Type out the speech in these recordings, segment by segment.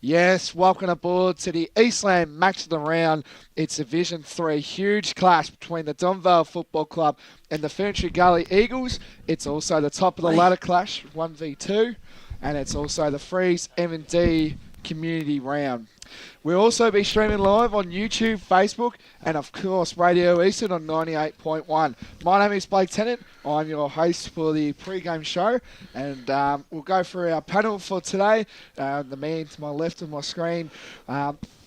Yes, welcome aboard to the Eastland Match of the round. It's Division 3, huge clash between the Donvale Football Club and the Ferntree Gully Eagles. It's also the top of the ladder clash, 1v2, and it's also the Freeze M&D Community Round. We'll also be streaming live on YouTube, Facebook, and of course Radio Eastern on 98.1. My name is Blake Tennant. I'm your host for the Pregame show, and we'll go through our panel for today. The man to my left of my screen,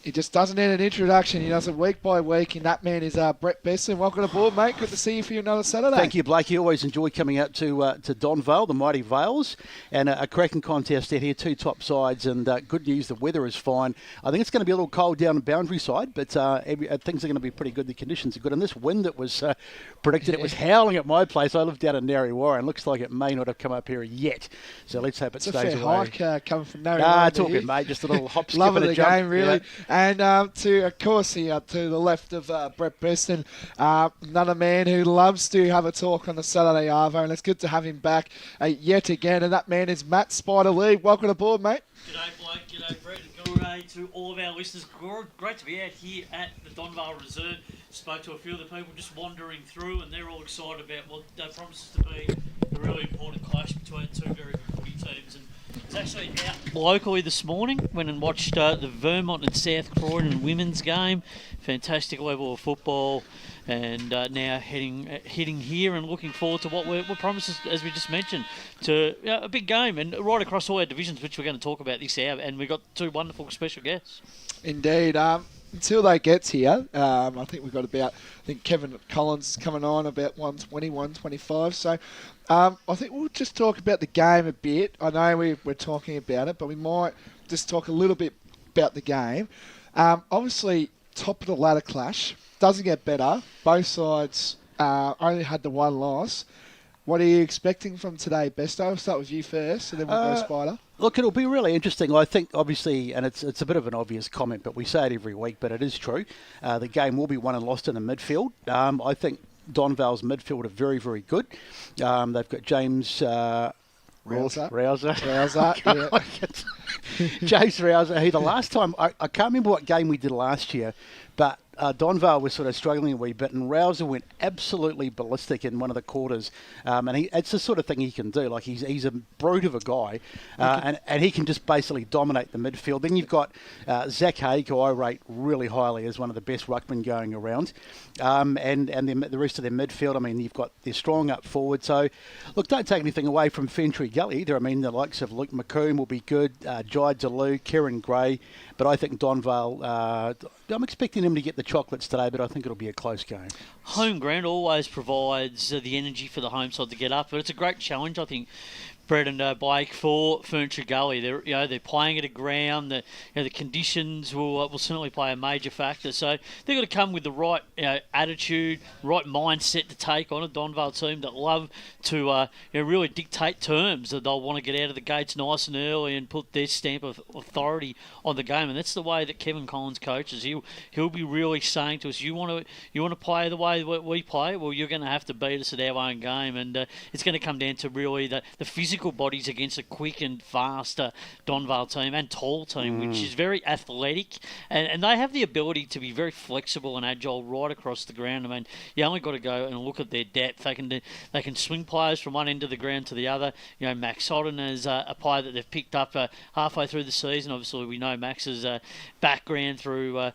he just doesn't need an introduction. He does it week by week, and that man is Brett Besson. Welcome aboard, mate. Good to see you for another Saturday. Thank you, Blake. You always enjoy coming out to Donvale, the mighty Vales, and a cracking contest out here, two top sides, and good news, the weather is fine. I think it's going to be a little cold down the boundary side, but things are going to be pretty good. The conditions are good, and this wind that was predicted, it was howling at my place. I live down in Narre-Warren. Looks like it may not have come up here yet, so let's hope it stays away. It's a fair hike coming from Narre-Warren. It's all good, mate. Just a little hop, skip, Love and a the jump. Game, really. Yeah. And of course, here to the left of Brett Beston, another man who loves to have a talk on the Saturday Arvo, and it's good to have him back yet again. And that man is Matt Spider Lee. Welcome aboard, mate. G'day, Blake. G'day, Brett. And good day to all of our listeners. Great to be out here at the Donvale Reserve. Spoke to a few of the people just wandering through, and they're all excited about what promises to be a really important clash between two very good footy teams. And it's actually out locally this morning. Went and watched the Vermont and South Croydon women's game. Fantastic level of football, and now heading here and looking forward to what promises, as we just mentioned, to a big game and right across all our divisions, which we're going to talk about this hour. And we've got two wonderful special guests. Indeed. Until they get here, I think we've got Kevin Collins is coming on about 120, 125. So I think we'll just talk about the game a bit. I know we're talking about it, but we might just talk a little bit about the game. Obviously, top of the ladder clash. Doesn't get better. Both sides only had the one loss. What are you expecting from today, Besto? I'll start with you first, and then we'll go Spider. Look, it'll be really interesting. I think, obviously, and it's a bit of an obvious comment, but we say it every week, but it is true. The game will be won and lost in the midfield. I think Donvale's midfield are very, very good. They've got James Rouser. Yeah. James Rouser, who the last time, I can't remember what game we did last year, but Donvale was sort of struggling a wee bit, and Rouser went absolutely ballistic in one of the quarters. And it's the sort of thing he can do. Like, he's a brute of a guy, and he can just basically dominate the midfield. Then you've got Zach Haig, who I rate really highly as one of the best ruckmen going around. And the rest of their midfield, I mean, they're strong up forward. So, look, don't take anything away from Ferntree Gully either. I mean, the likes of Luke McComb will be good, Jai DeLu, Kieran Gray. But I think Donvale, I'm expecting him to get the chocolates today, but I think it'll be a close game. Home ground always provides the energy for the home side to get up, but it's a great challenge, I think, Brett and Blake, for Ferntree Gully. They're playing at a ground. The conditions will certainly play a major factor. So they've got to come with the right attitude, right mindset to take on a Donvale team that love to really dictate terms. That they'll want to get out of the gates nice and early and put their stamp of authority on the game. And that's the way that Kevin Collins coaches. He'll be really saying to us, you want to play the way we play? Well, you're going to have to beat us at our own game. And it's going to come down to really the physical bodies against a quick and fast Donvale team and tall team, which is very athletic, and they have the ability to be very flexible and agile right across the ground. I mean, you only got to go and look at their depth. They can swing players from one end of the ground to the other. Max Sodden is a player that they've picked up halfway through the season. Obviously, we know Max's background through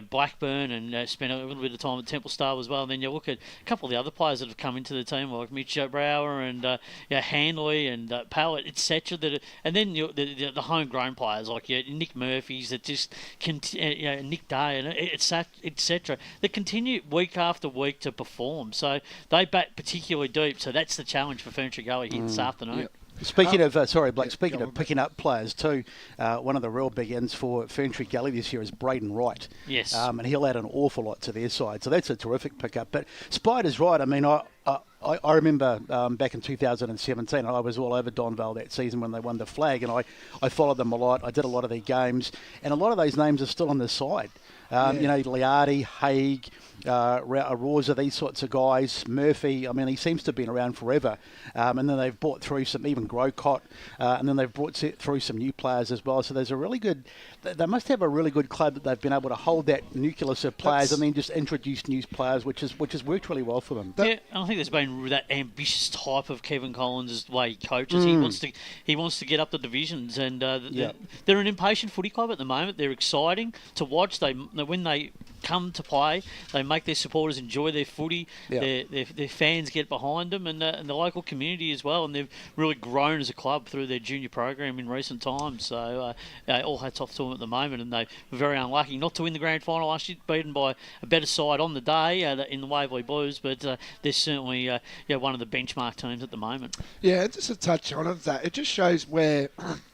Blackburn, and spent a little bit of time at Temple Star as well. And then you look at a couple of the other players that have come into the team, like Mitch Brower and Handley and Pallet, etc. And then the homegrown players like Nick Murphy's that just Nick Day and etc. They continue week after week to perform. So they bat particularly deep. So that's the challenge for Ferntree Gully here this afternoon. Yep. Speaking of, Blake, speaking of picking up players too, one of the real big ends for Ferntree Gully this year is Braden Wright. Yes. And he'll add an awful lot to their side. So that's a terrific pickup. But Spider's right. I mean, I remember back in 2017, I was all over Donvale that season when they won the flag, and I followed them a lot. I did a lot of their games, and a lot of those names are still on the side. Liardi, Haig, Rosa, these sorts of guys. Murphy, I mean, he seems to have been around forever. And then they've brought through some, even Grocott, and then they've brought through some new players as well. So there's a really good, they must have a really good club that they've been able to hold that nucleus of players and then just introduce new players, which has worked really well for them. Yeah, I think there's been that ambitious type of Kevin Collins' way he coaches. He wants to get up the divisions, and they're an impatient footy club at the moment. They're exciting to watch. When they come to play, they make their supporters enjoy their footy. Their fans get behind them, and the local community as well. And they've really grown as a club through their junior program in recent times. So all hats off to them at the moment, and they were very unlucky not to win the grand final last year, beaten by a better side on the day in the Waverley Blues. But they're certainly one of the benchmark teams at the moment. Yeah, just a touch on of that. It just shows where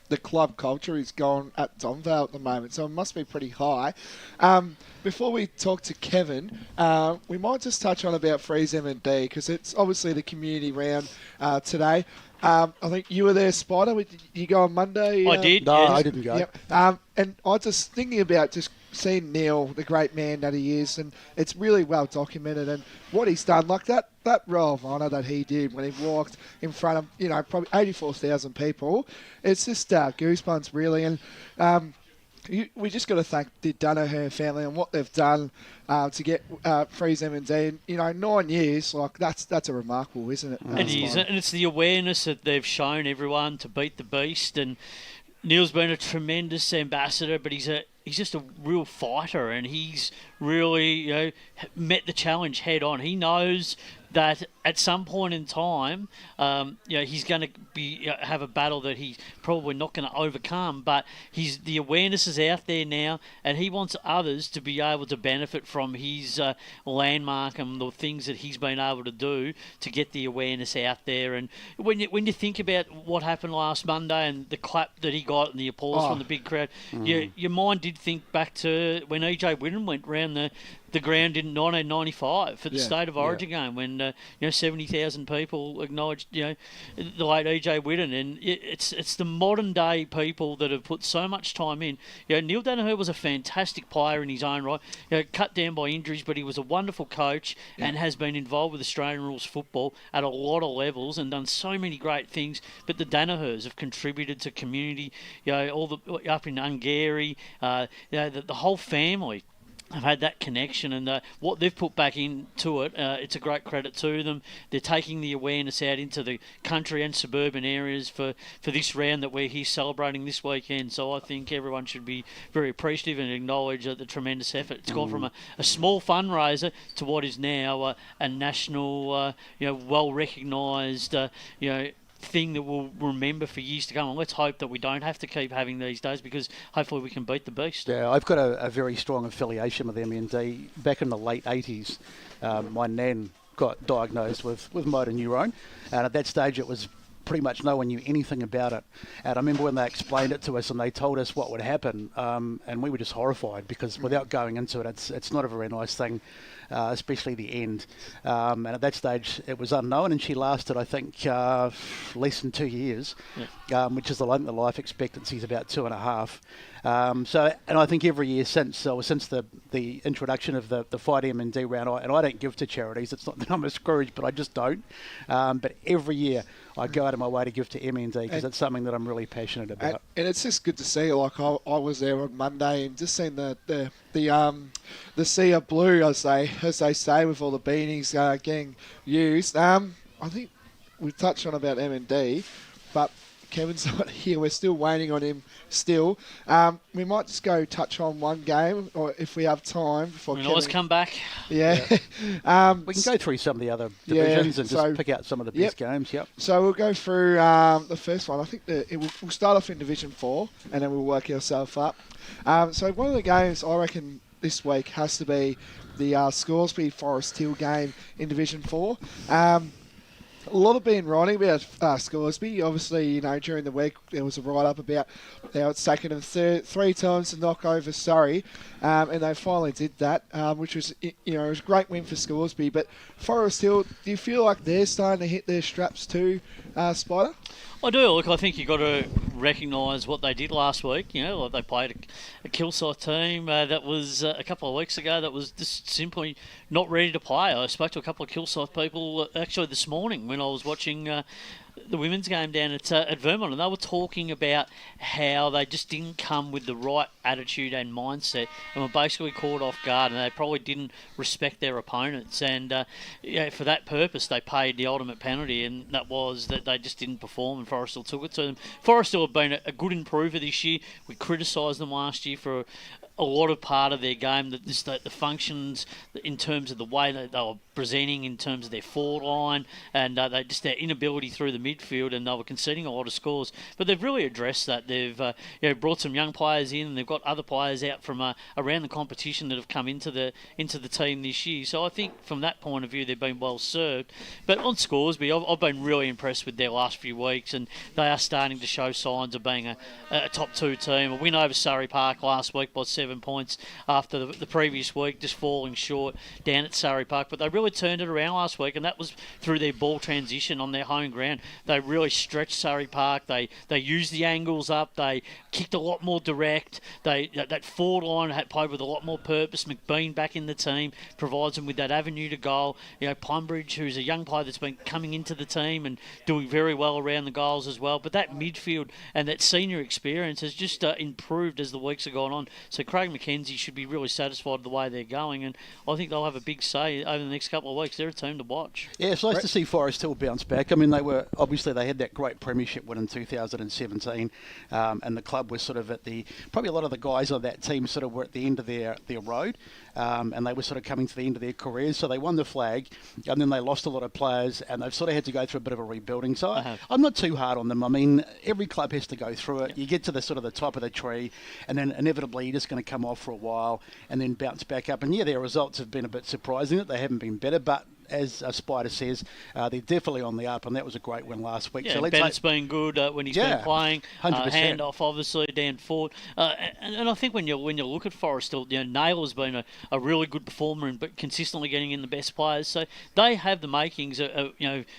the club culture is going at Donvale at the moment, so it must be pretty high. Before we talk to Kevin, we might just touch on about Freeze M&D, because it's obviously the community round today. I think you were there, Spider. Did you go on Monday? I did. No, yes. I didn't go. Yep. And I was just thinking about just seeing Neil, the great man that he is, and it's really well documented, and what he's done, like that row of honour that he did when he walked in front of, probably 84,000 people. It's just goosebumps, really, and we just got to thank the Danaher family and what they've done to get Freeze M&D. And 9 years, like that's a remarkable, isn't it? It is, and it's the awareness that they've shown everyone to beat the beast. And Neil's been a tremendous ambassador, but he's just a real fighter, and he's really met the challenge head on. He knows that at some point in time, he's going to have a battle that he's probably not going to overcome. But the awareness is out there now, and he wants others to be able to benefit from his landmark and the things that he's been able to do to get the awareness out there. And when you think about what happened last Monday and the clap that he got and the applause from the big crowd, your mind did think back to when EJ Whitten went round the ground in 1995 for the State of Origin game, when 70,000 people acknowledged the late EJ Whitten, and it's the modern day people that have put so much time in. Neil Danaher was a fantastic player in his own right, cut down by injuries, but he was a wonderful coach and has been involved with Australian rules football at a lot of levels and done so many great things. But the Danahers have contributed to community, all the up in Ungary, the whole family. I've had that connection, and what they've put back into it, it's a great credit to them. They're taking the awareness out into the country and suburban areas for this round that we're here celebrating this weekend. So I think everyone should be very appreciative and acknowledge the tremendous effort. It's gone from a small fundraiser to what is now a national, well recognised, thing that we'll remember for years to come. And let's hope that we don't have to keep having these days, because hopefully we can beat the beast. Yeah, I've got a very strong affiliation with MND. Back in the late 80s, my nan got diagnosed with motor neurone, and at that stage it was pretty much no one knew anything about it. And I remember when they explained it to us and they told us what would happen, and we were just horrified, because without going into it, it's not a very nice thing, especially the end. And at that stage, it was unknown, and she lasted, I think, less than 2 years, which is, I think the life expectancy is about 2.5. And I think every year since the introduction of the Fight M&D round, and I don't give to charities. It's not that I'm a Scrooge, but I just don't. But every year I go out of my way to give to MND, because it's something that I'm really passionate about. And it's just good to see. Like I was there on Monday and just seen the sea of blue, as they say, with all the beanies getting used. I think we've touched on about M&D, but Kevin's not here. We're still waiting on him still. We might just go touch on one game, or if we have time before We can Kevin... always come back. Yeah. We can go through some of the other divisions and just pick out some of the best games. Yep. So we'll go through the first one. I think we'll start off in Division 4, and then we'll work ourselves up. So one of the games I reckon this week has to be the Scoresby Forest Hill game in Division 4. A lot of been writing about Scoresby. Obviously, during the week there was a write-up about how it's taken them 3 times to knock over Surrey, and they finally did that, which was, it was a great win for Scoresby. But Forest Hill, do you feel like they're starting to hit their straps too, Spider? I do. Look, I think you've got to recognise what they did last week. Like they played a Kilsyth team that was a couple of weeks ago that was just simply not ready to play. I spoke to a couple of Kilsyth people actually this morning when I was watching the women's game down at Vermont, and they were talking about how they just didn't come with the right attitude and mindset, and were basically caught off guard, and they probably didn't respect their opponents, and for that purpose they paid the ultimate penalty, and that was that they just didn't perform, and Forrestal took it to them. Forrestal have been a good improver this year. We criticised them last year for a lot of part of their game, the functions in terms of the way that they were presenting in terms of their forward line, and their inability through the midfield, and they were conceding a lot of scores. But they've really addressed that. They've brought some young players in, and they've got other players out from around the competition that have come into the team this year. So I think from that point of view, they've been well served. But on Scoresby, I've been really impressed with their last few weeks, and they are starting to show signs of being a top 2 team. A win over Surrey Park last week by 7 points after the previous week, just falling short down at Surrey Park. But they really turned it around last week, and that was through their ball transition on their home ground. They really stretched Surrey Park. They used the angles up. They kicked a lot more direct. That forward line had played with a lot more purpose. McBean back in the team provides them with that avenue to goal. Plumbridge, who's a young player that's been coming into the team and doing very well around the goals as well. But that midfield and that senior experience has just improved as the weeks have gone on. So Craig McKenzie should be really satisfied with the way they're going, and I think they'll have a big say over the next couple of weeks. They're a team to watch. Yeah, it's nice to see Forest Hill bounce back. I mean, they had that great premiership win in 2017, and the club was sort of probably a lot of the guys on that team sort of were at the end of their road, and they were sort of coming to the end of their careers. So they won the flag, and then they lost a lot of players, and they've sort of had to go through a bit of a rebuilding. So I'm not too hard on them. I mean, every club has to go through it. You get to the sort of the top of the tree, and then inevitably you're just going to come off for a while and then bounce back up. And yeah, their results have been a bit surprising that they haven't been better, but as Spider says, they're definitely on the up, and that was a great win last week. Yeah, so Bennett's been good when he's been playing. 100%. Handoff, obviously, down forward. And I think when you look at Forrestal, Naylor's been a really good performer and but consistently getting in the best players. So they have the makings of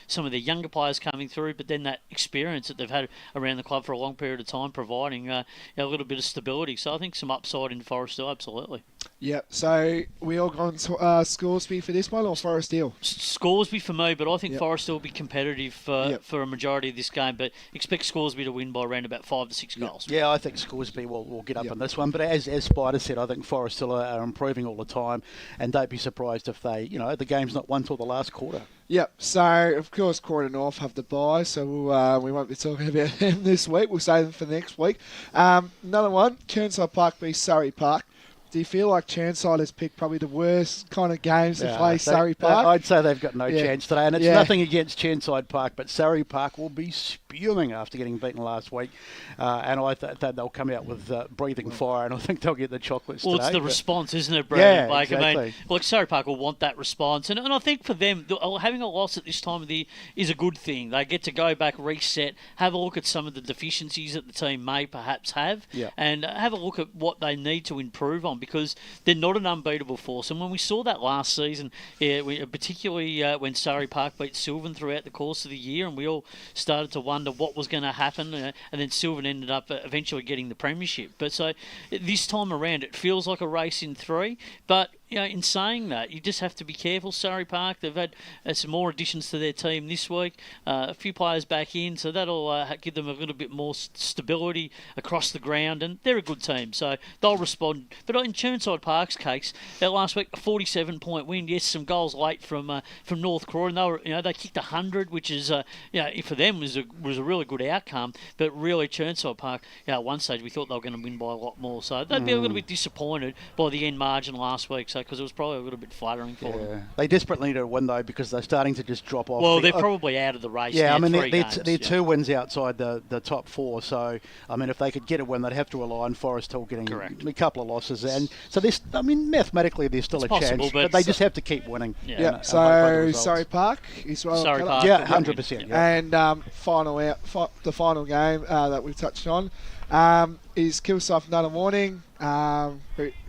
some of their younger players coming through, but then that experience that they've had around the club for a long period of time providing a little bit of stability. So I think some upside in Forrestal, absolutely. Yep. So we all gone Scoresby for this one, or Forest Hill? Scoresby for me, but I think Forest will be competitive for a majority of this game, but expect Scoresby to win by around about 5 to 6 goals. Yeah, I think Scoresby will get up in this one, but as Spider said, I think Forest still are improving all the time, and don't be surprised if they, the game's not won till the last quarter. Yep, so of course Quarter North have the bye, so we won't be talking about them this week. We'll save them for next week. Another one, Churnside Park v Surrey Park. Do you feel like Churnside has picked probably the worst kind of games to play Surrey Park? I'd say they've got no chance today, and it's nothing against Churnside Park, but Surrey Park will be spewing after getting beaten last week, and I think they'll come out with breathing fire, and I think they'll get the chocolates today. Well, it's the response, isn't it, Brad? Yeah, exactly. I mean, look, Surrey Park will want that response, and I think for them, having a loss at this time of the year is a good thing. They get to go back, reset, have a look at some of the deficiencies that the team may perhaps have, and have a look at what they need to improve on, because they're not an unbeatable force. And when we saw that last season, particularly when Surrey Park beat Sylvan throughout the course of the year, and we all started to wonder what was going to happen, and then Sylvan ended up eventually getting the premiership. But so this time around, it feels like a race in 3, but in saying that, you just have to be careful. Surrey Park, they've had some more additions to their team this week, a few players back in, so that'll give them a little bit more stability across the ground, and they're a good team, so they'll respond. But in Churnside Park's case, last week, a 47-point win. Yes, some goals late from North Croydon. They kicked 100, which is for them was a really good outcome. But really, Churnside Park, at one stage we thought they were going to win by a lot more, so they'd be a little bit disappointed by the end margin last week. So because it was probably a little bit flattering for them. They desperately need a win though, because they're starting to just drop off. Well, they're probably out of the race. Yeah, now, I mean they're 2 wins outside the top 4. So I mean, if they could get a win, they'd have to rely on Forest Hill getting a couple of losses, and so mathematically there's still it's a possible, chance, but they just have to keep winning. Yeah. So Surrey Park is well. Surrey Park, 100%. And the final game that we've touched on. Is Kilsyth Nunna Warning.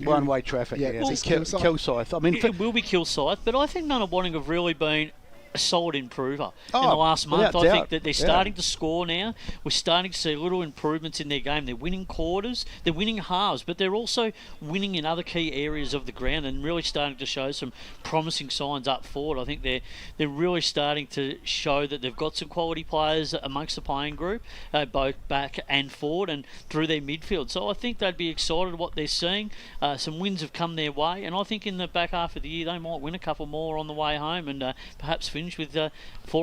One-way traffic, Yeah, Kilsyth. I mean, it will be Kilsyth, but I think Nunna Warning have really been a solid improver in Oh, the last month. without I think doubt. that they're starting to score now. We're starting to see little improvements in their game. They're winning quarters, they're winning halves, but they're also winning in other key areas of the ground and really starting to show some promising signs up forward. I think they're really starting to show that they've got some quality players amongst the playing group, both back and forward and through their midfield. So I think they'd be excited what they're seeing. Some wins have come their way, and I think in the back half of the year they might win a couple more on the way home and perhaps finish with 4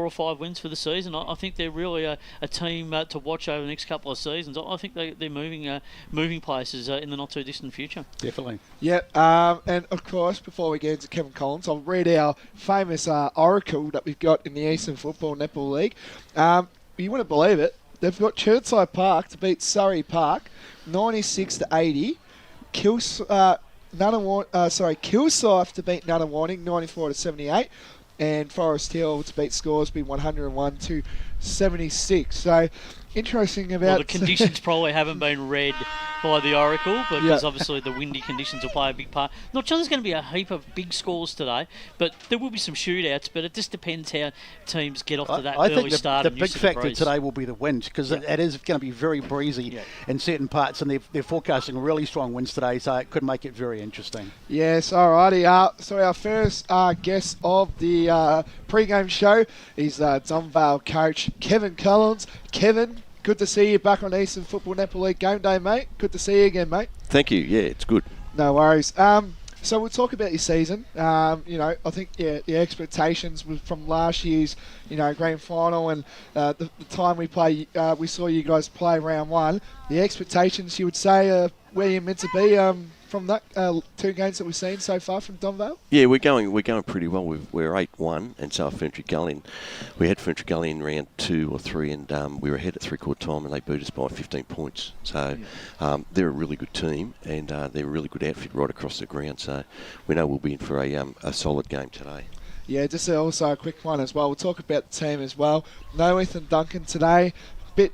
or 5 wins for the season. I think they're really a team to watch over the next couple of seasons. I think they're moving places in the not too distant future. Definitely. Yep, and of course, before we get into Kevin Collins, I'll read our famous oracle that we've got in the Eastern Football Netball League. You wouldn't believe it. They've got Chertside Park to beat Surrey Park, 96-80. Kilsyth to beat Nunawanning, 94-78. And Forest Hill to beat Scoresby, 101-76. So, interesting about... Well, the conditions probably haven't been read by the Oracle, because obviously the windy conditions will play a big part. Not sure there's going to be a heap of big scores today, but there will be some shootouts, but it just depends how teams get off to that early start. I think the big factor today will be the winds, because it is going to be very breezy in certain parts, and they're forecasting really strong winds today, so it could make it very interesting. Yes, alrighty. So our first guest of the pre-game show is Donvale coach Kevin Collins. Kevin, good to see you back on Eastern Football Netball League game day, mate. Good to see you again, mate. Thank you. Yeah, it's good. No worries. So we'll talk about your season. I think the expectations from last year's, grand final and the time we saw you guys play round one. The expectations, you would say, where you're meant to be from that 2 games that we've seen so far from Donvale? Yeah, we're going pretty well. We're 8-1, and so Ferntree Gully. We had Ferntree Gully in round 2 or 3, and we were ahead at 3/4 time, and they beat us by 15 points. So they're a really good team, and they're a really good outfit right across the ground. So we know we'll be in for a solid game today. Yeah, just also a quick one as well. We'll talk about the team as well. No Ethan Duncan today.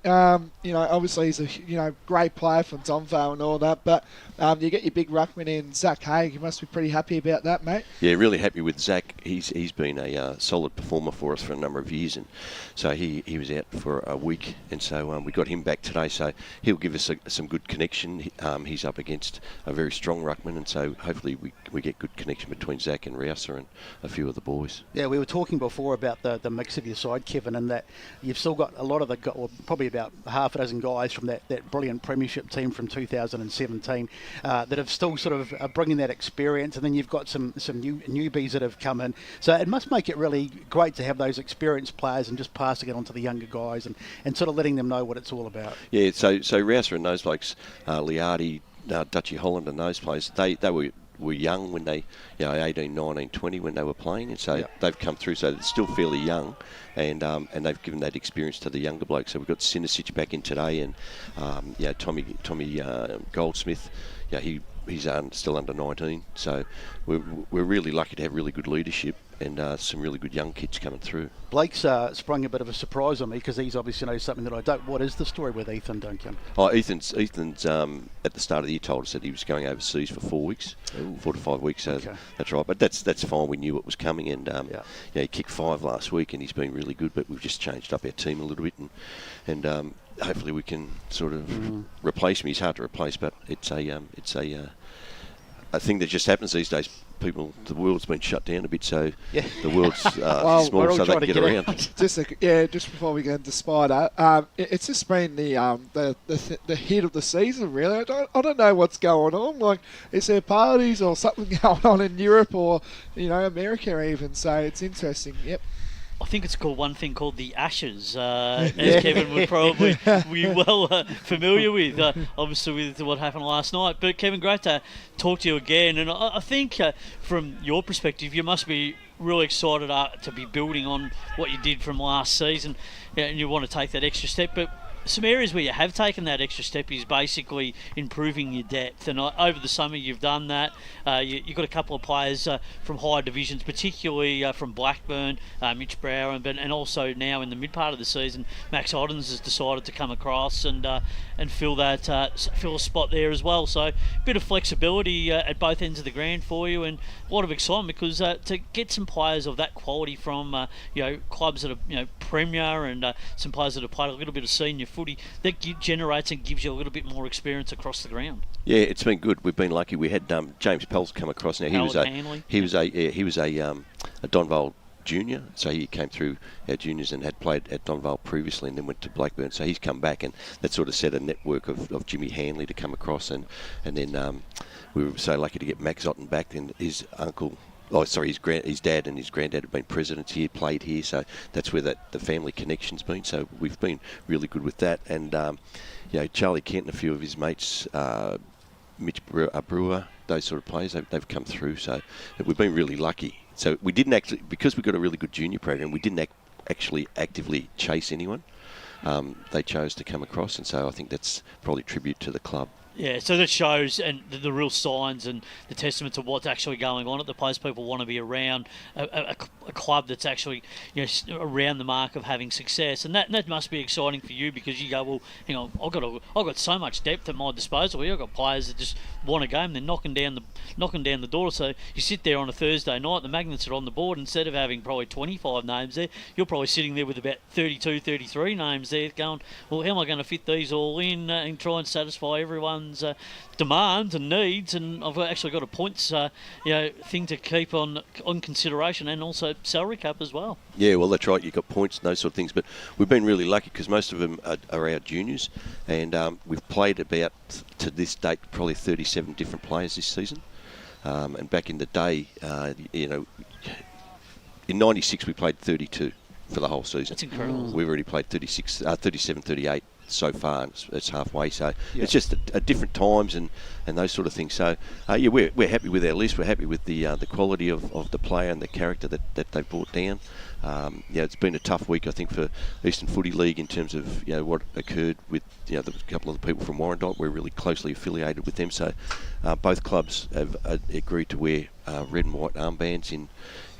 Obviously he's a great player from Donvale and all that, but you get your big ruckman in Zach Haig. You must be pretty happy about that, mate. Yeah, really happy with Zach. He's been a solid performer for us for a number of years, and so he was out for a week, and so we got him back today. So he'll give us some good connection. He's up against a very strong ruckman, and so hopefully we get good connection between Zach and Rouser and a few of the boys. Yeah, we were talking before about the mix of your side, Kevin, and that you've still got a lot of probably about half a dozen guys from that brilliant premiership team from 2017 that have still sort of bringing that experience, and then you've got some newbies that have come in. So it must make it really great to have those experienced players and just passing it on to the younger guys and sort of letting them know what it's all about. Yeah, so Rouser and those blokes, Liardi, Dutchy Holland and those players, they were young when they, 18, 19, 20 when they were playing, and so they've come through, so they're still fairly young, and they've given that experience to the younger blokes. So we've got Sinisic back in today, and Tommy Goldsmith, he's still under 19, so we're really lucky to have really good leadership and some really good young kids coming through. Blake's sprung a bit of a surprise on me, because he's obviously knows something that I don't. What is the story with Ethan Duncan? Oh, Ethan's at the start of the year told us that he was going overseas for 4 weeks, 4 to 5 weeks. So that's right, but that's fine. We knew it was coming, and he kicked 5 last week, and he's been really good. But we've just changed up our team a little bit, and hopefully we can sort of replace him. He's hard to replace, but it's a thing that just happens these days. The world's been shut down a bit, so the world's small, so they can get around. Just before we get into Spider, it's just been the hit of the season, really. I don't know what's going on. Like, is there parties or something going on in Europe or America even? So it's interesting. Yep. I think it's called one thing called the Ashes, as Kevin would probably be well familiar with, obviously with what happened last night. But Kevin, great to talk to you again. And I think from your perspective, you must be really excited to be building on what you did from last season, and you want to take that extra step. But some areas where you have taken that extra step is basically improving your depth. And over the summer, you've done that. You've got a couple of players from higher divisions, particularly from Blackburn, Mitch Brower, and also now in the mid part of the season, Max Oddens has decided to come across and fill a spot there as well. So a bit of flexibility at both ends of the ground for you, and a lot of excitement because to get some players of that quality from clubs that are premier and some players that have played a little bit of senior footy, that generates and gives you a little bit more experience across the ground. Yeah, it's been good. We've been lucky. We had James Pell's come across. Now he was a Donvale junior, so he came through our juniors and had played at Donvale previously and then went to Blackburn. So he's come back, and that sort of set a network of Jimmy Hanley to come across, and then we were so lucky to get Max Otten back, and his dad and his granddad have been presidents here, played here, so that's where the family connection's been. So we've been really good with that, and Charlie Kent and a few of his mates, Mitch Brewer, those sort of players, they've come through. So we've been really lucky. So we didn't actually, because we've got a really good junior program, we didn't actually actively chase anyone. They chose to come across, and so I think that's probably a tribute to the club. Yeah, so that shows and the real signs and the testament to what's actually going on at the place. People want to be around a club that's actually around the mark of having success, and that must be exciting for you because you go, well, hang on, I've got so much depth at my disposal here. I've got players that just want a game. They're knocking down the door. So you sit there on a Thursday night, the magnets are on the board. Instead of having probably 25 names there, you're probably sitting there with about 32, 33 names there, going, well, how am I going to fit these all in and try and satisfy everyone's demands and needs? And I've actually got a points thing to keep on consideration, and also salary cap as well. Yeah, well, that's right. You've got points and those sort of things, but we've been really lucky because most of them are our juniors, and we've played about to this date probably 37 different players this season. And back in the day, in '96 we played 32 for the whole season. That's incredible. We've already played 37, 38 so far. It's halfway. So it's just a different times and those sort of things. So we're happy with our list. We're happy with the quality of the player and the character that they've brought down. It's been a tough week, I think, for Eastern Footy League in terms of what occurred with a couple of the people from Warrandyte. We're really closely affiliated with them, so both clubs have agreed to wear red and white armbands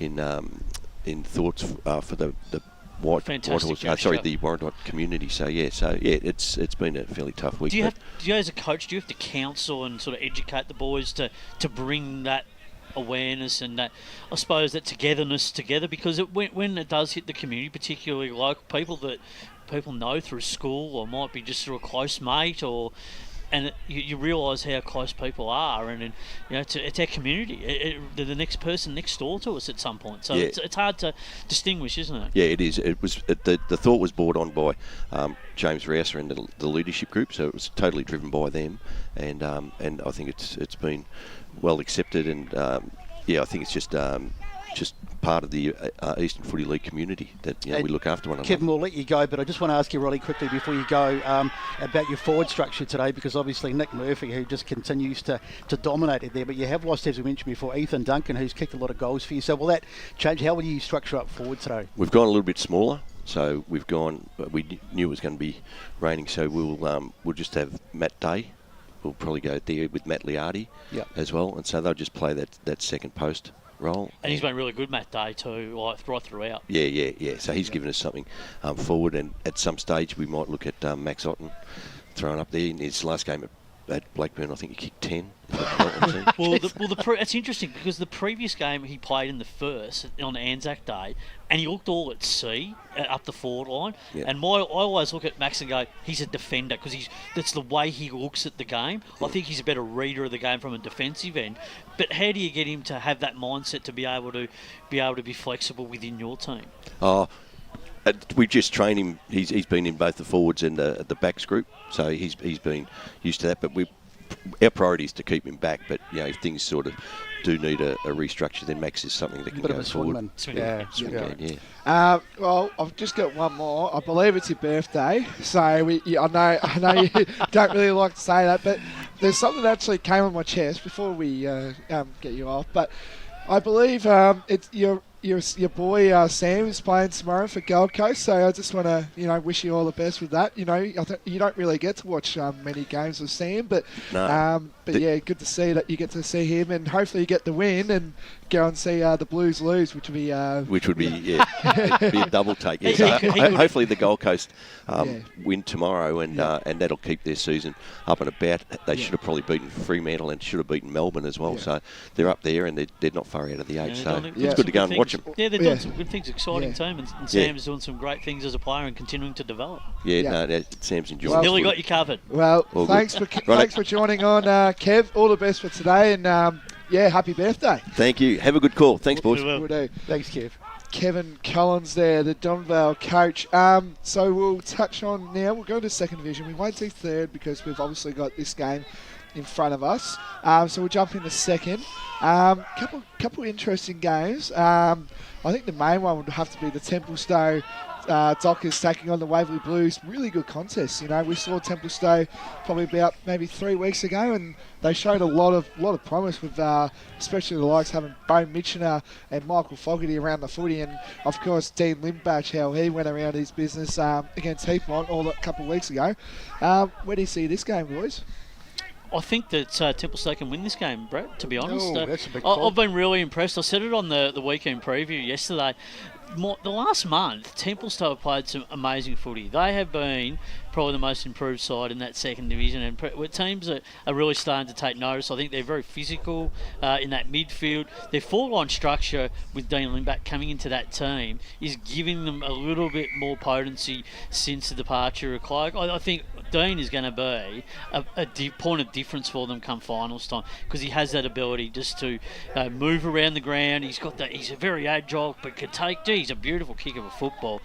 in thoughts for the the Warrandyte community. So it's been a fairly tough week. Do you as a coach, do you have to counsel and sort of educate the boys to bring that awareness and that, I suppose, that togetherness together? Because when it does hit the community, particularly local people that people know through school or might be just through a close mate, and you realise how close people are, and it's our community. They're the next person next door to us at some point. So it's hard to distinguish, isn't it? Yeah, it is. It was the thought was brought on by James Rouser and the leadership group, so it was totally driven by them, and I think it's been well accepted, and I think it's just part of the Eastern Footy League community that we look after one another. Kevin, we'll let you go, but I just want to ask you really quickly before you go about your forward structure today, because obviously Nick Murphy, who just continues to dominate it there, but you have lost, as we mentioned before, Ethan Duncan, who's kicked a lot of goals for you. So will that change? How will you structure up forward today? We've gone a little bit smaller. So we knew it was going to be raining, so we'll just have Matt Day. We'll probably go there with Matt Liardi as well, and so they'll just play that second post role. And he's been really good, Matt Day, too, right throughout. Yeah. So he's given us something forward, and at some stage we might look at Max Otten thrown up there in his last game at Blackburn. I think he kicked 10. It's interesting because the previous game he played in the first on Anzac Day, and he looked all at sea up the forward line. Yeah. And I always look at Max and go, he's a defender because that's the way he looks at the game. I think he's a better reader of the game from a defensive end. But how do you get him to have that mindset to be able to be flexible within your team? We just train him. He's been in both the forwards and the backs group, so he's been used to that. But our priority is to keep him back. But if things sort of do need a restructure, then Max is something that can go forward. Well, I've just got one more. I believe it's your birthday, so I know you don't really like to say that, but there's something that actually came on my chest before we get you off. But I believe your boy Sam is playing tomorrow for Gold Coast, so I just want to wish you all the best with that. You don't really get to watch many games with Sam, but yeah, good to see that you get to see him, and hopefully you get the win and go and see the Blues lose, which would be it'd be a double take. Yeah. So hopefully the Gold Coast win tomorrow, and that'll keep their season up and about. They should have probably beaten Fremantle and should have beaten Melbourne as well. So they're up there and they're not far out of the eight. So it's good to go and watch them. Yeah, they're doing some good things. Exciting team, and Sam's doing some great things as a player and continuing to develop. Sam's enjoying. Nearly got you covered. Well, thanks for joining on, Kev. All the best for today, and happy birthday. Thank you. Have a good call. Thanks, boys. We'll do. Thanks, Kev. Kevin Collins there, the Donvale coach. So we'll touch on now. We'll go to second division. We won't do third because we've obviously got this game in front of us. So we'll jump into second. Couple interesting games. I think the main one would have to be the Templestowe Dockers taking on the Waverley Blues. Really good contest. We saw Templestowe probably about maybe 3 weeks ago, and they showed a lot of promise with especially the likes having Bo Mitchener and Michael Fogarty around the footy, and of course Dean Limbach, how he went around his business against Heathmont all a couple of weeks ago. Where do you see this game, boys? I think that Templestowe can win this game, Brett, to be honest. That's a big call. I've been really impressed. I said it on the weekend preview yesterday. The last month, Templestowe have played some amazing footy. They have been probably the most improved side in that second division, and teams are really starting to take notice. I think they're very physical in that midfield. Their four-line structure with Dean Limbach coming into that team is giving them a little bit more potency since the departure of Clark. I think Dean is going to be a point of difference for them come finals time, because he has that ability just to move around the ground. He's very agile, but can take. He's a beautiful kick of a football.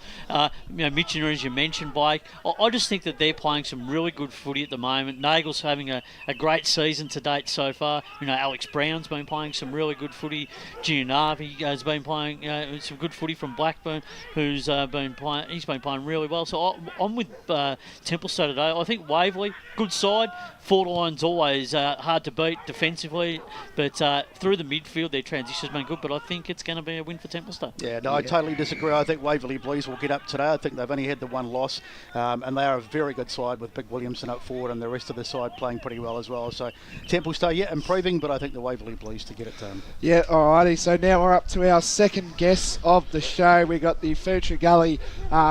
Mitchener, as you mentioned, Blake. I just think that they're playing some really good footy at the moment. Nagel's having a great season to date so far. Alex Brown's been playing some really good footy. Giannavi has been playing some good footy from Blackburn, who's been playing. He's been playing really well. So I'm with Templestowe today. I think Waverley, good side. Forward line's always hard to beat defensively, but through the midfield, their transition's been good. But I think it's going to be a win for Templestowe. Yeah, no, I totally disagree. I think Waverley Blues will get up today. I think they've only had the one loss, and they are a very good side with Big Williamson up forward and the rest of the side playing pretty well as well. So Templestowe, improving, but I think the Waverley Blues to get it done. Yeah, alrighty. So now we're up to our second guest of the show. We got the Ferntree Gully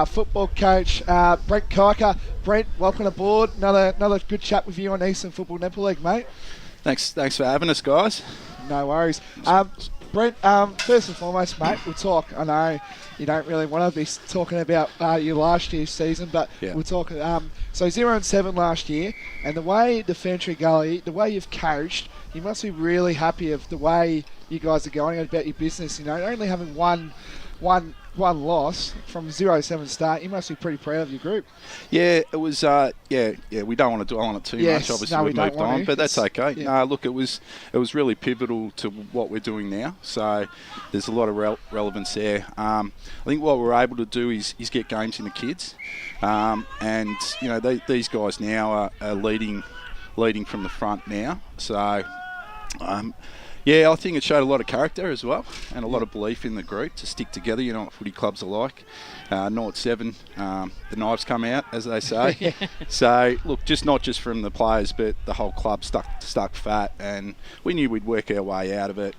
football coach, Brent Kiker. Brent, welcome aboard. Another good chat with you on Eastern Football Netball League, mate. Thanks for having us, guys. No worries. Brent, first and foremost, mate, we'll talk. I know you don't really want to be talking about your last year's season, but we'll talk. So 0-7 last year, and the way the Ferntree Gully, the way you've coached, you must be really happy of the way you guys are going about your business. Only having one loss from 0-7 start, you must be pretty proud of your group. Yeah, it was. We don't want to dwell on it too much. Obviously, we've moved on, but that's okay. Yeah. Look, it was really pivotal to what we're doing now. So there's a lot of relevance there. I think what we're able to do is get games in the kids, and these guys now are leading from the front now. So. I think it showed a lot of character as well, and a lot of belief in the group to stick together. You know what footy clubs are like. 0-7, the knives come out, as they say. So, look, not just from the players, but the whole club stuck fat, and we knew we'd work our way out of it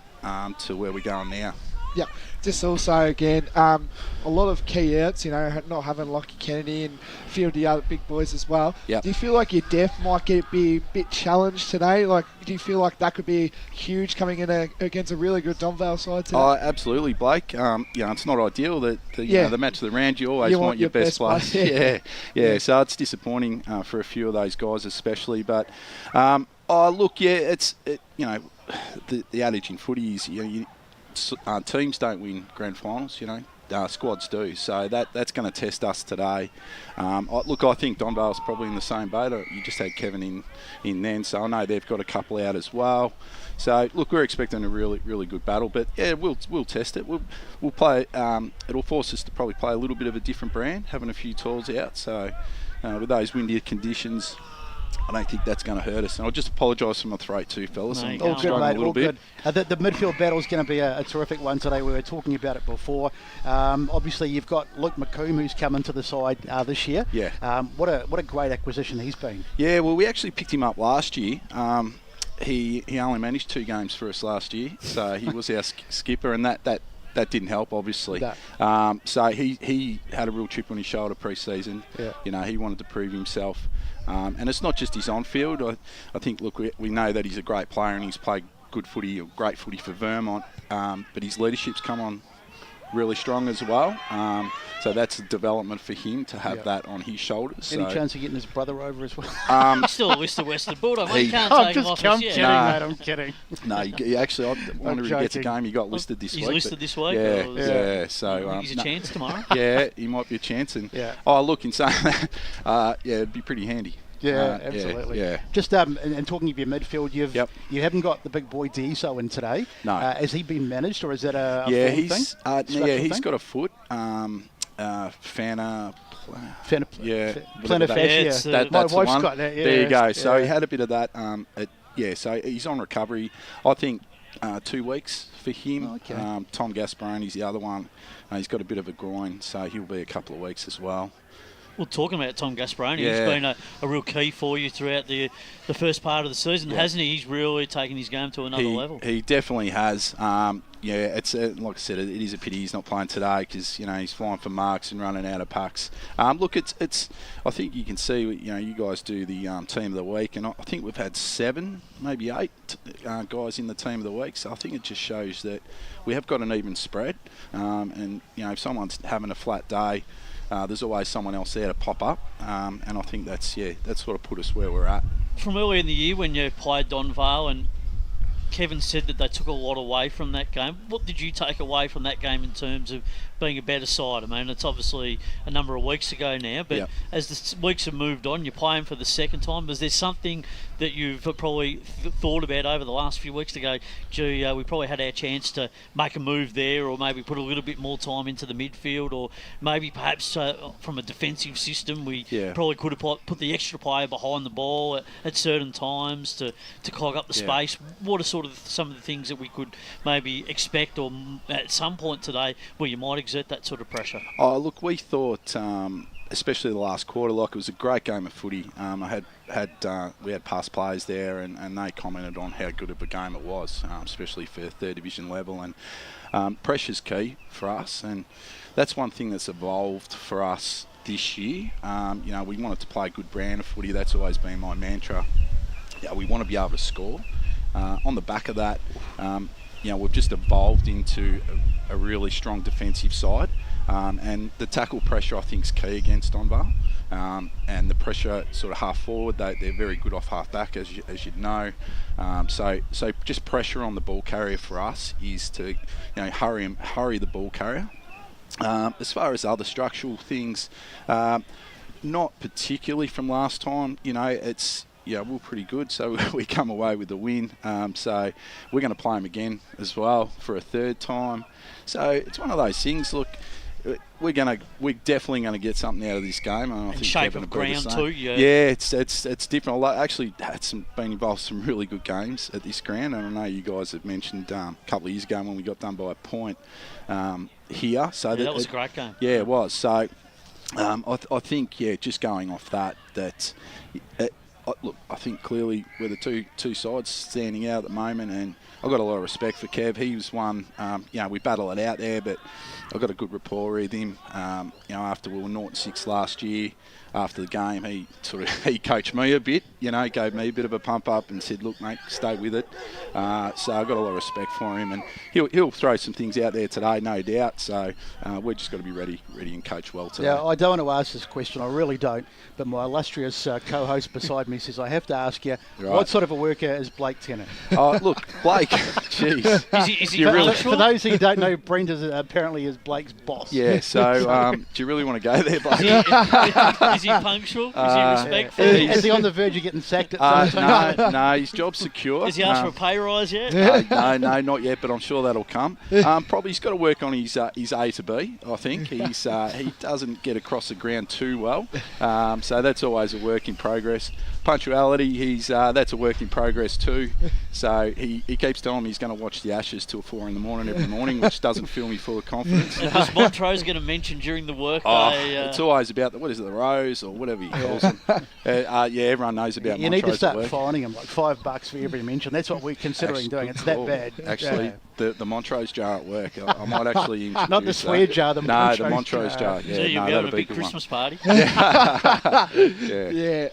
to where we're going now. Yeah, just also again, a lot of key outs, not having Lockie Kennedy and a few of the other big boys as well. Yep. Do you feel like your depth might be a bit challenged today? Do you feel like that could be huge coming in against a really good Donvale side today? Oh, absolutely, Blake. It's not ideal that the match of the round, you always want your best players. Yeah. So it's disappointing for a few of those guys especially. But, it's the adage in footy is, teams don't win grand finals, squads do. So that's going to test us today. I think Donvale's probably in the same boat. You just had Kevin in then, so I know they've got a couple out as well. So look, we're expecting a really, really good battle. But yeah, we'll test it. We'll play. It'll force us to probably play a little bit of a different brand, having a few tools out. So with those windier conditions, I don't think that's going to hurt us. And I'll just apologise for my throat too, fellas. No, I'm all All struggling good, mate. a little All bit. good. The midfield battle is going to be a terrific one today. We were talking about it before. Obviously, you've got Luke McComb, who's come into the side this year. Yeah. What a great acquisition he's been. Yeah, well, we actually picked him up last year. He only managed 2 games for us last year, so he was our skipper, and that didn't help, obviously. No. So he had a real chip on his shoulder pre-season. Yeah. You know, he wanted to prove himself. And it's not just his on-field. I think, look, we know that he's a great player and he's played good footy, or great footy for Vermont, but his leadership's come on really strong as well. So that's a development for him to have that on his shoulders. Any chance of getting his brother over as well? He's still a listed Western Bulldog. He- You can't I'm take him off kidding, us mate. yet. I'm kidding. No, he actually, I wonder if he gets a joking. game. He got listed this He's week. listed but- this week, Yeah, or- yeah. So He's a no- chance tomorrow. Yeah, he might be a chance. And Yeah. oh, look, in saying that, yeah, it'd be pretty handy. Yeah, absolutely. Yeah. Just and talking of your midfield, you haven't got the big boy Dieso in today. No. Has he been managed, or is that a Yeah, form he's thing? yeah, Structural he's thing? got a foot. Plantar Plantar whatever that Yeah, fascia. it's, That, My that's the wife's one. got that. Yeah, There you go. So yeah. he had a bit of that. So he's on recovery. I think 2 weeks for him. Oh, okay. Tom Gasparoni's the other one. He's got a bit of a groin, so he'll be a couple of weeks as well. Well, talking about Tom Gasparoni, Yeah. he's been a real key for you throughout the first part of the season, hasn't he? He's really taken his game to another level. He definitely has. Yeah, it's like I said, it is a pity he's not playing today because he's flying for marks and running out of pucks. Look, it's. I think you can see. You guys do the team of the week, and I think we've had 7, maybe 8 guys in the team of the week. So I think it just shows that we have got an even spread. And if someone's having a flat day, there's always someone else there to pop up. And I think that's sort of put us where we're at. From earlier in the year when you played Donvale, and Kevin said that they took a lot away from that game. What did you take away from that game in terms of being a better side? I mean, it's obviously a number of weeks ago now, but as the weeks have moved on, you're playing for the second time. Was there something that you've probably thought about over the last few weeks to go, gee, we probably had our chance to make a move there, or maybe put a little bit more time into the midfield, or maybe perhaps from a defensive system we probably could have put the extra player behind the ball at certain times to clog up the space? What are sort of some of the things that we could maybe expect, or at some point today where you might exert that sort of pressure? Oh, look, we thought, especially the last quarter, like it was a great game of footy. We had past players there, and they commented on how good of a game it was, especially for third division level. And pressure's key for us, and that's one thing that's evolved for us this year. We wanted to play a good brand of footy. That's always been my mantra. We want to be able to score. On the back of that, we've just evolved into a really strong defensive side, and the tackle pressure I think is key against Donvale, and the pressure sort of half forward, they're very good off half back, as you'd know. So just pressure on the ball carrier for us is to hurry the ball carrier. As far as other structural things, not particularly from last time. It's. Yeah, we're pretty good, so we come away with the win. So we're going to play them again as well for a third time. So it's one of those things. Look, we're definitely going to get something out of this game. I think shape Kevin of will be the ground same. too. Yeah, it's different. I actually been involved in some really good games at this ground, and I know you guys have mentioned a couple of years ago when we got done by a point here. So that was a great game. Yeah, it was. So I think just going off that. Look, I think clearly we're the two sides standing out at the moment, and I've got a lot of respect for Kev. He was one, we battle it out there, but I've got a good rapport with him. After we were 0-6 last year, after the game, he coached me a bit, gave me a bit of a pump up and said, look, mate, stay with it. So I've got a lot of respect for him, and he'll throw some things out there today, no doubt. So we've just got to be ready and coach well today. Yeah, I don't want to ask this question, I really don't, but my illustrious co-host beside me says I have to ask you, what sort of a worker is Blake Tennant? Oh, look, Blake, jeez. Is he really For those who don't know, Brent apparently is Blake's boss. Yeah, so do you really want to go there, Blake? Is he punctual? Is he respectful? Is he on the verge of getting sacked at some time? No, his job's secure. Has he asked for a pay rise yet? No, not yet, but I'm sure that'll come. Probably he's got to work on his A to B, I think. He doesn't get across the ground too well, so that's always a work in progress. Punctuality, that's a work in progress too. So he keeps telling me he's going to watch the Ashes till 4 a.m. every morning, which doesn't fill me full of confidence. Was Montrose going to mention during the workday? It's always about the Rose or whatever he calls them. Everyone knows about Montrose. You need to start at work. fining him like $5 for every mention. That's what we're considering doing. It's that bad. Actually, the Montrose jar at work. I might actually introduce not the swear jar. The Montrose jar. So you'll be having a big Christmas party. Yeah.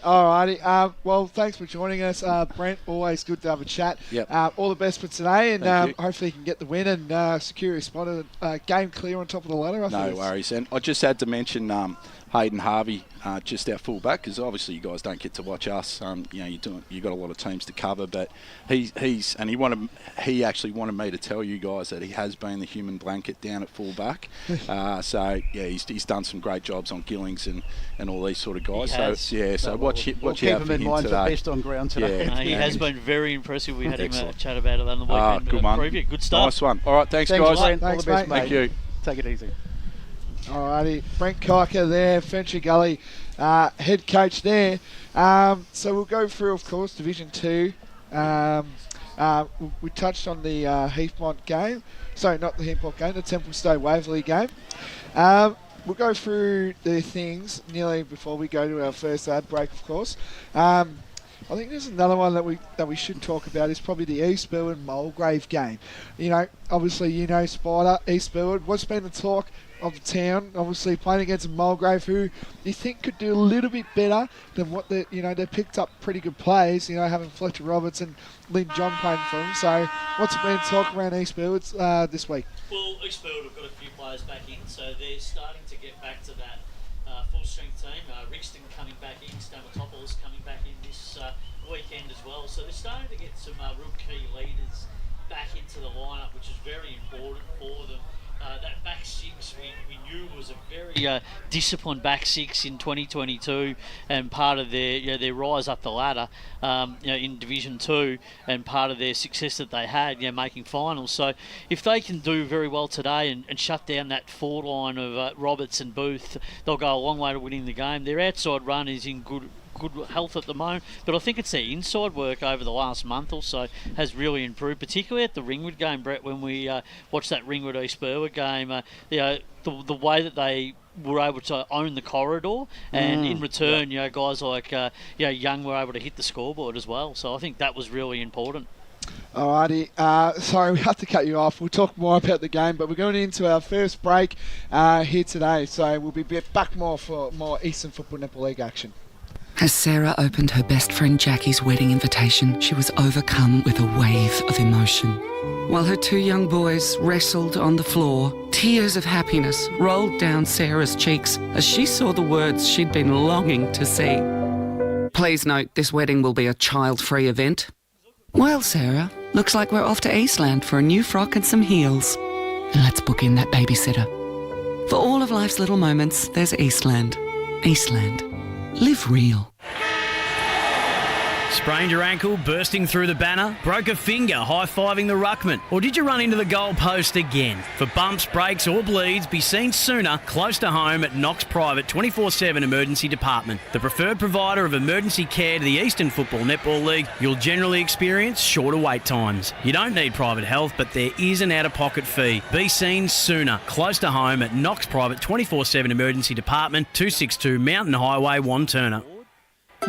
Alrighty. Well, thanks for joining us, Brent. Always good to have a chat. Yep. All the best for today, and Thank you. hopefully you can get the win and secure your spot at game clear on top of the ladder. No worries. And I just had to mention Hayden Harvey, just our fullback, because obviously you guys don't get to watch us. You've got a lot of teams to cover, but he actually wanted me to tell you guys that he has been the human blanket down at fullback. He's done some great jobs on Gillings and all these sort of guys. Watch we'll keep out him for in him mind today. for best on ground today. Yeah. He has been very impressive. We had him Excellent. chat about it on the weekend. Good one. Preview. Good stuff. Nice one. All right, thanks guys. Brent. Thanks, All the best, mate. Thank you. Take it easy. Alrighty, Brent Kiker there, Ferntree Gully, head coach there. So we'll go through, of course, Division 2. We touched on the Heathmont game. Sorry, not the Heathmont game, the Templestowe Waverley game. We'll go through the things nearly before we go to our first ad break, of course. I think there's another one that we should talk about is probably the East Burwood Mulgrave game. Obviously Spider, East Burwood. What's been the talk of the town? Obviously playing against Mulgrave, who you think could do a little bit better than what they picked up pretty good players. Having Fletcher Roberts and Lynn John playing for them. So what's been talk around East Burwood this week? Well, East Burwood have got a few players back in, so they're starting to get back to that full-strength team. Rixton coming back in, Stamatopoulos coming back in this weekend as well. So they're starting to get some real key leaders back into the lineup, which is very important for them. That back six we knew was a very disciplined back six in 2022, and part of their rise up the ladder in Division 2, and part of their success that they had making finals. So if they can do very well today and shut down that forward line of Roberts and Booth, they'll go a long way to winning the game. Their outside run is in good health at the moment, but I think it's their inside work over the last month or so has really improved, particularly at the Ringwood game, Brett, when we watched that Ringwood East Burwood game. The way that they were able to own the corridor, and in return, guys like Young were able to hit the scoreboard as well. So I think that was really important. Alrighty, sorry we have to cut you off. We'll talk more about the game, but we're going into our first break here today, so we'll be back more for more Eastern Football Netball League action. As Sarah opened her best friend Jackie's wedding invitation, she was overcome with a wave of emotion. While her two young boys wrestled on the floor, tears of happiness rolled down Sarah's cheeks as she saw the words she'd been longing to see. Please note, this wedding will be a child-free event. Well, Sarah, looks like we're off to Eastland for a new frock and some heels. And let's book in that babysitter. For all of life's little moments, there's Eastland. Eastland. Live real. Sprained your ankle, bursting through the banner? Broke a finger, high-fiving the ruckman? Or did you run into the goal post again? For bumps, breaks or bleeds, be seen sooner, close to home at Knox Private 24/7 Emergency Department. The preferred provider of emergency care to the Eastern Football Netball League, you'll generally experience shorter wait times. You don't need private health, but there is an out-of-pocket fee. Be seen sooner, close to home at Knox Private 24/7 Emergency Department, 262 Mountain Highway, Wanturna.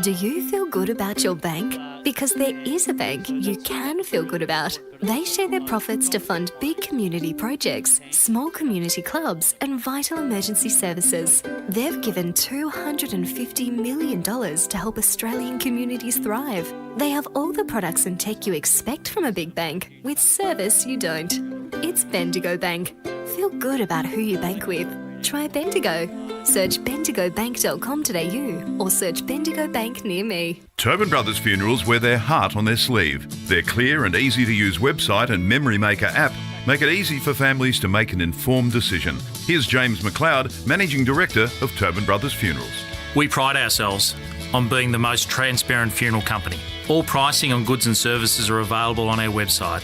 Do you feel good about your bank? Because there is a bank you can feel good about. They share their profits to fund big community projects, small community clubs, and vital emergency services. They've given $250 million to help Australian communities thrive. They have all the products and tech you expect from a big bank, with service you don't. It's Bendigo Bank. Feel good about who you bank with. Try Bendigo. Search bendigobank.com.au or search Bendigo Bank near me. Tobin Brothers Funerals wear their heart on their sleeve. Their clear and easy to use website and Memory Maker app make it easy for families to make an informed decision. Here's James McLeod, Managing Director of Tobin Brothers Funerals. We pride ourselves on being the most transparent funeral company. All pricing on goods and services are available on our website.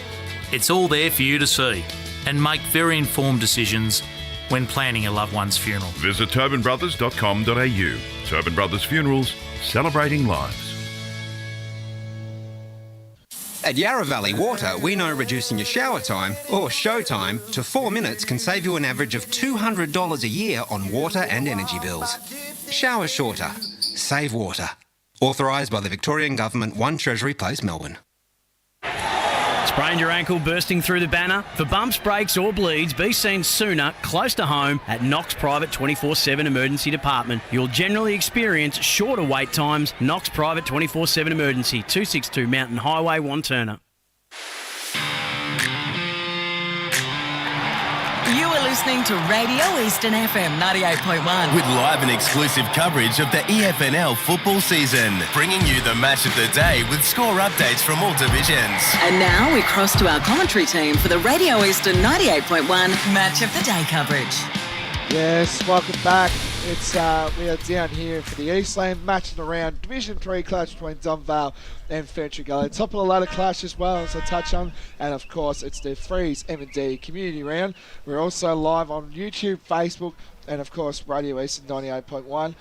It's all there for you to see and make very informed decisions when planning a loved one's funeral. Visit tobinbrothers.com.au. Tobin Brothers Funerals, celebrating lives. At Yarra Valley Water, we know reducing your shower time, or show time, to 4 minutes can save you an average of $200 a year on water and energy bills. Shower shorter. Save water. Authorised by the Victorian Government, 1 Treasury Place, Melbourne. Sprained your ankle bursting through the banner? For bumps, breaks or bleeds, be seen sooner, close to home, at Knox Private 24/7 Emergency Department. You'll generally experience shorter wait times. Knox Private 24/7 Emergency, 262 Mountain Highway, Wanturna. You are listening to Radio Eastern FM 98.1. With live and exclusive coverage of the EFNL football season. Bringing you the match of the day with score updates from all divisions. And now we cross to our commentary team for the Radio Eastern 98.1 Match of the Day coverage. Yes, welcome back. It's we are down here for the Eastland Match of the round, Division 3 clash between Donvale and Ferntree Gully. Top of the ladder clash as well, as I touch on, and of course it's the Freeze M&D community round. We're also live on YouTube, Facebook, and of course Radio Eastern 98.1.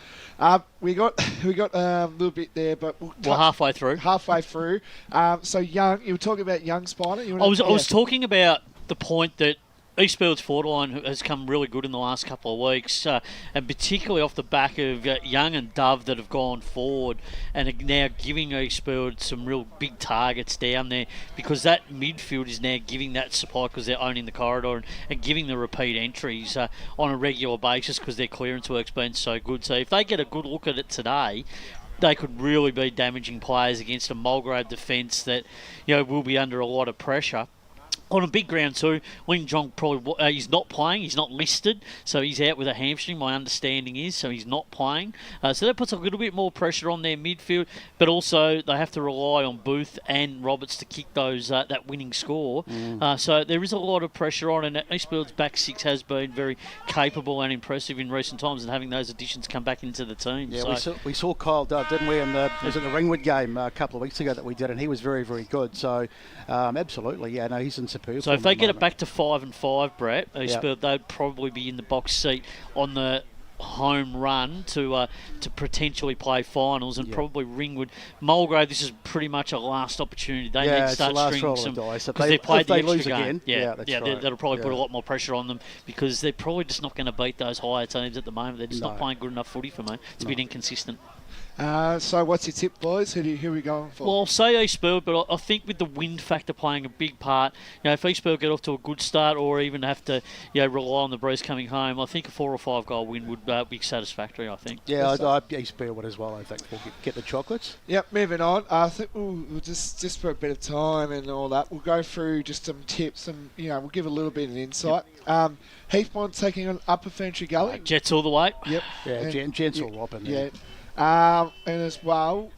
We got a little bit there, but we're halfway through. So Young, you were talking about Young Spider. I was talking about the point that Eastfield's forward line has come really good in the last couple of weeks, and particularly off the back of Young and Dove that have gone forward and are now giving Eastfield some real big targets down there, because that midfield is now giving that supply because they're owning the corridor and giving the repeat entries on a regular basis because their clearance work's been so good. So if they get a good look at it today, they could really be damaging players against a Mulgrave defence that will be under a lot of pressure. On a big ground too, Ling Jong probably he's not playing. He's not listed, so he's out with a hamstring. My understanding is, so he's not playing. So that puts a little bit more pressure on their midfield, but also they have to rely on Booth and Roberts to kick those that winning score. So there is a lot of pressure on, and Eastfield's back six has been very capable and impressive in recent times, and having those additions come back into the team. Yeah, so we saw Kyle Dove, didn't we? Was it the Ringwood game a couple of weeks ago that we did, and he was very, very good. So absolutely, yeah, no, he's in superb. So if they get it back to 5-5, Brett, they'd probably be in the box seat on the home run to potentially play finals, and probably Ringwood. Mulgrave, this is pretty much a last opportunity. They need to start stringing some, because they played the extra game. That'll probably put a lot more pressure on them, because they're probably just not going to beat those higher teams at the moment. They're just not playing good enough footy for me. It's a bit inconsistent. So what's your tip, boys? Who are we going for? Well, I'll say Eastfield, but I think with the wind factor playing a big part, if Eastfield get off to a good start, or even have to rely on the breeze coming home, I think a 4 or 5 goal win would be satisfactory, I think. Yeah, Eastfield would as well, I think. We'll get the chocolates. Yep, moving on. I think we'll just for a bit of time and all that, we'll go through just some tips and, we'll give a little bit of insight. Heathmont taking on Upper Ferntree Gully. Jets all the way. Yep. Yeah, Jets will whop in there. Yeah. And as well,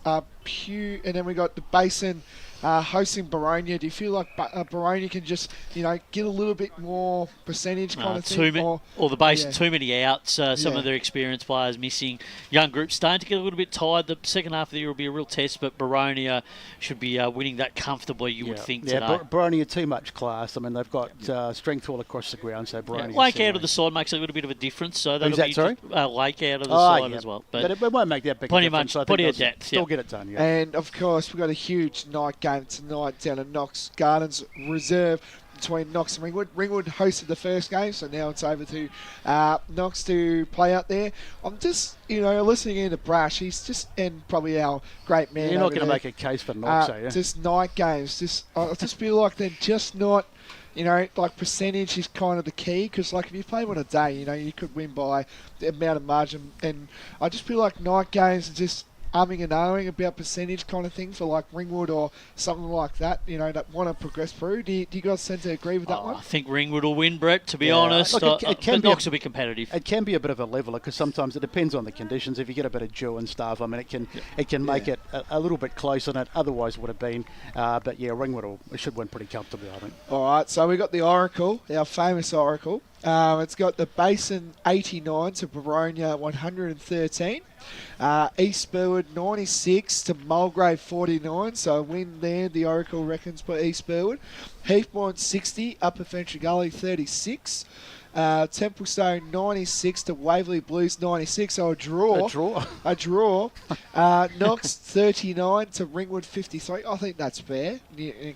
Pew, and then we got the Basin hosting Baronia. Do you feel like Baronia can just, get a little bit more percentage kind of thing? Or the Basin, too many outs. Some of their experienced players missing. Young groups starting to get a little bit tired. The second half of the year will be a real test, but Baronia should be winning that comfortably, you would think, today. Baronia too much class. I mean, they've got strength all across the ground, so Baronia... Lake out of the side makes a little bit of a difference. So that'll be sorry? Lake out of the side as well. But it won't make that big difference. Plenty of depth. Still get it done, yeah. And, of course, we've got a huge night game tonight down at Knox Gardens Reserve between Knox and Ringwood. Ringwood hosted the first game, so now it's over to Knox to play out there. I'm just, listening in to Brash. He's just, and probably our great man. You're not going to make a case for Knox, are you? Just night games. I just feel like they're just not... like percentage is kind of the key, because if you play one a day, you could win by the amount of margin. And I just feel like night games are just umming and ahhing about percentage kind of thing for like Ringwood or something like that, that want to progress through. Do you guys tend to agree with that one? I think Ringwood will win, Brett, to be honest. Look, Knox will be competitive. It can be a bit of a leveler, because sometimes it depends on the conditions. If you get a bit of dew and stuff, I mean, it can make it a little bit closer than it otherwise would have been. But Ringwood should win pretty comfortably, I think. All right, so we got the Oracle, our famous Oracle. It's got the Basin 89 to Baronia 113. East Burwood 96 to Mulgrave 49, so a win there, the Oracle reckons, for East Burwood. Heathbourne 60, Upper Ferntree Gully 36. Templestone 96 to Waverley Blues 96, so a draw. A draw. Knox 39 to Ringwood 53. I think that's fair,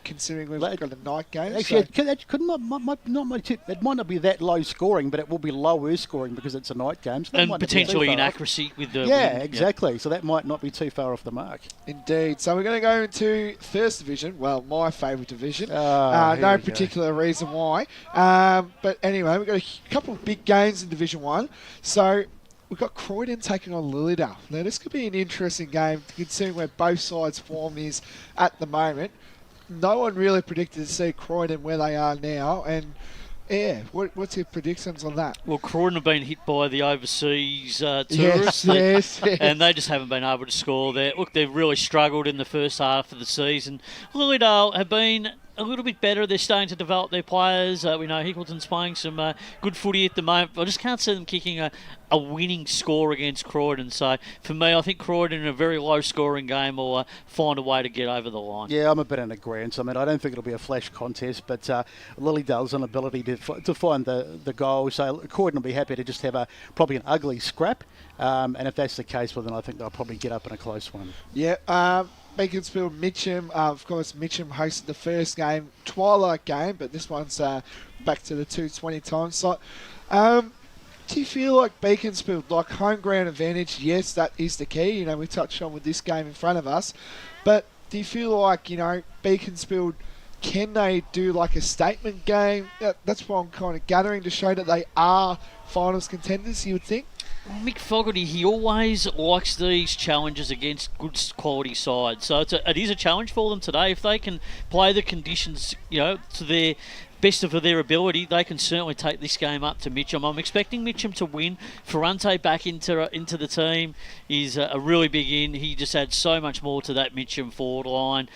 considering we've got a night game. Actually, it might not be that low scoring, but it will be lower scoring because it's a night game. So and potentially inaccuracy with the win. Exactly. So that might not be too far off the mark. Indeed. So we're going to go into First Division. Well, my favourite division. No particular reason why. But anyway, we've got a couple of big games in Division 1. So we've got Croydon taking on Lilydale. Now, this could be an interesting game, considering where both sides' form is at the moment. No one really predicted to see Croydon where they are now, and yeah, what's your predictions on that? Well, Croydon have been hit by the overseas tourists, yes. And they just haven't been able to score there. Look, they've really struggled in the first half of the season. Lilydale have been a little bit better. They're starting to develop their players. We know Hickleton's playing some good footy at the moment. I just can't see them kicking a winning score against Croydon. So for me, I think Croydon in a very low-scoring game will find a way to get over the line. Yeah, I'm a bit in agreement. I mean, I don't think it'll be a flash contest, but Lilydale's an ability to find the goal. So Croydon will be happy to just have probably an ugly scrap. And if that's the case, well, then I think they'll probably get up in a close one. Yeah. Beaconsfield, Mitcham. Of course, Mitcham hosted the first game, twilight game, but this one's back to the 2:20 time slot. Do you feel like Beaconsfield, like home ground advantage? Yes, that is the key. You know, we touched on with this game in front of us, but do you feel like, you know, Beaconsfield, can they do like a statement game? That's what I'm kind of gathering, to show that they are finals contenders, you would think. Mick Fogarty, he always likes these challenges against good quality sides. So it is a challenge for them today. If they can play the conditions, you know, to their best of their ability, they can certainly take this game up to Mitcham. I'm expecting Mitcham to win. Ferrante back into the team is a really big in. He just adds so much more to that Mitcham forward line.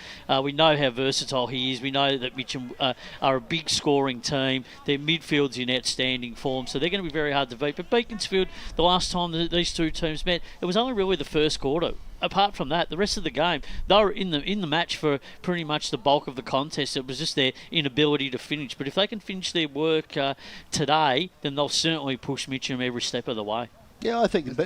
We know how versatile he is. We know that Mitcham are a big scoring team. Their midfield's in outstanding form, so they're going to be very hard to beat. But Beaconsfield, the last time these two teams met, it was only really the first quarter. Apart from that, the rest of the game, they were in the match for pretty much the bulk of the contest. It was just their inability to finish. But if they can finish their work today, then they'll certainly push Mitcham every step of the way. Yeah, I think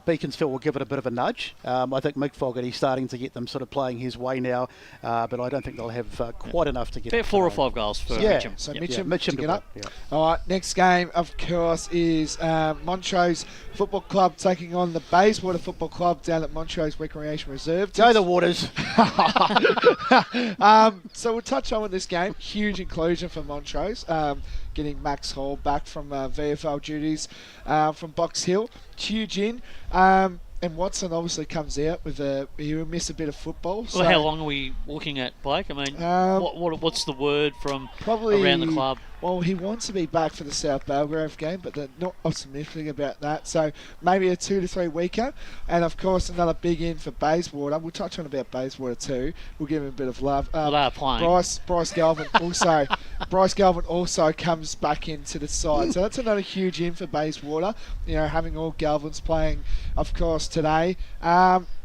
Beaconsfield will give it a bit of a nudge. I think Mick Fogarty's starting to get them sort of playing his way now, but I don't think they'll have quite enough to get. About 4 or 5 goals for Mitcham. So Mitcham to get up. Yeah. All right, next game, of course, is Montrose Football Club taking on the Bayswater Football Club down at Montrose Recreation Reserve. Go the Waters. So we'll touch on with this game. Huge inclusion for Montrose. Getting Max Hall back from VFL duties from Box Hill. Huge in. And Watson obviously comes out with he will miss a bit of football. So well, how long are we looking at, Blake? I mean, what's the word from probably around the club? Well, he wants to be back for the South Belgrave game, but they're not optimistic about that. So maybe a 2 to 3 weeker. And of course, another big in for Bayswater. We'll touch on about Bayswater too. We'll give him a bit of love. They are playing. Bryce Galvin also. Bryce Galvin also comes back into the side. So that's another huge in for Bayswater. You know, having all Galvins playing, of course, today.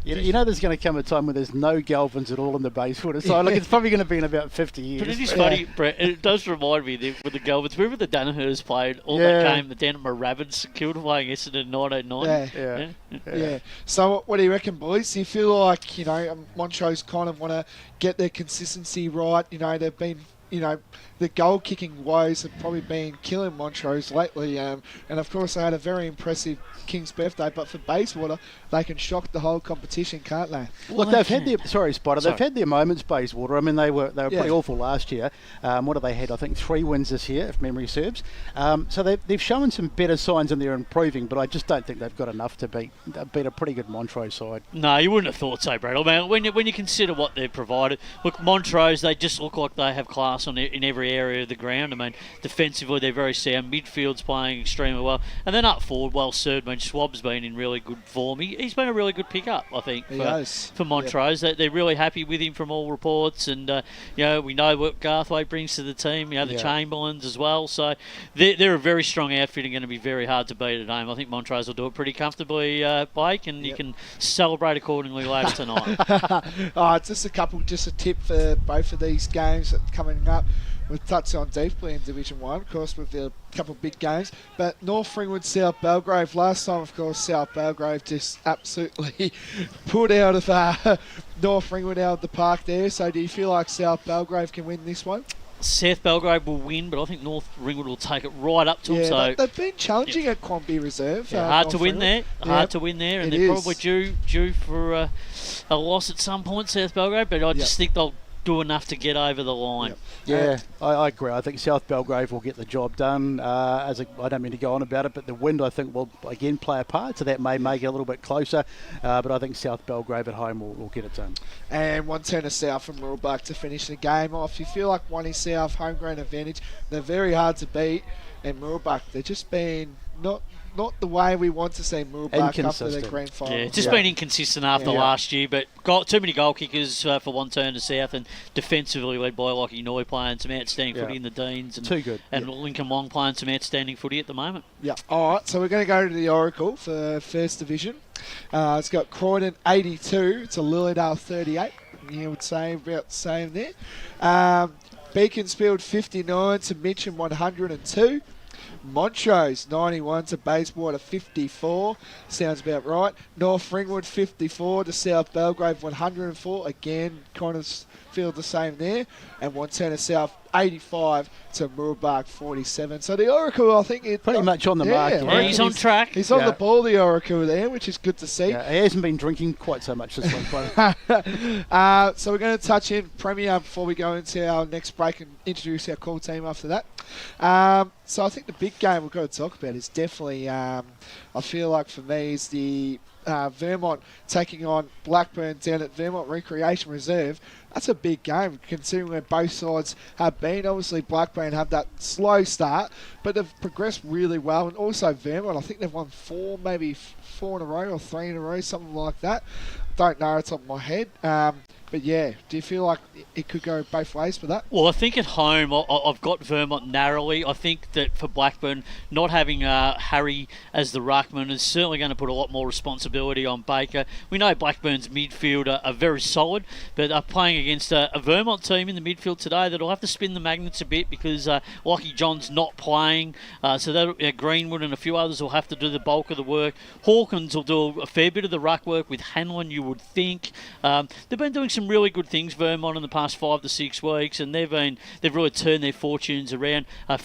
You know there's going to come a time where there's no Galvins at all in the Bayswater side. Look, it's probably going to be in about 50 years. But it is funny, Brett. It does remind me with the Galvins. Remember the Danahers played all that game, the down at Moorabbin, Kilda playing Essendon in 1990? Yeah. So what do you reckon, boys? Do you feel like, you know, Montrose kind of want to get their consistency right? You know, they've been, you know, the goal kicking woes have probably been killing Montrose lately, and of course they had a very impressive King's birthday. But for Bayswater, they can shock the whole competition, can't they? Look, they've had their they've had their moments. Bayswater. I mean, they were pretty awful last year. What have they had? I think 3 wins this year, if memory serves. So they've shown some better signs and they're improving. But I just don't think they've got enough to beat a pretty good Montrose side. No, you wouldn't have thought so, Brad. I mean, when you consider what they've provided, look, Montrose, they just look like they have class class in every area of the ground. I mean, defensively they're very sound. Midfield's playing extremely well, and then up forward, well served. I mean, Schwab's been in really good form. He's been a really good pickup, I think, for Montrose. Yep. They're really happy with him from all reports, and we know what Garthwaite brings to the team. The Chamberlains as well. So they're a very strong outfit and going to be very hard to beat at home. I think Montrose will do it pretty comfortably, Blake, and you can celebrate accordingly later tonight. Just a tip for both of these games coming up. We've touched on deeply in Division 1, of course, with a couple of big games. But North Ringwood, South Belgrave. Last time, of course, South Belgrave just absolutely put out of North Ringwood out of the park there. So do you feel like South Belgrave can win this one? South Belgrave will win, but I think North Ringwood will take it right up to them. So they've been challenging at Quamby Reserve. Hard to win there. Hard to win there, and they're probably due for a loss at some point, South Belgrave. But I just think they'll do enough to get over the line. I agree. I think South Belgrave will get the job done. I don't mean to go on about it, but the wind, I think, will again play a part, so that may make it a little bit closer. But I think South Belgrave at home will get it done. And one turner South from Mooroolbark to finish the game off. You feel like one is South, home ground advantage. They're very hard to beat, and Mooroolbark, they're just been not the way we want to see Mooroolbark up to the grand final. Yeah, it's just been inconsistent after last year, but got too many goal kickers for one turn to South, and defensively led by Lockie Noy playing some outstanding footy in the Deans, and too good. And Lincoln Wong playing some outstanding footy at the moment. Yeah. All right, so we're going to go to the Oracle for First Division. It's got Croydon 82 to Lilydale 38. You would say about the same there. Beaconsfield 59 to Mitcham 102. Montrose 91 to Bayswater 54. Sounds about right. North Ringwood 54 to South Belgrave 104. Again, kind of feel the same there. And Montana South 85 to Mooroolbark 47. So the Oracle, I think, it's pretty much on the mark. Yeah, he's on track. He's on the ball, the Oracle there, which is good to see. Yeah, he hasn't been drinking quite so much this week. So we're going to touch in Premier before we go into our next break and introduce our call team after that. So I think the big game we've got to talk about is definitely, I feel like for me, is the Vermont taking on Blackburn down at Vermont Recreation Reserve. That's a big game considering where both sides have been. Obviously Blackburn have that slow start, but they've progressed really well. And also Vermont, I think they've won 4 in a row or 3 in a row, something like that. Don't know off the top of my head. But yeah, do you feel like it could go both ways for that? Well, I think at home, I've got Vermont narrowly. I think that for Blackburn, not having Harry as the ruckman is certainly going to put a lot more responsibility on Baker. We know Blackburn's midfield are very solid, but are playing against a Vermont team in the midfield today that'll have to spin the magnets a bit because Lockie John's not playing. So Greenwood and a few others will have to do the bulk of the work. Hawkins will do a fair bit of the ruck work with Hanlon, you would think. They've been doing some really good things, Vermont, in the past 5 to 6 weeks, and they've really turned their fortunes around. Ryan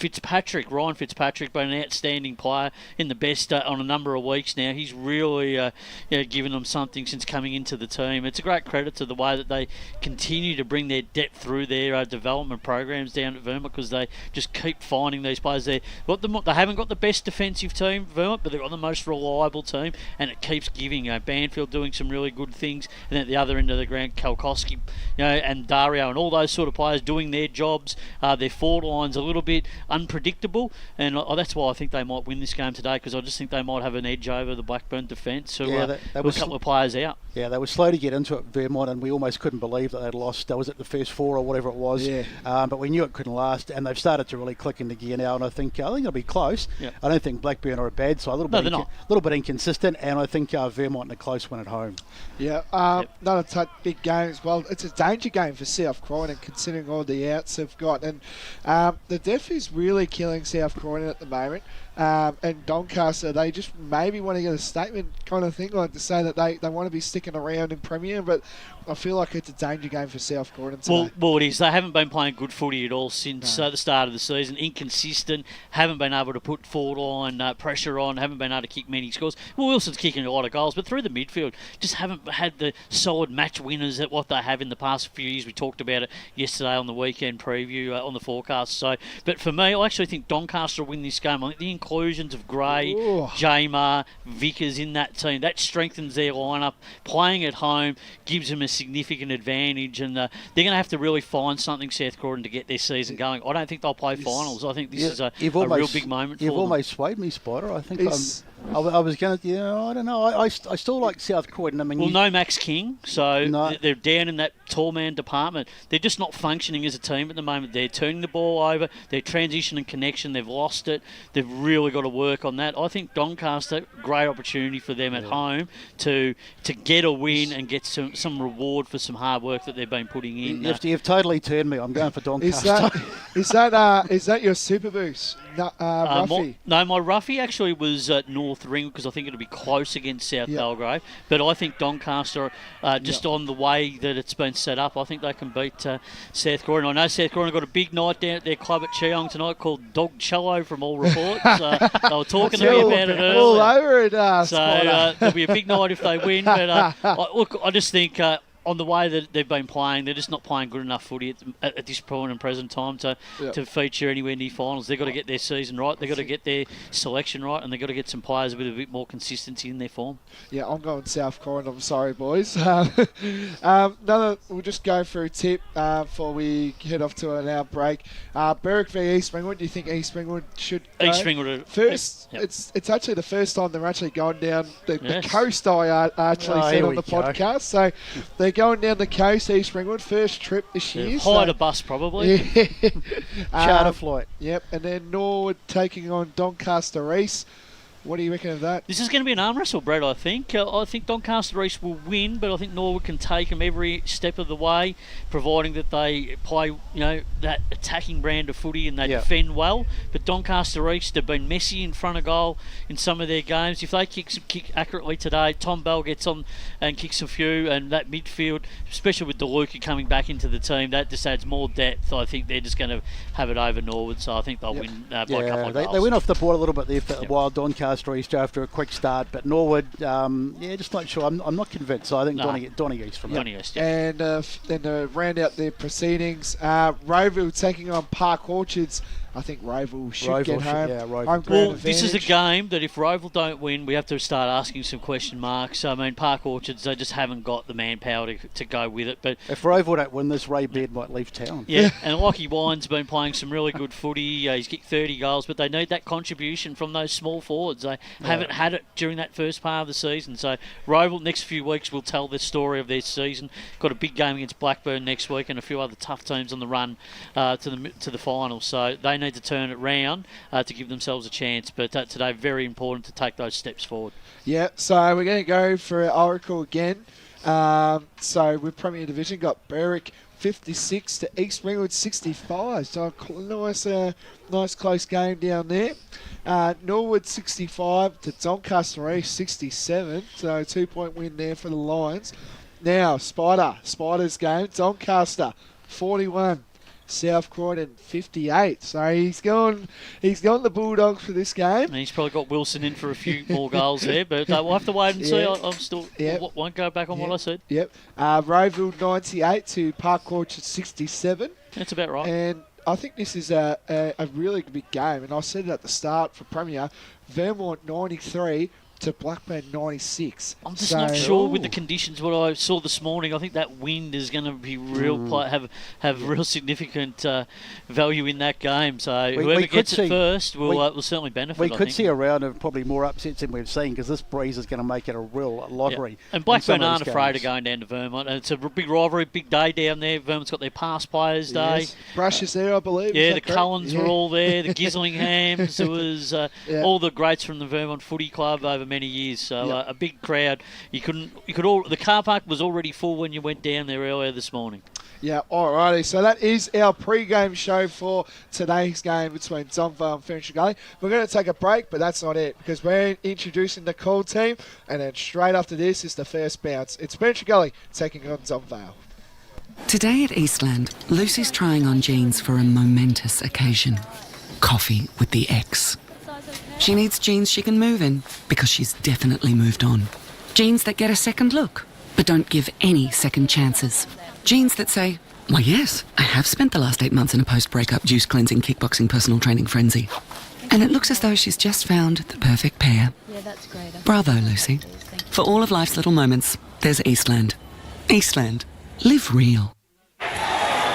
Fitzpatrick, been an outstanding player in the best on a number of weeks now. He's really given them something since coming into the team. It's a great credit to the way that they continue to bring their depth through their development programs down at Vermont because they just keep finding these players. They haven't got the best defensive team, Vermont, but they've got the most reliable team, and it keeps giving. Banfield doing some really good things, and at the other end of the ground, Kalkowski, and Dario and all those sort of players doing their jobs. Their forward line's a little bit unpredictable, and that's why I think they might win this game today because I just think they might have an edge over the Blackburn defence. So with a couple of players out. Yeah, they were slow to get into it, Vermont, and we almost couldn't believe that they'd lost. That was at the first 4 or whatever it was. Yeah. But we knew it couldn't last, and they've started to really click into gear now, and I think it'll be close. Yep. I don't think Blackburn are a bad side. A little bit inconsistent, and I think Vermont in a close one at home. Yeah, another big game as well. It's a danger game for South Croydon considering all the outs they've got, and the depth is really killing South Croydon at the moment. And Doncaster, they just maybe want to get a statement kind of thing, like to say that they want to be sticking around in Premier, but I feel like it's a danger game for South Croydon today. Well, it is. They haven't been playing good footy at all since the start of the season. Inconsistent, haven't been able to put forward line pressure on, haven't been able to kick many scores. Well, Wilson's kicking a lot of goals, but through the midfield, just haven't had the solid match winners that what they have in the past few years. We talked about it yesterday on the weekend preview on the forecast. So, but for me, I actually think Doncaster will win this game. I think the inclusions of Gray, Jamar, Vickers in that team, that strengthens their lineup. Playing at home gives them a significant advantage, and they're going to have to really find something, South Croydon, to get their season going. I don't think they'll play finals. I think this is a real big moment for them. You've almost swayed me, Spider. I think I was going to, I don't know. I still like South Croydon. I mean, no Max King, so they're down in that tall man department. They're just not functioning as a team at the moment. They're turning the ball over. Their transition and connection, they've lost it. They've really got to work on that. I think Doncaster, great opportunity for them at home to get a win and get some reward for some hard work that they've been putting in. You've totally turned me. I'm going for Doncaster. Is that your super boost? Ruffy? No, my Ruffy actually was North Ring because I think it'll be close against South Belgrave. But I think Doncaster, just on the way that it's been set up, I think they can beat South Croydon. I know South Croydon got a big night down at their club at Cheong tonight called Dog Cello from all reports. They were talking to me about it earlier. All over it, so there'll be a big night if they win. But I just think on the way that they've been playing, they're just not playing good enough footy at this point and present time to feature anywhere near finals. They've got to get their season right. They've got to get their selection right, and they've got to get some players with a bit more consistency in their form. Yeah, I'm going South Croydon. I'm sorry, boys. We'll just go through tip before we head off to an hour break. Berwick v East Ringwood. Do you think East Ringwood should go? East Ringwood first. Yep. It's actually the first time they're actually going down the coast. I actually said on the podcast. So they're going down the coast, East Ringwood. First trip this year. Hired a bus probably. Charter flight. Yep. And then Norwood taking on Doncaster East. What do you reckon of that? This is going to be an arm wrestle, Brad, I think. I think Doncaster East will win, but I think Norwood can take them every step of the way, providing that they play, that attacking brand of footy and they defend well. But Doncaster East have been messy in front of goal in some of their games. If they kick accurately today, Tom Bell gets on and kicks a few, and that midfield, especially with DeLuca coming back into the team, that just adds more depth. I think they're just going to have it over Norwood, so I think they'll win by a couple of goals. They went off the board a little bit there for while Doncaster East after a quick start, but Norwood, just not sure. I'm not convinced. So I think Donny East from Donny East. And then to round out their proceedings, Roeville taking on Park Orchards. I think Roeville should get home. Well, this is a game that if Roeville don't win, we have to start asking some question marks. I mean, Park Orchards, they just haven't got the manpower to go with it. But if Roeville don't win this, Ray Baird might leave town. Yeah, and Lockie Wine's been playing some really good footy. He's kicked 30 goals, but they need that contribution from those small forwards. They haven't had it during that first part of the season. So Roeville, next few weeks, will tell the story of their season. Got a big game against Blackburn next week and a few other tough teams on the run to the finals. So they need to turn it round to give themselves a chance. But today, very important to take those steps forward. Yeah, so we're going to go for Oracle again. So with Premier Division, got Berwick 56 to East Ringwood 65. So nice close game down there. Norwood 65 to Doncaster East 67. So 2-point win there for the Lions. Now Spider's game. Doncaster 41. South Croydon 58. So he's gone the Bulldogs for this game. And he's probably got Wilson in for a few more goals there, but we'll have to wait and see. I'm still won't go back on what I said. Yep. Roeville 98 to Park Orchard 67. That's about right. And I think this is a really big game, and I said it at the start for Premier. Vermont 93 to Blackburn 96. I'm just not sure with the conditions. What I saw this morning, I think that wind is going to be have real significant value in that game. So whoever gets it first will certainly benefit. We could see a round of probably more upsets than we've seen because this breeze is going to make it a real lottery. Yeah. And Blackburn aren't afraid of going down to Vermont. And it's a big rivalry, big day down there. Vermont's got their past players' day. Brush is there, I believe. Yeah, the Cullens were all there. The Gislinghams. There was all the greats from the Vermont Footy Club over many years, so a big crowd. The car park was already full when you went down there earlier this morning. Yeah, alrighty. So that is our pre-game show for today's game between Donvale and Ferntree Gully. We're going to take a break, but that's not it because we're introducing the call team, and then straight after this is the first bounce. It's Ferntree Gully taking on Donvale. Today at Eastland, Lucy's trying on jeans for a momentous occasion. Coffee with the ex. She needs jeans she can move in because she's definitely moved on. Jeans that get a second look but don't give any second chances. Jeans that say, why yes, I have spent the last 8 months in a post-breakup juice-cleansing, kickboxing, personal training frenzy. And it looks as though she's just found the perfect pair. Yeah, that's great. Bravo, Lucy. For all of life's little moments, there's Eastland. Eastland. Live real.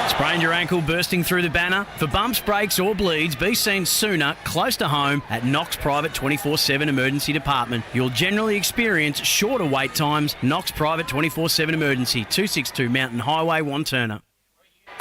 Sprained your ankle bursting through the banner? For bumps, breaks or bleeds, be seen sooner, close to home, at Knox Private 24/7 Emergency Department. You'll generally experience shorter wait times. Knox Private 24/7 Emergency, 262 Mountain Highway, Wanturna.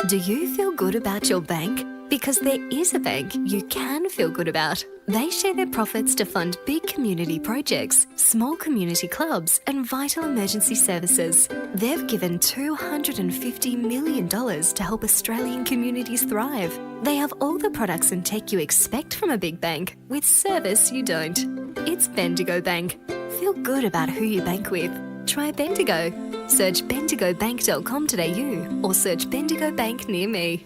Do you feel good about your bank? Because there is a bank you can feel good about. They share their profits to fund big community projects, small community clubs and vital emergency services. They've given $250 million to help Australian communities thrive. They have all the products and tech you expect from a big bank, with service you don't. It's Bendigo Bank. Feel good about who you bank with. Try Bendigo. Search bendigobank.com.au or search Bendigo Bank near me.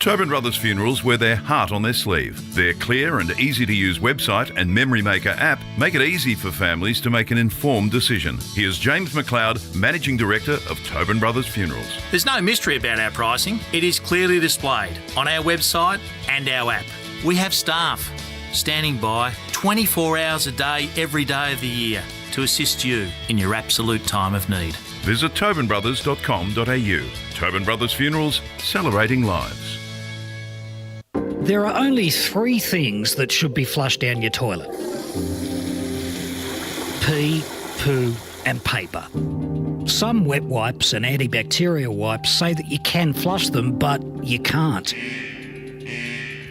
Tobin Brothers Funerals wear their heart on their sleeve. Their clear and easy-to-use website and Memory Maker app make it easy for families to make an informed decision. Here's James McLeod, Managing Director of Tobin Brothers Funerals. There's no mystery about our pricing. It is clearly displayed on our website and our app. We have staff standing by 24 hours a day, every day of the year to assist you in your absolute time of need. Visit tobinbrothers.com.au. Tobin Brothers Funerals, celebrating lives. There are only 3 things that should be flushed down your toilet: pee, poo and paper. Some wet wipes and antibacterial wipes say that you can flush them, but you can't.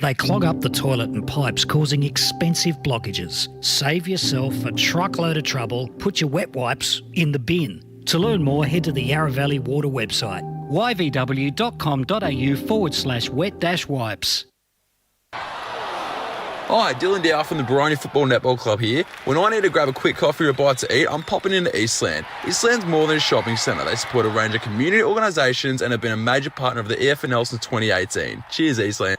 They clog up the toilet and pipes, causing expensive blockages. Save yourself a truckload of trouble. Put your wet wipes in the bin. To learn more, head to the Yarra Valley Water website, yvw.com.au/wet-wipes. Hi, Dylan Dow from the Baroni Football Netball Club here. When I need to grab a quick coffee or a bite to eat, I'm popping into Eastland. Eastland's more than a shopping centre. They support a range of community organisations and have been a major partner of the EFNL since 2018. Cheers, Eastland.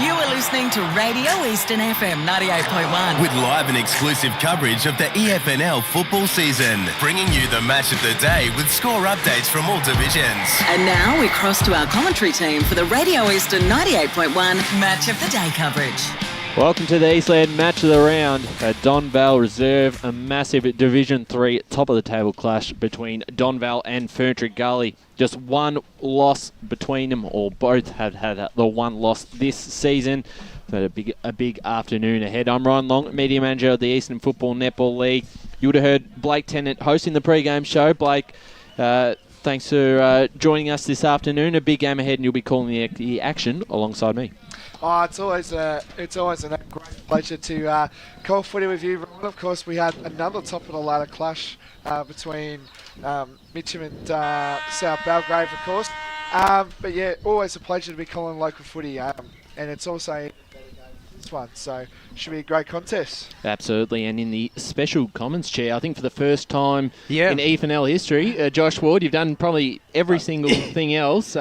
You are listening to Radio Eastern FM 98.1. With live and exclusive coverage of the EFNL football season, bringing you the match of the day with score updates from all divisions. And now we cross to our commentary team for the Radio Eastern 98.1 Match of the Day coverage. Welcome to the Eastland Match of the Round at Donvale Reserve, a massive Division 3 top-of-the-table clash between Donvale and Ferntree Gully. Just one loss between them, or both have had the one loss this season. But a big afternoon ahead. I'm Ryan Long, Media Manager of the Eastern Football Netball League. You would have heard Blake Tennant hosting the pre-game show. Blake, thanks for joining us this afternoon. A big game ahead, and you'll be calling the action alongside me. Oh, it's always a great pleasure to call footy with you, Ron. Of course, we had another top-of-the-ladder clash between Mitcham and South Belgrave, of course. But yeah, always a pleasure to be calling local footy, and it's also this one, so should be a great contest. Absolutely, and in the special comments chair, I think for the first time in EFNL history, Josh Ward, you've done probably every single thing else.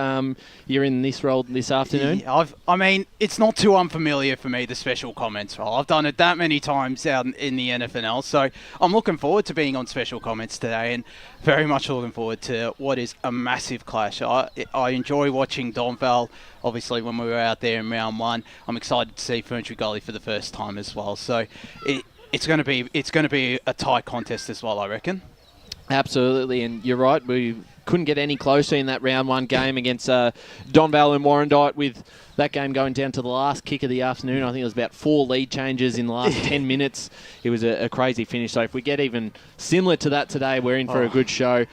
You're in this role this afternoon. Yeah, I mean, it's not too unfamiliar for me, the special comments role. I've done it that many times out in the NFNL, so I'm looking forward to being on special comments today, and very much looking forward to what is a massive clash. I enjoy watching Donvale. Obviously, when we were out there in round 1, I'm excited to see Ferntree Gully for the first time as well. So it's going to be a tight contest as well, I reckon. Absolutely, and you're right. We couldn't get any closer in that round 1 game against Donvale and Warrandyte, with that game going down to the last kick of the afternoon. I think it was about 4 lead changes in the last 10 minutes. It was a crazy finish. So if we get even similar to that today, we're in for a good show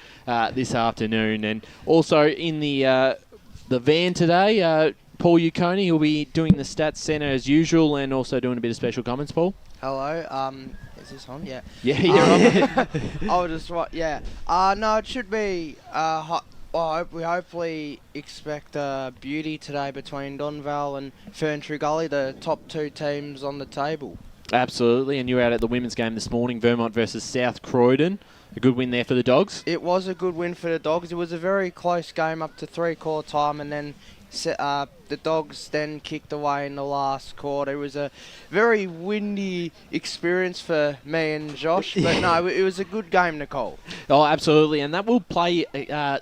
this afternoon. And also in the van today, Paul Uconi will be doing the stats centre as usual, and also doing a bit of special comments. Paul. Hello. Is this on? Yeah. Yeah, you're on. I'll just write. Yeah. No, it should be. We hopefully expect a beauty today between Donvale and Ferntree Gully, the top 2 teams on the table. Absolutely, and you were out at the women's game this morning, Vermont versus South Croydon. A good win there for the Dogs. It was a good win for the Dogs. It was a very close game up to 3-quarter time, and then the Dogs then kicked away in the last quarter. It was a very windy experience for me and Josh, but no, it was a good game to call. Oh, absolutely, and that will play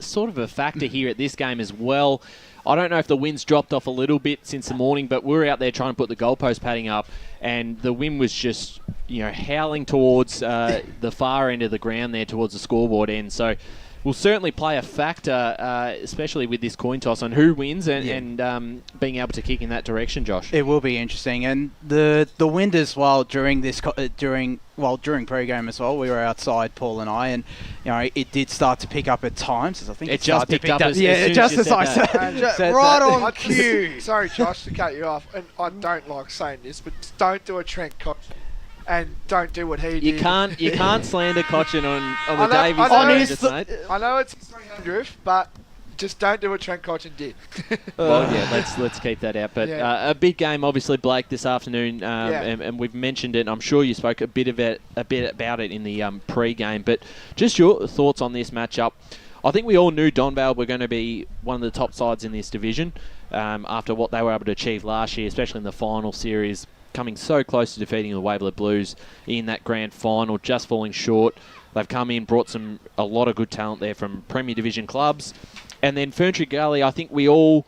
sort of a factor here at this game as well. I don't know if the wind's dropped off a little bit since the morning, but we're out there trying to put the goalpost padding up, and the wind was just, howling towards the far end of the ground there, towards the scoreboard end. So will certainly play a factor, especially with this coin toss on who wins and being able to kick in that direction, Josh. It will be interesting, and the wind as well during pre-game as well. We were outside, Paul and I, and it did start to pick up at times. I think it just picked up as I said. Right on cue. Sorry, Josh, to cut you off, and I don't like saying this, but don't do a Trent Cotchin. And don't do what he did. You can't slander Cotchin on the day of his mate. I know it's 300th, but just don't do what Trent Cotchin did. Well, let's keep that out. But a big game, obviously, Blake, this afternoon, and we've mentioned it. And I'm sure you spoke a bit about it in the pre-game. But just your thoughts on this matchup. I think we all knew Donvale were going to be one of the top sides in this division after what they were able to achieve last year, especially in the final series, coming so close to defeating the Waverley Blues in that grand final, just falling short. They've come in, brought a lot of good talent there from Premier Division clubs. And then Ferntree Gully, I think we all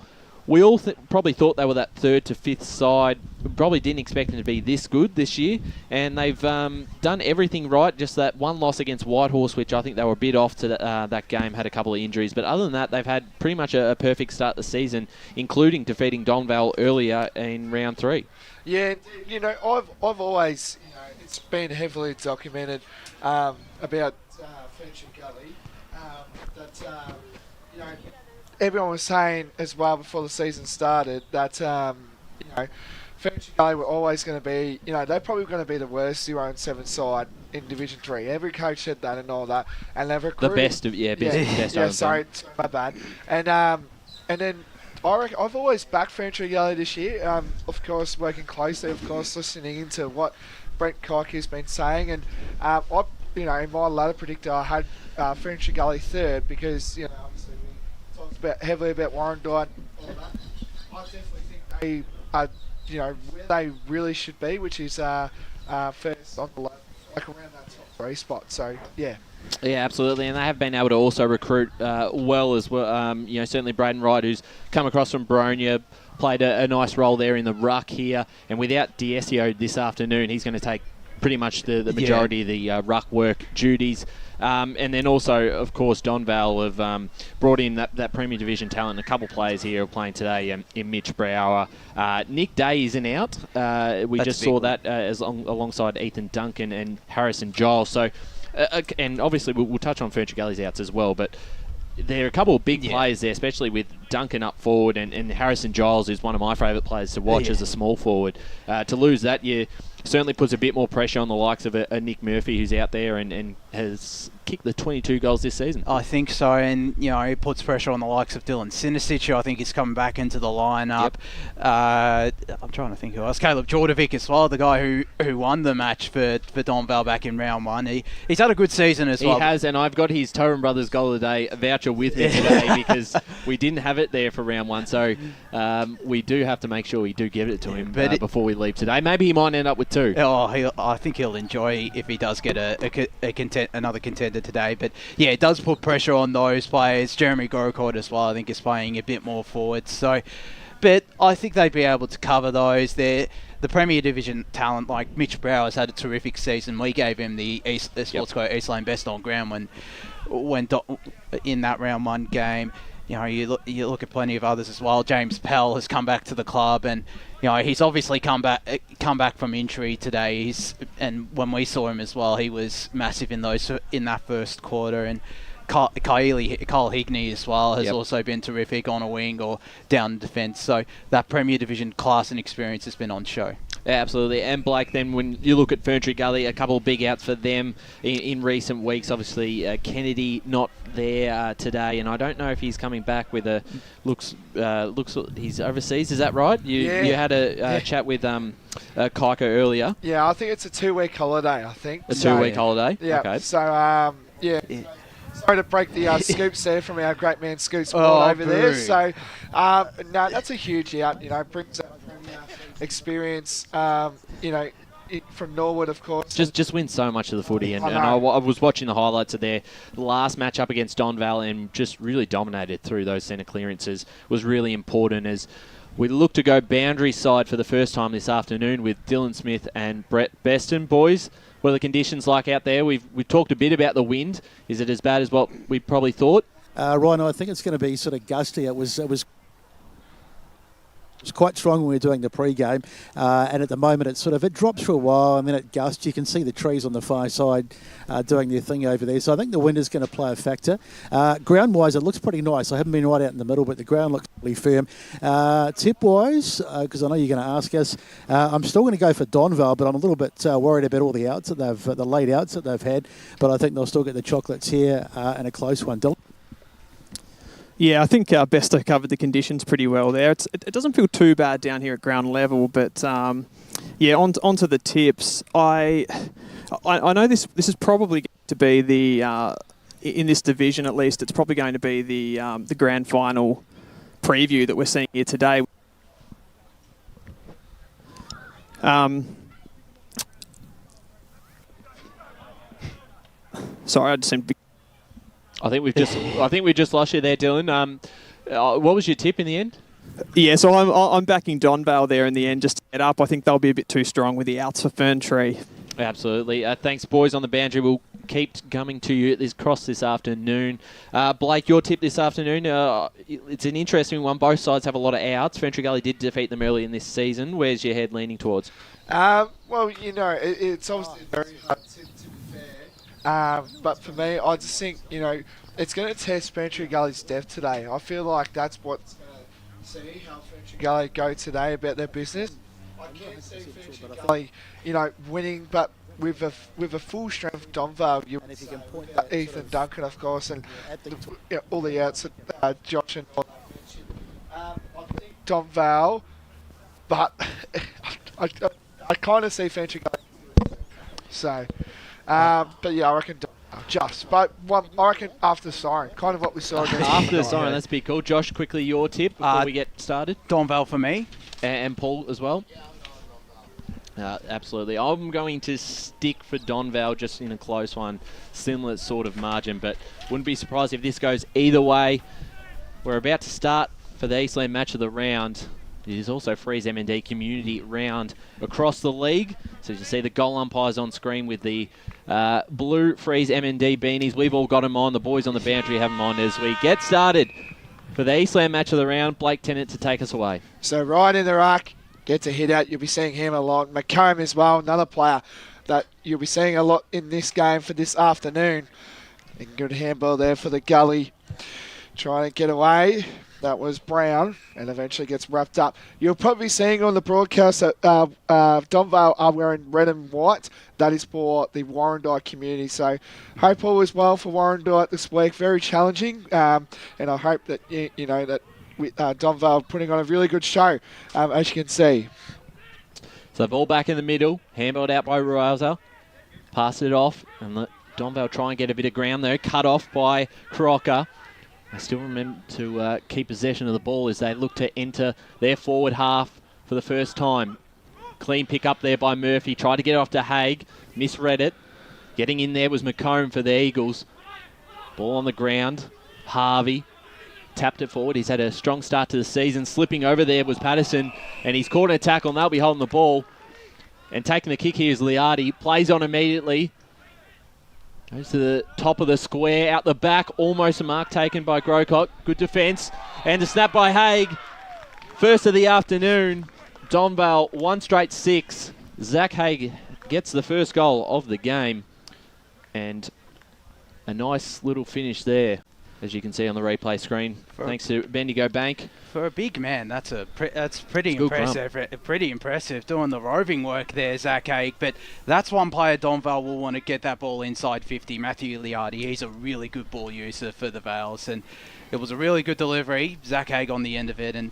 probably thought they were that 3rd to 5th side. We probably didn't expect them to be this good this year. And they've done everything right. Just that one loss against Whitehorse, which I think they were a bit off to that game, had a couple of injuries. But other than that, they've had pretty much a perfect start to the season, including defeating Donvale earlier in round 3. Yeah, I've always, it's been heavily documented about Ferntree Gully that, everyone was saying as well before the season started that, Ferntree Gully were always going to be, they're probably going to be the worst 0-7 side in Division 3. Every coach said that and all that, and they've recruited... The best of, best. Sorry, my bad. And then I reckon I've always backed Ferntree Gully this year. Of course, working closely, listening into what Brent Kike has been saying, and in my ladder predictor, I had Ferntree Gully 3rd because obviously we talked heavily about Warren Dyke and all that. I definitely think they are where they really should be, which is first on the ladder, like around that top 3 spot. So yeah. Yeah, absolutely, and they have been able to also recruit well as well. Certainly Braden Wright, who's come across from Bronya, played a nice role there in the ruck here. And without D'Esio this afternoon, he's going to take pretty much the majority of the ruck work duties. And then also, of course, Donvale have brought in that Premier Division talent. A couple players here are playing today in Mitch Brower. Nick Day isn't out. We just saw that alongside Ethan Duncan and Harrison Giles. So. And obviously we'll touch on Ferntree Gully's outs as well, but there are a couple of big players there, especially with Duncan up forward and Harrison Giles, who's one of my favourite players to watch as a small forward. To lose that, certainly puts a bit more pressure on the likes of a Nick Murphy, who's out there and has kicked the 22 goals this season. I think so, and it puts pressure on the likes of Dylan Sinisic, who I think is coming back into the lineup. I'm trying to think who else. Caleb Jordovic as well, the guy who won the match for Donvale back in round 1. He's had a good season as well. He has, and I've got his Torin Brothers goal of the day voucher with me today because we didn't have it there for round 1, so we do have to make sure we do give it to him before we leave today. Maybe he might end up with 2. I think he'll enjoy if he does get another contender today. But yeah, it does put pressure on those players. Jeremy Grocourt as well, I think, is playing a bit more forward. So, but I think they'd be able to cover those. The Premier Division talent like Mitch Brower has had a terrific season. We gave him the Sportsco Eastland Best on Ground when in that round 1 game. You look at plenty of others as well. James Pell has come back to the club, and he's obviously come back from injury today. And when we saw him as well, he was massive in that first quarter. And Kyle Higney as well has also been terrific on a wing or down in defence. So that Premier Division class and experience has been on show. Yeah, absolutely. And Blake, then when you look at Ferntree Gully, a couple of big outs for them in recent weeks. Obviously, Kennedy not there today, and I don't know if he's coming back with looks he's overseas. Is that right? You had a chat with Kaika earlier. Yeah, I think it's a 2-week holiday. I think a 2-week holiday. Yeah. Okay. So Sorry to break the scoops there from our great man Scoots over there. So, no, that's a huge out. Brings up experience. From Norwood, of course. Just wins so much of the footy, and I was watching the highlights of their last match up against Donvale and just really dominated through those centre clearances. Was really important as we look to go boundary side for the first time this afternoon with Dylan Smith and Brett Beston. Boys, what are the conditions like out there? We've talked a bit about the wind. Is it as bad as what we probably thought? Ryan, I think it's going to be sort of gusty. It was quite strong when we were doing the pre-game, and at the moment it drops for a while and then it gusts. You can see the trees on the far side doing their thing over there, so I think the wind is going to play a factor. Ground-wise, it looks pretty nice. I haven't been right out in the middle, but the ground looks really firm. Tip-wise, because I know you're going to ask us, I'm still going to go for Donvale, but I'm a little bit worried about all the outs that the late outs that they've had, but I think they'll still get the chocolates here and a close one. Dylan? Yeah, I think Besto covered the conditions pretty well there. It doesn't feel too bad down here at ground level, but onto the tips. I know this is probably going to be the in this division at least. It's probably going to be the grand final preview that we're seeing here today. Sorry, I just seemed to be. I think we just lost you there, Dylan. What was your tip in the end? Yeah, so I'm backing Donvale there in the end just to get up. I think they'll be a bit too strong with the outs for Ferntree. Absolutely. Thanks, boys, on the boundary. We'll keep coming to you at this cross this afternoon. Blake, your tip this afternoon. It's an interesting one. Both sides have a lot of outs. Ferntree Gully did defeat them early in this season. Where's your head leaning towards? It's obviously very hard to be fair. But for me, I just think, it's going to test Ferntree Gully's depth today. I feel like that's what's going to see how Ferntree Gully go today about their business. I can see Ferntree Gully, winning, but with a full strength Donvale, you if you can point Ethan Duncan, of course, and all the outs that Josh and I think Donvale, but I kind of see Ferntree Gully. So, but yeah, I reckon but I reckon after the siren, kind of what we saw against after the siren. That's pretty cool. Josh, quickly your tip before we get started. Donvale for me, and Paul as well. Absolutely. I'm going to stick for Donvale just in a close one, similar sort of margin, but wouldn't be surprised if this goes either way. We're about to start for the Eastland Match of the round. It is also Freeze M&D Community Round across the league. So you can see the goal umpires on screen with the blue Freeze M&D beanies. We've all got them on. The boys on the boundary have them on as we get started for the Eastland Match of the round. Blake Tennant to take us away. So right in the ruck, gets a hit out. You'll be seeing him a lot. McComb as well, another player that you'll be seeing a lot in this game for this afternoon. And good handball there for the Gully. Trying to get away. That was Brown, and eventually gets wrapped up. You're probably seeing on the broadcast that Donvale are wearing red and white. That is for the Warrandyte community. So hope all is well for Warrandyte this week. Very challenging, and I hope that that Donvale putting on a really good show, as you can see. So the ball back in the middle, handballed out by Rouser. Pass it off, and let Donvale try and get a bit of ground there. Cut off by Crocker. They still remember to keep possession of the ball as they look to enter their forward half for the first time. Clean pick up there by Murphy. Tried to get it off to Haig. Misread it. Getting in there was McComb for the Eagles. Ball on the ground. Harvey tapped it forward. He's had a strong start to the season. Slipping over there was Patterson, and he's caught in a tackle, and they'll be holding the ball. And taking the kick here is Liardi. Plays on immediately. Goes to the top of the square, out the back, almost a mark taken by Grocott. Good defence, and a snap by Haig. First of the afternoon, Donvale 1 straight 6. Zach Haig gets the first goal of the game, and a nice little finish there, as you can see on the replay screen. Thanks to Bendigo Bank. For a big man, that's pretty impressive. Pretty impressive doing the roving work there, Zach Haig. But that's one player Donvale will want to get that ball inside 50. Matthew Liardi, he's a really good ball user for the Vales, and it was a really good delivery. Zach Haig on the end of it, and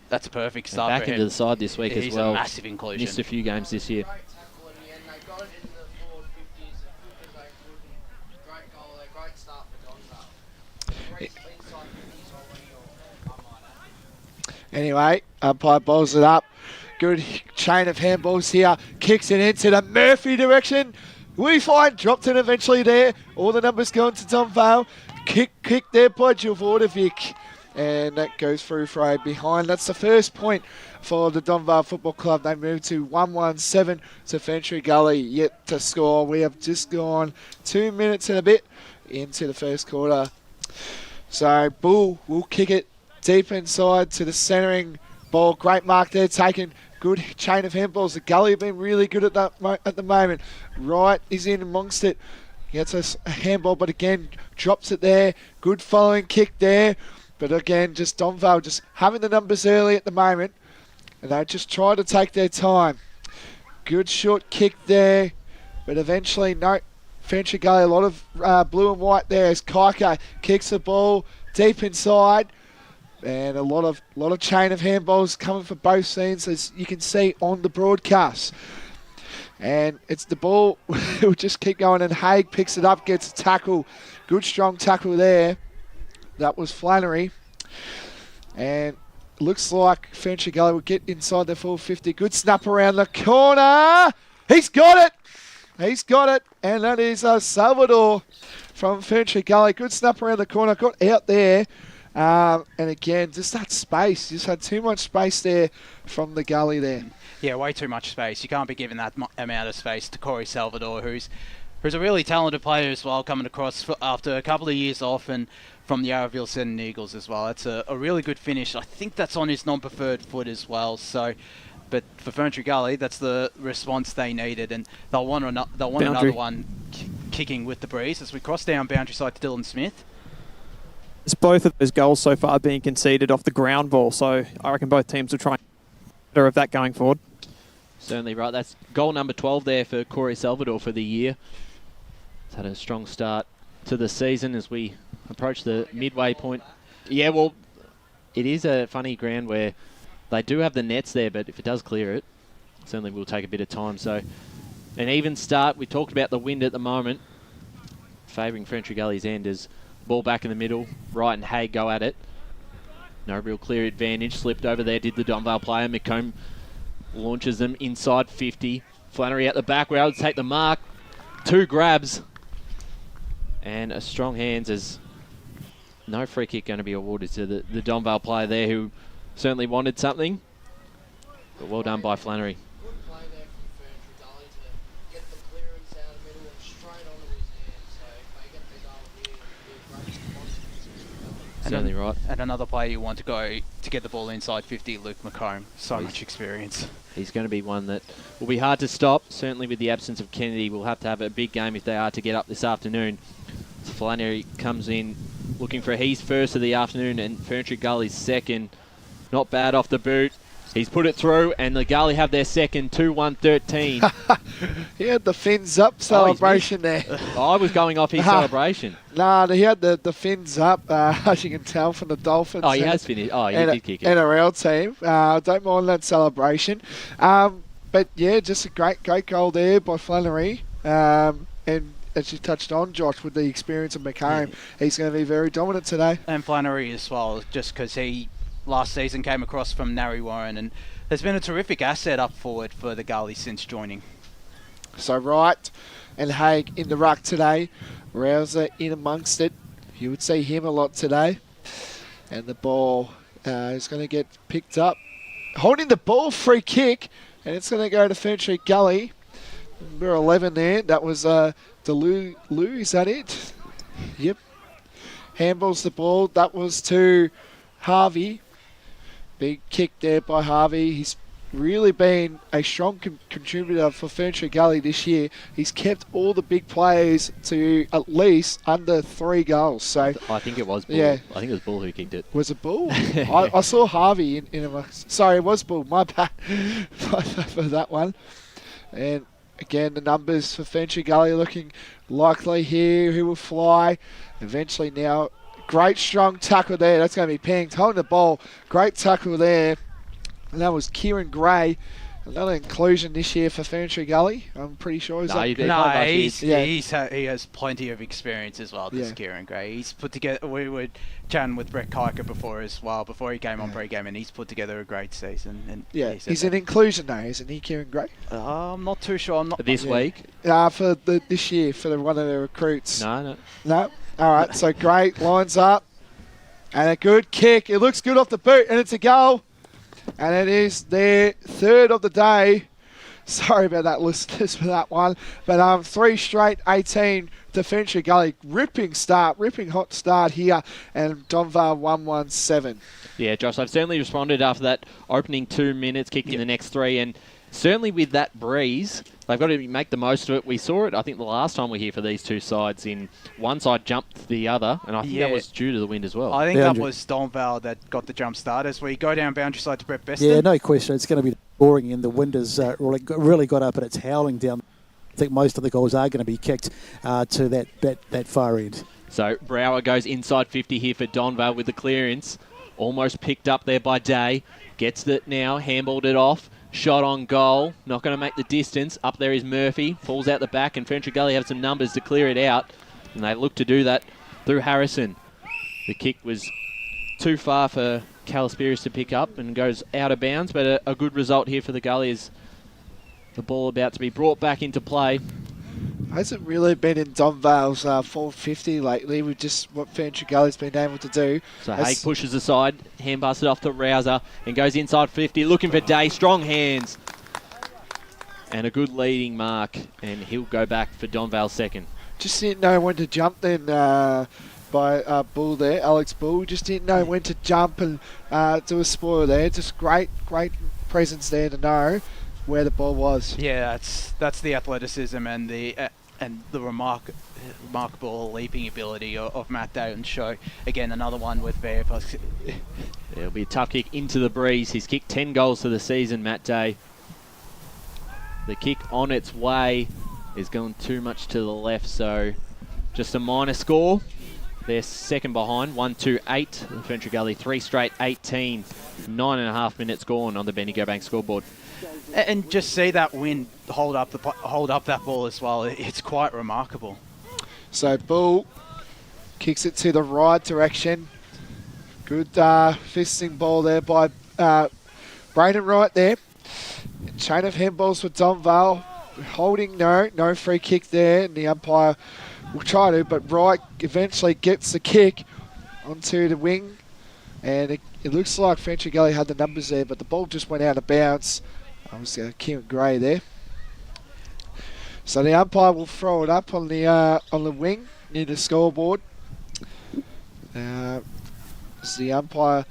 that's a perfect start. And back for into him. the side this week as well. He's a massive inclusion. Missed a few games this year. Great goal there, great start for Anyway, umpire bowls it up. Good chain of handballs here. Kicks it into the Murphy direction. We find dropped it eventually there. All the numbers going to Donvale. Kick there by Javodovic. And that goes through for a behind. That's the first point for the Donvale Football Club. They move to 1-1-7 to Ferntree Gully yet to score. We have just gone 2 minutes and a bit into the first quarter. So Bull will kick it deep inside to the centering ball. Great mark there taken. Good chain of handballs. The Gully have been really good at the moment. Wright is in amongst it. Gets a handball, but again drops it there. Good following kick there. But again, just Donvale just having the numbers early at the moment. And they just try to take their time. Good short kick there. But eventually, no. Ferntree Gully, a lot of blue and white there as Kaika kicks the ball deep inside. And a lot of chain of handballs coming for both scenes, as you can see on the broadcast. And it's the ball will just keep going, and Haig picks it up, gets a tackle. Good strong tackle there. That was Flannery. And looks like Ferntree Gully will get inside the full 50. Good snap around the corner. He's got it. He's got it. And that is Salvador from Ferntree Gully. Good snap around the corner. Got out there. And again, just that space. Just had too much space there from the Gully there. Yeah, way too much space. You can't be giving that amount of space to Corey Salvador, who's a really talented player as well, coming across after a couple of years off and from the Yarraville Senate Eagles as well. That's a really good finish. I think that's on his non-preferred foot as well. So, but for Ferntree Gully, that's the response they needed, and they'll want another one kicking with the breeze as we cross down boundary side to Dylan Smith. It's both of those goals so far being conceded off the ground ball, so I reckon both teams will try and better of that going forward. Certainly right. That's goal number 12 there for Corey Salvador for the year. He's had a strong start to the season as we approach the midway point. Yeah, well, it is a funny ground where they do have the nets there, but if it does clear it, certainly will take a bit of time. So an even start. We talked about the wind at the moment, favouring Ferntree Gully's end as ball back in the middle. Wright and Haig go at it. No real clear advantage. Slipped over there, did the Donvale player. McComb launches them inside 50. Flannery at the back. We're able to take the mark. 2 grabs. And a strong hands as no free kick going to be awarded to the Donvale player there who certainly wanted something. But well done by Flannery. Good play there from Ferntree Gully to get the clearance out of the middle and straight onto his hands. So if they get the goal here, it'll be a great response. Certainly right. And another player you want to go to get the ball inside 50, Luke McComb. So much experience. He's going to be one that will be hard to stop. Certainly with the absence of Kennedy, we'll have to have a big game if they are to get up this afternoon. So Flannery comes in looking for his first of the afternoon and Ferntree Gully's second. Not bad off the boot. He's put it through, and the Gully have their second, 2-1-13. He had the fins up celebration there. I was going off his celebration. Nah, he had the fins up, as you can tell from the Dolphins. Oh, he has finished. Oh, he did kick it. NRL team. Don't mind that celebration. But yeah, just a great goal there by Flannery. And as you touched on, Josh, with the experience of McComb, he's going to be very dominant today. And Flannery as well, just because he last season came across from Narre Warren and has been a terrific asset up forward for the Gully since joining. So Wright and Haig in the ruck today. Rouser in amongst it. You would see him a lot today. And the ball is going to get picked up. Holding the ball, free kick. And it's going to go to Ferntree Gully. Number 11 there. That was Lou, is that it? Yep. Handballs the ball. That was to Harvey. Big kick there by Harvey. He's really been a strong contributor for Ferntree Gully this year. He's kept all the big players to at least under 3 goals. So I think it was Bull. Yeah. I think it was Bull who kicked it. Was it Bull? I saw Harvey in a... Sorry, it was Bull. My bad for that one. And again, the numbers for Ferntree Gully looking likely here. Who will fly eventually now. Great strong tackle there. That's going to be pinged. Holding the ball. Great tackle there. And that was Kieran Gray Another inclusion this year for Ferntree Gully. I'm pretty sure. He has plenty of experience as well, this Kieran Gray. He's put together, we were chatting with Brett Kiker before as well, before he came on Pregame, and he's put together a great season. And he's an inclusion now, isn't he, Kieran Gray? I'm not too sure. This week? For this year, for one of the recruits. No. All right, so great, lines up. And a good kick. It looks good off the boot, and it's a goal. And it is their third of the day. Sorry about that, listeners, for that one. But 3 straight 18 to Ferntree Gully. Ripping hot start here. And Donvale 1-1-7. Yeah, Josh, they've certainly responded after that opening 2 minutes, kicking the next 3. And certainly with that breeze, they've got to make the most of it. We saw it, I think, the last time we were here for these two sides. In one side jumped the other, and I think that was due to the wind as well. I think that was Donvale that got the jump start. As we go down boundary side to Brett Beston. Yeah, no question. It's going to be boring, and the wind has really got up, and it's howling down. I think most of the goals are going to be kicked to that far end. So Brower goes inside 50 here for Donvale with the clearance. Almost picked up there by Day. Gets it now, handballed it off. Shot on goal, not going to make the distance. Up there is Murphy, falls out the back, and Ferntree Gully have some numbers to clear it out. And they look to do that through Harrison. The kick was too far for Calispiris to pick up and goes out of bounds, but a good result here for the Gullies. The ball about to be brought back into play. Hasn't really been in Donvale's 450 lately with just what Ferntree Gully's been able to do. So Haig pushes aside, hand passes it off to Rouser and goes inside 50, looking for Day, strong hands. And a good leading mark, and he'll go back for Donvale's second. Just didn't know when to jump then by Bull there, Alex Bull. Just didn't know when to jump and do a spoil there. Just great presence there to know where the ball was. Yeah, that's the athleticism and the remarkable leaping ability of Matt Day and show. Again, another one with VFS. It'll be a tough kick into the breeze. He's kicked 10 goals for the season, Matt Day. The kick on its way is going too much to the left, so just a minor score. They're second behind, 1-2-8. Ferntree Gully 3 straight 18. 9.5 minutes gone on the Bendigo Bank scoreboard. And just see that wind hold up that ball as well. It's quite remarkable. So Bull kicks it to the right direction. Good fisting ball there by Braden Wright there. Chain of handballs for Donvale. Holding no free kick there, and the umpire will try to, but Wright eventually gets the kick onto the wing, and it looks like Ferntree Gully had the numbers there, but the ball just went out of bounds. I was Kieran Gray there. So the umpire will throw it up on the wing near the scoreboard. As the umpire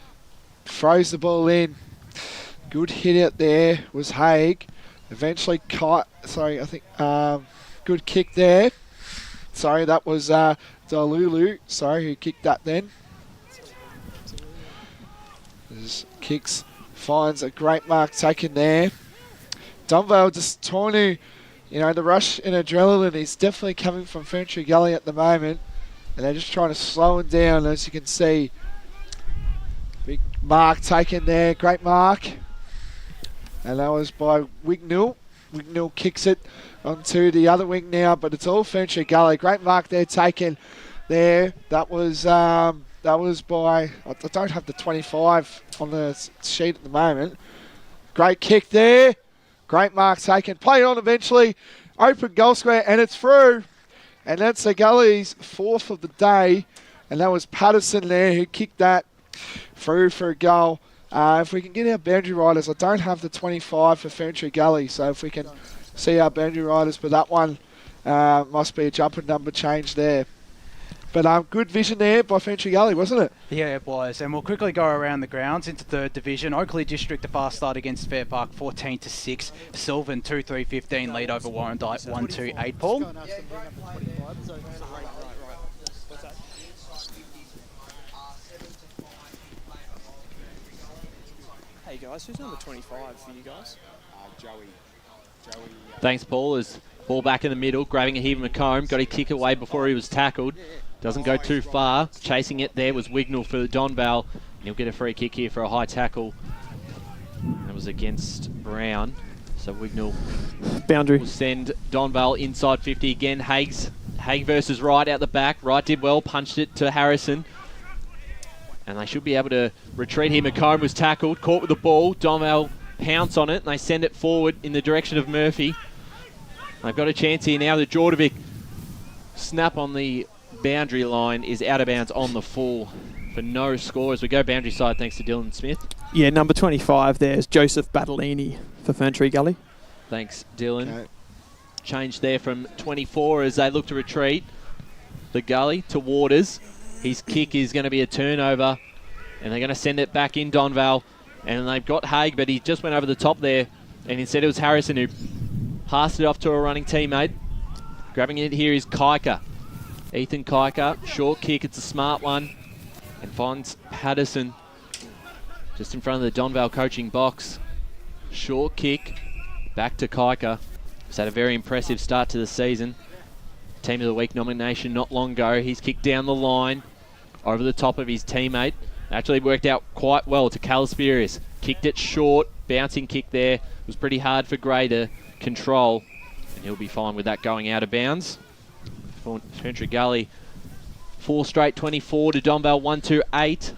throws the ball in. Good hit out there was Haig. Eventually good kick there. Sorry, that was Dalulu. Who kicked that then. Kicks, finds a great mark taken there. Donvale just trying to, the rush and adrenaline is definitely coming from Ferntree Gully at the moment. And they're just trying to slow him down, as you can see. Big mark taken there, great mark. And that was by Wignall. Wignall kicks it onto the other wing now, but it's all Ferntree Gully. Great mark there taken there. That was by, I don't have the 25 on the sheet at the moment. Great kick there. Great mark taken. Played on eventually. Open goal square, and it's through. And that's the Gully's fourth of the day. And that was Patterson there who kicked that through for a goal. If we can get our boundary riders, I don't have the 25 for Ferntree Gully, so if we can see our boundary riders, but that one must be a jumper number change there. But good vision there by Ferntree Gully, wasn't it? Yeah, it was. And we'll quickly go around the grounds into third division. Oakley District, a fast start against Fair Park, 14-6. Sylvan 2-3-15 lead over Warrandyte 1-2-8. Paul. Hey guys, who's number 25 for you guys? Joey. Thanks, Paul. As ball back in the middle, grabbing a Heaven McComb. Got a kick away before he was tackled. Doesn't go too far. Chasing it there was Wignall for Donvale. And he'll get a free kick here for a high tackle. That was against Brown. So Wignall boundary will send Donvale inside 50 again. Haig versus Wright out the back. Wright did well, punched it to Harrison. And they should be able to retreat here. McComb was tackled, caught with the ball. Donvale pounce on it, and they send it forward in the direction of Murphy. They've got a chance here now. The Jordovic snap on the boundary line is out of bounds on the full for no score as we go boundary side thanks to Dylan Smith. Yeah, number 25 there's Joseph Battolini for Ferntree Gully. Thanks, Dylan. Okay. Change there from 24 as they look to retreat. The Gully to Waters. His kick is going to be a turnover, and they're going to send it back in Donvale. And they've got Haig, but he just went over the top there, and instead it was Harrison who passed it off to a running teammate. Grabbing it here is Kaika. Ethan Kaika, short kick, it's a smart one, and finds Patterson just in front of the Donvale coaching box. Short kick, back to Kaika. He's had a very impressive start to the season. Team of the Week nomination not long ago. He's kicked down the line over the top of his teammate. Actually worked out quite well to Calasperius. Kicked it short, bouncing kick there. It was pretty hard for Gray to control, and he'll be fine with that going out of bounds. Ferntree Gully 4 straight 24 to Donvale 1-2-8.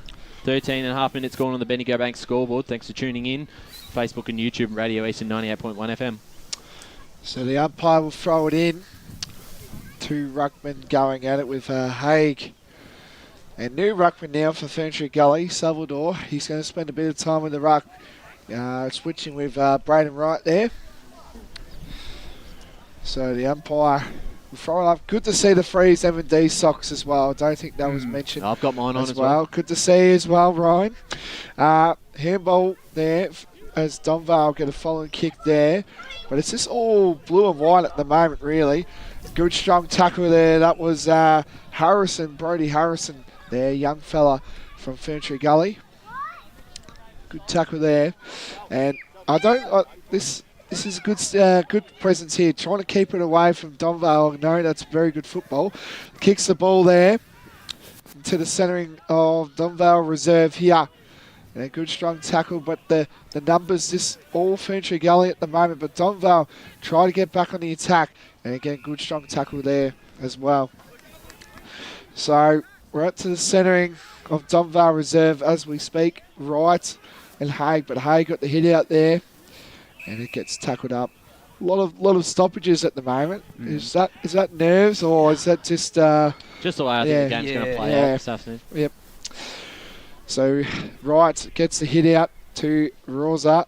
13 and a half minutes gone on the Bendigo Bank scoreboard. Thanks for tuning in. Facebook and YouTube, Radio Eastern 98.1 FM. So the umpire will throw it in. 2 ruckmen going at it with Haig. And new ruckman now for Ferntree Gully, Salvador. He's going to spend a bit of time with the ruck. Switching with Braden Wright there. So the umpire will throw it up. Good to see the Freeze M&D socks as well. I don't think that was mentioned. I've got mine on as well. Good to see as well, Ryan. Handball there as Donvale get a following kick there. But it's just all blue and white at the moment, really. Good strong tackle there. That was Harrison, Brody Harrison there, young fella from Ferntree Gully. Good tackle there. And I don't... This is a good presence here. Trying to keep it away from Donvale. No, that's very good football. Kicks the ball there to the centering of Donvale reserve here. And a good strong tackle, but the numbers just all Ferntree Gully at the moment. But Donvale try to get back on the attack. And again, good strong tackle there as well. So we're up to the centering of Donvale reserve as we speak. Wright and Haig, but Haig got the hit out there. And it gets tackled up. A lot of stoppages at the moment. Is that nerves or is that just the way I think the game's going to play out this afternoon? Yep. So Wright gets the hit out to Rosa.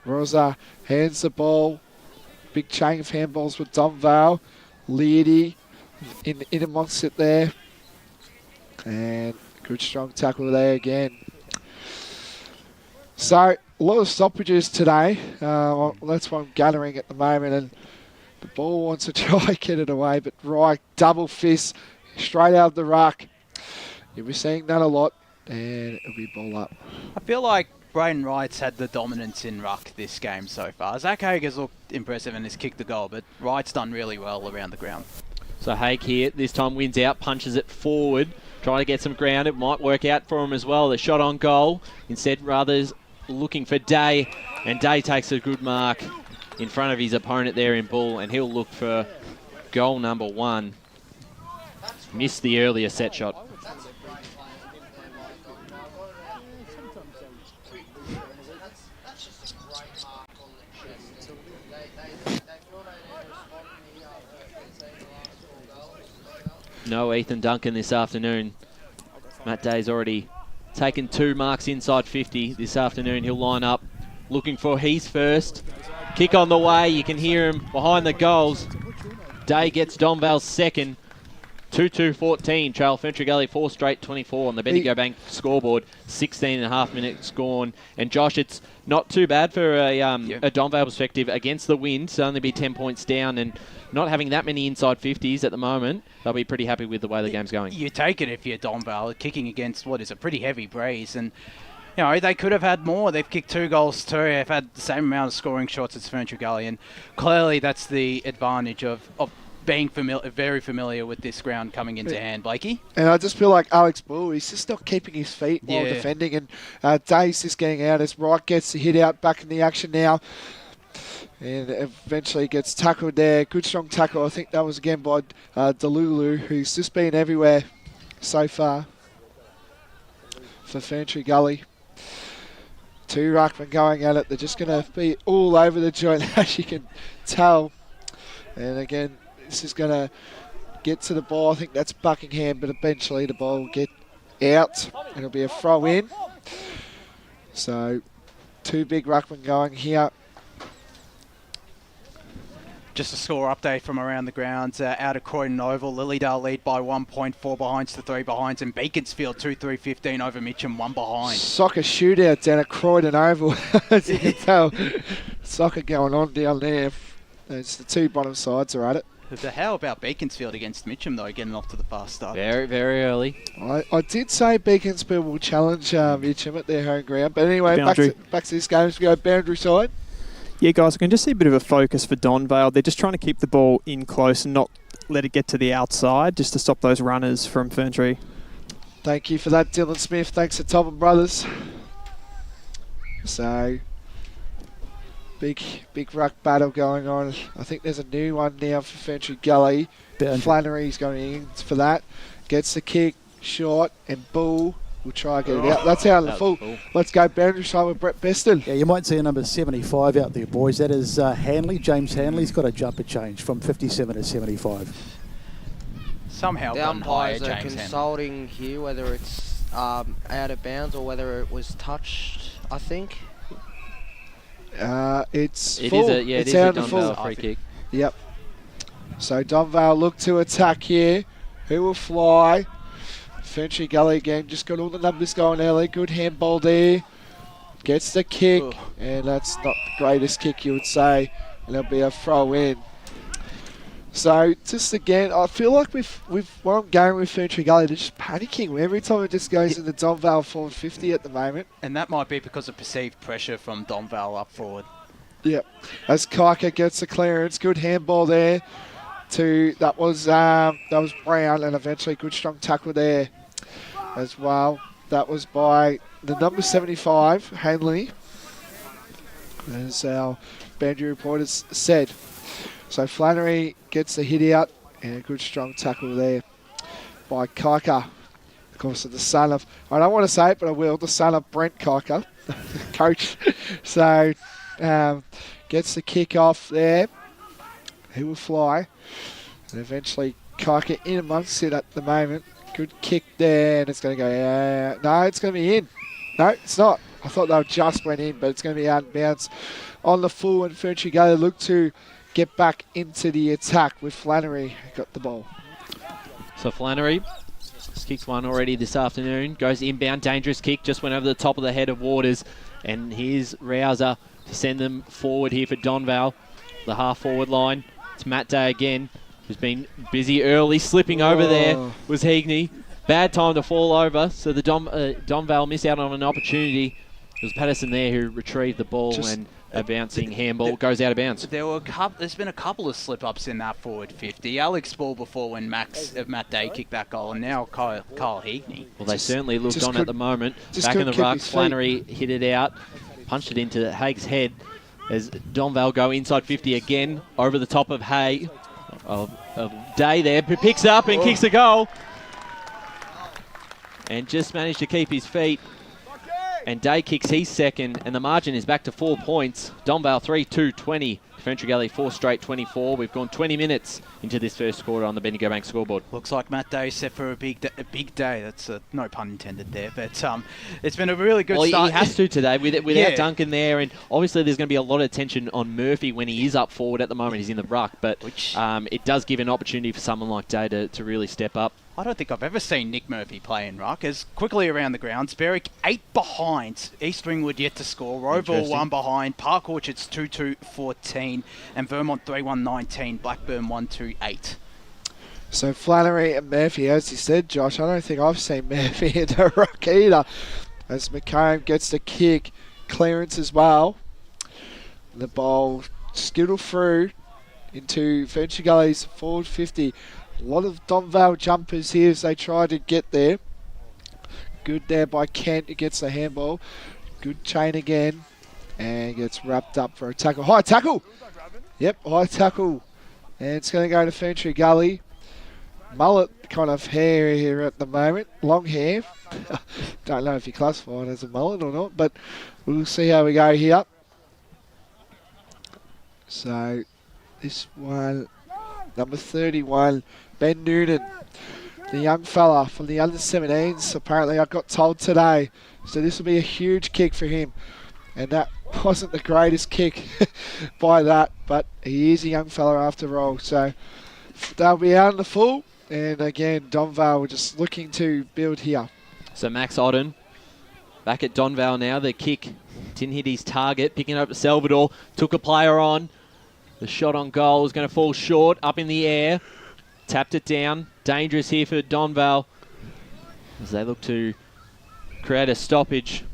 Rosa hands the ball. Big chain of handballs with Donvale. Leedy in amongst it there. And good strong tackle there again. So a lot of stoppages today. That's what I'm gathering at the moment. And the ball wants to try and get it away. But Wright, double fist, straight out of the ruck. You'll be seeing that a lot. And it'll be ball up. I feel like Braden Wright's had the dominance in ruck this game so far. Zach Haig has looked impressive and has kicked the goal, but Wright's done really well around the ground. So Haig here, this time wins out, punches it forward, trying to get some ground. It might work out for him as well. The shot on goal. Instead, Ruthers looking for Day, and Day takes a good mark in front of his opponent there in Bull, and he'll look for goal number 1. Missed the earlier set shot. No Ethan Duncan this afternoon. Matt Day's already taken 2 marks inside 50 this afternoon. He'll line up looking for his first. Kick on the way. You can hear him behind the goals. Day gets Donvale's second. 2-2-14. Trail Ferntree Gully 4 straight 24 on the Bendigo Bank scoreboard. 16 and a half minutes gone. And Josh, it's not too bad for a Donvale perspective against the wind. To only be 10 points down and not having that many inside 50s at the moment. They'll be pretty happy with the way the game's going. You take it if you're Donvale, kicking against what is a pretty heavy breeze. And, you know, they could have had more. They've kicked 2 goals too. They've had the same amount of scoring shots as Ferntree Gully. And clearly that's the advantage of being very familiar with this ground coming into hand, Blakey. And I just feel like Alex Bull, he's just not keeping his feet while defending. And Day's just getting out as Wright gets the hit out back in the action now. And eventually gets tackled there. Good strong tackle. I think that was again by Delulu, who's just been everywhere so far for Ferntree Gully. 2 ruckmen going at it. They're just going to be all over the joint, as you can tell. And again, this is going to get to the ball. I think that's Buckingham, but eventually the ball will get out. It'll be a throw in. So 2 big ruckmen going here. Just a score update from around the grounds. Out of Croydon Oval, Lilydale lead by 1 point, 4 behinds to 3 behinds, and Beaconsfield 2-3-15 over Mitcham, 1 behind. Soccer shootout down at Croydon Oval, as you can tell. Soccer going on down there. It's the 2 bottom sides are at it. How about Beaconsfield against Mitcham, though, getting off to the fast start? Very, very early. I did say Beaconsfield will challenge Mitcham at their home ground. But anyway, back to this game. We go boundary side. Yeah, guys, I can just see a bit of a focus for Donvale. They're just trying to keep the ball in close and not let it get to the outside, just to stop those runners from Ferntree. Thank you for that, Dylan Smith. Thanks to Topham Brothers. So, big ruck battle going on. I think there's a new one now for Ferntree Gully. Flannery's going in for that. Gets the kick, short, and Bull will try and get it out. That's out of the full. Let's go boundary side with Brett Beston. Yeah, you might see a number 75 out there, boys. That is Hanley. James Hanley's got a jumper change from 57 to 75. Somehow the gone higher, umpires are James consulting here whether it's out of bounds or whether it was touched, I think. It's it full. Is a, yeah, it's it is out a of the full. Donvale free kick. Yep. So Donvale look to attack here. Who will fly? Ferntree Gully again, just got all the numbers going early. Good handball there. Gets the kick, and that's not the greatest kick you would say. And it'll be a throw in. So just again, I feel like with what I'm going with Ferntree Gully, they're just panicking. Every time it just goes into Donvale forward 50 at the moment. And that might be because of perceived pressure from Donvale up forward. Yep. As Kaika gets the clearance, good handball there. That was Brown, and eventually good strong tackle there as well. That was by the number 75, Hanley, as our boundary reporters said. So Flannery gets the hit out, and a good strong tackle there by Kaika. Of course, the son of, I don't want to say it, but I will, the son of Brent Kaika, coach. So gets the kick off there. He will fly. And eventually Kaika in amongst it at the moment. Good kick there, and it's going to go, no, it's going to be in. No, it's not. I thought they just went in, but it's going to be out and bounce on the full, and Ferntree Gully look to get back into the attack with Flannery. Got the ball. So Flannery kicks one already this afternoon. Goes inbound, dangerous kick, just went over the top of the head of Waters. And here's Rouser to send them forward here for Donvale. The half-forward line. It's Matt Day again, who's been busy early. Slipping over there was Heagney. Bad time to fall over, so the Donvale miss out on an opportunity. It was Patterson there who retrieved the ball, and a bouncing handball goes out of bounds. There's been a couple of slip-ups in that forward 50. Alex Ball before when Matt Day kicked that goal, and now Kyle Heagney. Well, they certainly looked on at the moment. Back in the ruck, Flannery hit it out, punched it into Haig's head as Donvale go inside 50 again, over the top of Hay. Of Day there, picks up and kicks a goal. And just managed to keep his feet. And Day kicks his second, and the margin is back to 4 points. Donvale 3-2-20. Ferntree Gully 4 straight 24. We've gone 20 minutes into this first quarter on the Bendigo Bank scoreboard. Looks like Matt Day set for a big day. That's no pun intended there, but it's been a really good start. He has to today without Duncan there, and obviously there's going to be a lot of attention on Murphy when he is up forward. At the moment he's in the ruck, but it does give an opportunity for someone like Day to really step up. I don't think I've ever seen Nick Murphy play in ruck. As quickly around the grounds, Berwick 8 behind. East Ringwood yet to score. Roval 1 behind. Park Orchards 2-2-14. And Vermont 3-1-19. Blackburn 1-2-8. So Flannery and Murphy, as you said, Josh, I don't think I've seen Murphy in the ruck either. As McComb gets the kick. Clearance as well. The ball skittled through into Ferntree Gully's forward 50. A lot of Donvale jumpers here as they try to get there. Good there by Kent who gets the handball. Good chain again. And gets wrapped up for a tackle. High tackle! Yep, high tackle. And it's going to go to Ferntree Gully. Mullet kind of hair here at the moment. Long hair. Don't know if you classify it as a mullet or not, but we'll see how we go here. So this one, number 31, Ben Noonan, the young fella from the under-17s, apparently I got told today. So this will be a huge kick for him. And that wasn't the greatest kick by that, but he is a young fella after all. So they'll be out in the full. And again, Donvale were just looking to build here. So Max Odden back at Donvale now. The kick didn't hit his target. Picking up Salvador. Took a player on. The shot on goal is going to fall short. Up in the air. Tapped it down. Dangerous here for Donvale as they look to create a stoppage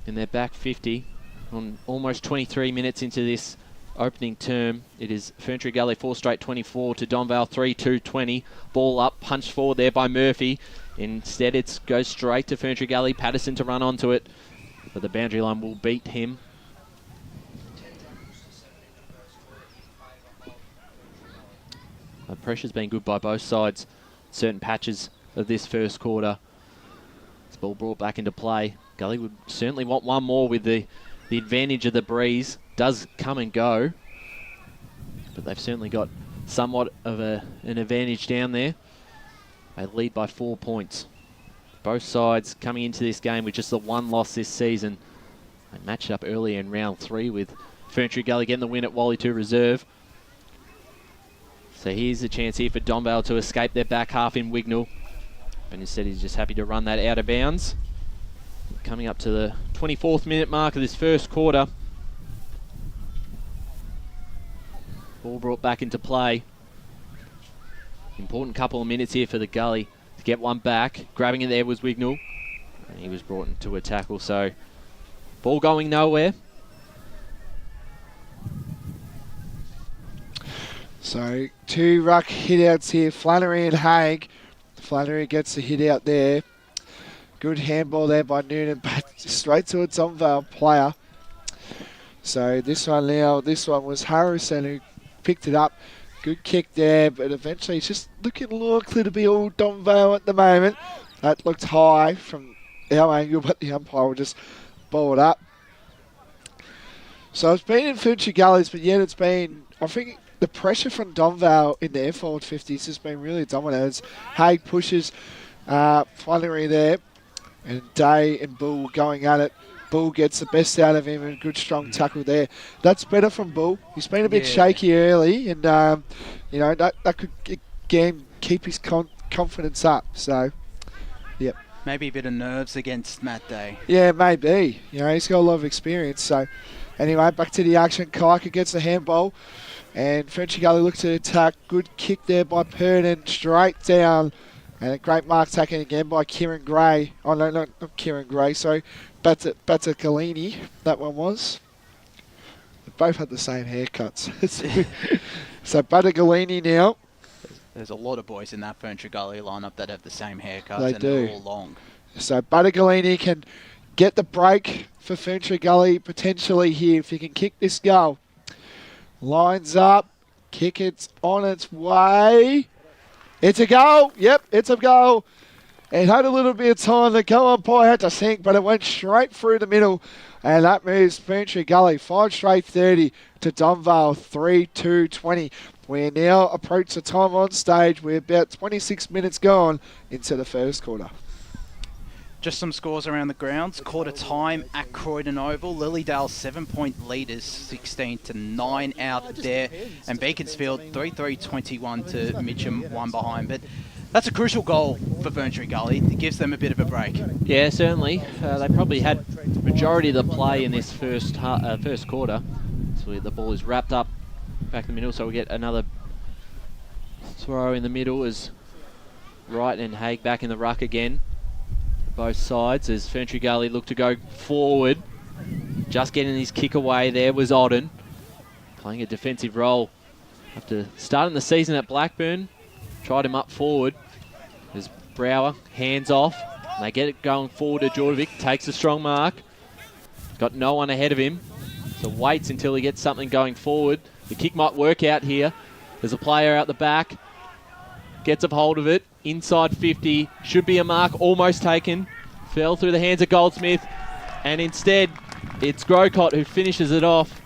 in their back 50 on almost 23 minutes into this opening term. It is Ferntree Gully 4 straight 24 to Donvale 3-2-20. Ball up, punched forward there by Murphy. Instead it goes straight to Ferntree Gully. Patterson to run onto it, but the boundary line will beat him. The pressure's been good by both sides. Certain patches of this first quarter. This ball brought back into play. Gully would certainly want one more with the advantage of the breeze. Does come and go, but they've certainly got somewhat of an advantage down there. They lead by 4 points. Both sides coming into this game with just the one loss this season. They matched up earlier in round 3 with Ferntree Gully getting the win at Wally 2 Reserve. So here's a chance here for Donvale to escape their back half in Wignall. But instead he's just happy to run that out of bounds. Coming up to the 24th minute mark of this first quarter. Ball brought back into play. Important couple of minutes here for the Gully to get one back. Grabbing it there was Wignall. And he was brought into a tackle. So ball going nowhere. So 2 ruck hit-outs here, Flannery and Haig. Flannery gets the hit-out there. Good handball there by Noonan, but straight to a Donvale player. So this one was Harrison who picked it up. Good kick there, but eventually it's just looking likely to be all Donvale at the moment. That looked high from our angle, but the umpire will just ball it up. So it's been in Ferntree Gullies, but yet it's been, I think, the pressure from Donvale in their forward 50s has been really dominant. As Haig pushes Flannery there, and Day and Bull going at it. Bull gets the best out of him, and good strong tackle there. That's better from Bull. He's been a bit shaky early, and you know that could again keep his confidence up. So, yep. Maybe a bit of nerves against Matt Day. Yeah, maybe. You know, he's got a lot of experience. So, anyway, back to the action. Kaika gets the handball. And Ferntree Gully looks to attack. Good kick there by Pernin, straight down. And a great mark taken again by Kieran Gray. Oh, no, not Kieran Gray, sorry. Battagalini, that one was. They both had the same haircuts. So Battagalini now. There's a lot of boys in that Ferntree Gully lineup that have the same haircuts, They and do. they're all long. So Battagalini can get the break for Ferntree Gully potentially here if he can kick this goal. Lines up, kick it's on its way. It's a goal. Yep, it's a goal. It had a little bit of time. The goal umpire had to sink, but it went straight through the middle. And that moves Ferntree Gully 5 straight 30 to Donvale 3-2-20. We now approach the time on stage. We're about 26 minutes gone into the first quarter. Just some scores around the grounds. Quarter time at Croydon Oval. Lilydale 7-point leaders, 16-9 out there. And Beaconsfield 3-3-21 to Mitcham, 1 behind. But that's a crucial goal for Ferntree Gully. It gives them a bit of a break. Yeah, certainly. They probably had the majority of the play in this first quarter. So the ball is wrapped up back in the middle. So we get another throw in the middle as Wright and Haig back in the ruck again. Both sides as Ferntree Gully look to go forward. Just getting his kick away there was Odden. Playing a defensive role after starting the season at Blackburn. Tried him up forward. As Brower hands off. And they get it going forward to Jordovic. Takes a strong mark. Got no one ahead of him. So waits until he gets something going forward. The kick might work out here. There's a player out the back. Gets a hold of it. Inside 50. Should be a mark. Almost taken. Fell through the hands of Goldsmith. And instead, it's Grocott who finishes it off.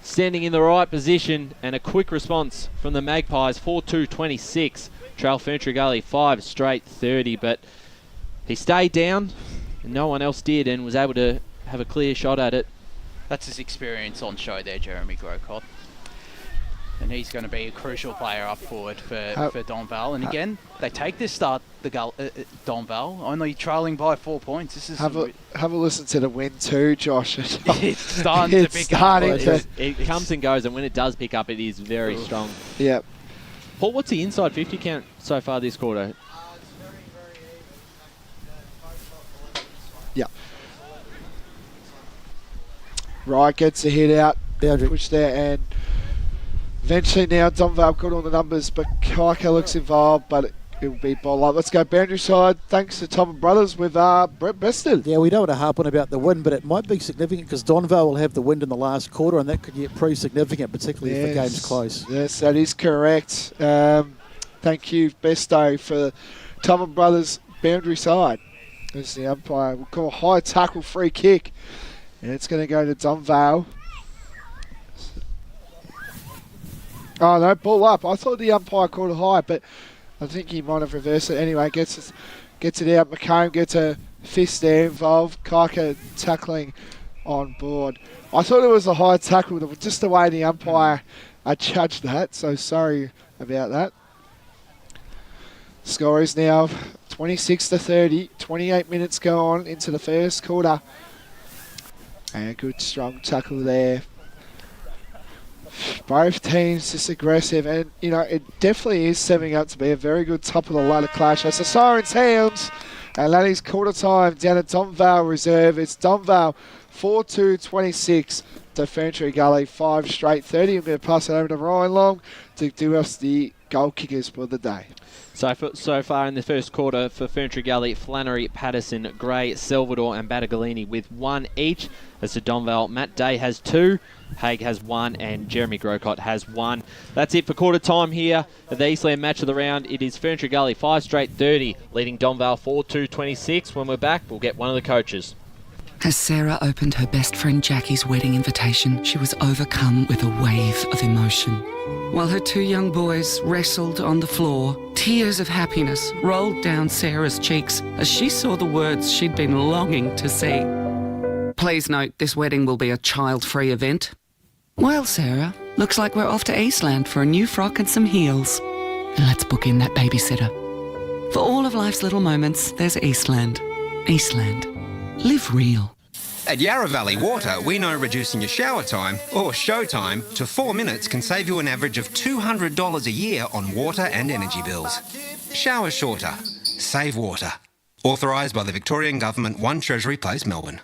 Standing in the right position. And a quick response from the Magpies. 4-2-26. Trail Ferntree Gully 5 straight 30. But he stayed down. And no one else did. And was able to have a clear shot at it. That's his experience on show there, Jeremy Grocott. And he's going to be a crucial player up forward for Donvale. And again, they take this start, Donvale, only trailing by 4 points. This is have a listen to the wind too, Josh. It's starting to pick up. It comes and goes, and when it does pick up, it is very strong. Yep. Paul, what's the inside 50 count so far this quarter? Yeah. Right, gets a hit out, push there, and eventually now Donvale got all the numbers, but Kaika looks involved, but it will be ball up. Let's go boundary side. Thanks to Tom and Brothers with Brett Beston. Yeah, we don't want to harp on about the wind, but it might be significant because Donvale will have the wind in the last quarter, and that could get pretty significant, particularly if the game's close. Yes, that is correct. Thank you, Besto, for Tom and Brothers boundary side. There's the umpire. We'll call a high tackle free kick. And it's going to go to Donvale. Oh, no, ball up. I thought the umpire called it high, but I think he might have reversed it. Anyway, gets it out. McComb gets a fist there involved. Kaika tackling on board. I thought it was a high tackle, just the way the umpire judged that, so sorry about that. Score is now 26-30. 28 minutes go on into the first quarter. And a good strong tackle there. Both teams just aggressive, and you know it definitely is setting up to be a very good top of the ladder clash. As the siren sounds, and that is quarter time down at Donvale Reserve. It's Donvale 4-2-26 to Ferntree Gully 5 straight 30. I'm going to pass it over to Ryan Long to do us the goal kickers for the day. So far in the first quarter for Ferntree Gully, Flannery, Patterson, Gray, Salvador and Battagalini with 1 each. As to Donvale, Matt Day has 2, Haig has 1 and Jeremy Grocott has 1. That's it for quarter time here at the Eastland Match of the round. It is Ferntree Gully 5 straight 30, leading Donvale 4-2-26. When we're back, we'll get one of the coaches. As Sarah opened her best friend Jackie's wedding invitation, she was overcome with a wave of emotion. While her 2 young boys wrestled on the floor, tears of happiness rolled down Sarah's cheeks as she saw the words she'd been longing to see. Please note, this wedding will be a child-free event. Well, Sarah, looks like we're off to Eastland for a new frock and some heels. And let's book in that babysitter. For all of life's little moments, there's Eastland. Eastland. Live real. At Yarra Valley Water, we know reducing your shower time, or show time, to 4 minutes can save you an average of $200 a year on water and energy bills. Shower shorter. Save water. Authorised by the Victorian Government, 1 Treasury Place, Melbourne.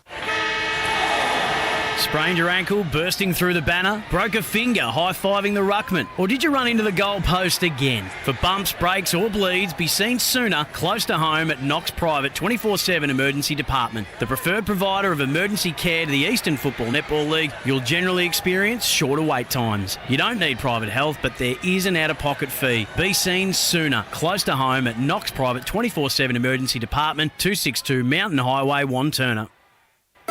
Sprained your ankle, bursting through the banner? Broke a finger, high-fiving the ruckman? Or did you run into the goal post again? For bumps, breaks or bleeds, be seen sooner, close to home at Knox Private 24/7 Emergency Department. The preferred provider of emergency care to the Eastern Football Netball League, you'll generally experience shorter wait times. You don't need private health, but there is an out-of-pocket fee. Be seen sooner, close to home at Knox Private 24/7 Emergency Department, 262 Mountain Highway, Wanturna.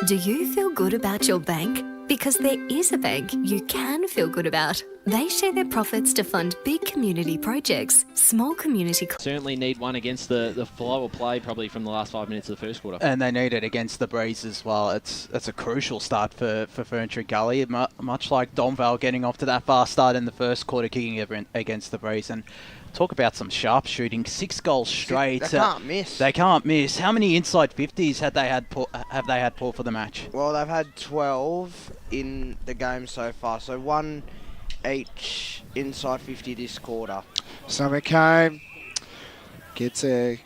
Do you feel good about your bank? Because there is a bank you can feel good about. They share their profits to fund big community projects, small community... Certainly need one against the flow of play probably from the last 5 minutes of the first quarter. And they need it against the Breeze as well. It's a crucial start for Ferntree Gully, much like Donvale getting off to that fast start in the first quarter, kicking against the Breeze. And talk about some sharp shooting, 6 goals straight. They can't miss. They can't miss. How many inside 50s have they had, Paul, for the match? Well, they've had 12 in the game so far, so 1 each inside 50 this quarter. So McComb gets it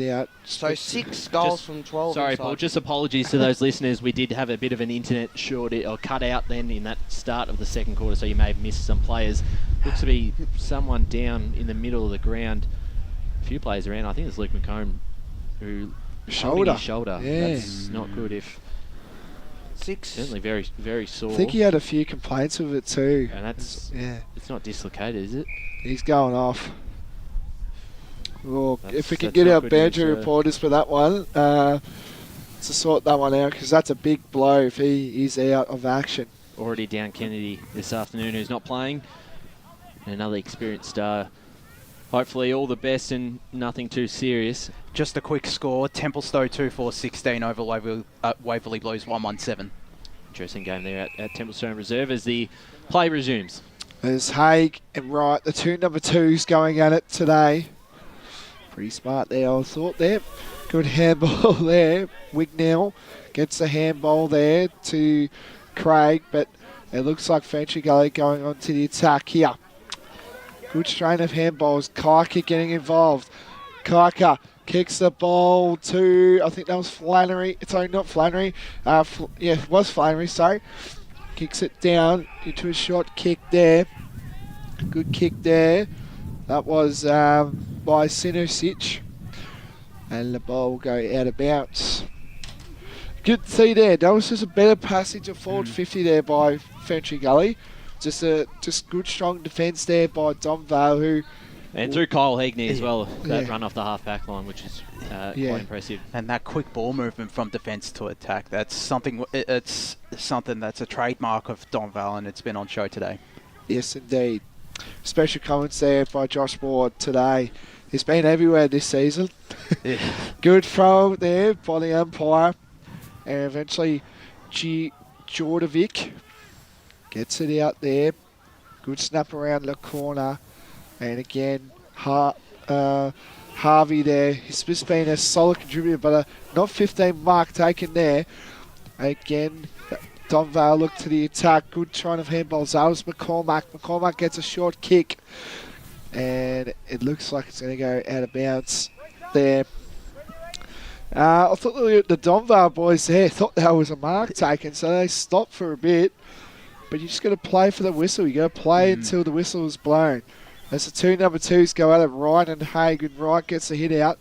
out. So 6 goals from 12. Sorry, Paul. Just apologies to those listeners. We did have a bit of an internet shortage or cut out then in that start of the second quarter, so you may have missed some players. Looks to be someone down in the middle of the ground. A few players around. I think it's Luke McComb who holding his shoulder. Yeah. That's not good if 6. Certainly very, very sore. I think he had a few complaints with it too. And that's, it's not dislocated, is it? He's going off. Well, if we can that's get not our good banter news, reporters for that one, to sort that one out, because that's a big blow if he is out of action. Already down Kennedy this afternoon, who's not playing. And another experienced star. Hopefully all the best and nothing too serious. Just a quick score. Templestowe 2-4-16 over Waverley Blues 1-1-7. Interesting game there at Templestowe Reserve as the play resumes. There's Haig and Wright, the two number 2s going at it today. Pretty smart there, I thought there. Good handball there. Wignell gets the handball there to Craig, but it looks like Ferntree Gully going on to the attack here. Good strain of handballs. Kaika getting involved. Kaika kicks the ball to, I think that was Flannery. Sorry, not Flannery. Yeah, it was Flannery, sorry. Kicks it down into a short kick there. Good kick there. That was by Sinusic. And the ball will go out of bounds. Good to see there. That was just a better passage of forward 50 there by Ferntree Gully. Just good strong defence there by Donvale, who... And through Kyle Heagney as well, that run off the half-back line, which is quite impressive. And that quick ball movement from defence to attack, that's something. It's something that's a trademark of Donvale, and it's been on show today. Yes, indeed. Special comments there by Josh Ward today. He's been everywhere this season. Good throw there by the umpire. And eventually Jordovic gets it out there. Good snap around the corner. And again, Harvey there. He's just been a solid contributor, but a not 15 mark taken there. Again, Donvale look to the attack. Good trying of handballs. That was McCormack. McCormack gets a short kick. And it looks like it's going to go out of bounds there. I thought the Donvale boys there thought that was a mark taken, so they stopped for a bit. But you just got to play for the whistle. You got to play until the whistle is blown. As the two number 2s go out of Wright and Haig, and Wright gets the hit out.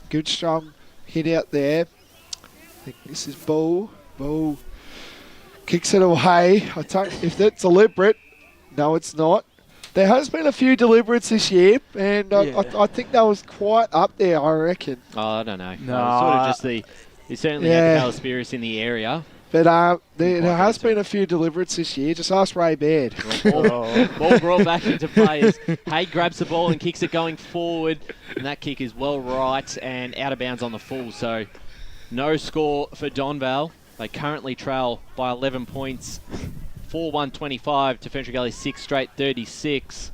Good strong hit out there. I think this is Bull. Bull kicks it away. I don't, if that's deliberate, no, it's not. There has been a few deliberates this year, and I think that was quite up there, I reckon. Oh, I don't know. No, sort of just you certainly had the Calispirus in the area. But there has been a few deliberates this year. Just ask Ray Baird. Ball brought back into play as Haig grabs the ball and kicks it going forward. And that kick is well right and out of bounds on the full. So no score for Donvale. They currently trail by 11 points. 4-1-25 to Ferntree Gully 6 straight 36.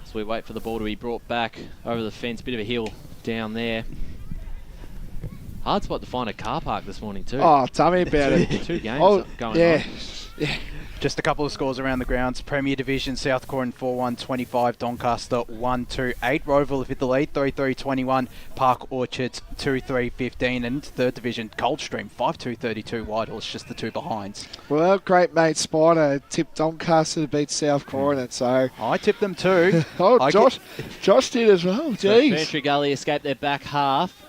So we wait for the ball to be brought back over the fence. Bit of a hill down there. Hard spot to find a car park this morning too. Oh, tell me about it. 2 games going on. Yeah. Just a couple of scores around the grounds. Premier Division, South Corin 4-1-25, Doncaster 1-2-8. Roeville hit the lead, 3-3-21. Park Orchards 2-3-15. And third division, Coldstream 5-2-32. Whitehorse just the two behinds. Well, great mate Spider tipped Doncaster to beat South Corin, so... I tipped them too. Josh did as well, So jeez. Ferntree Gully escaped their back half.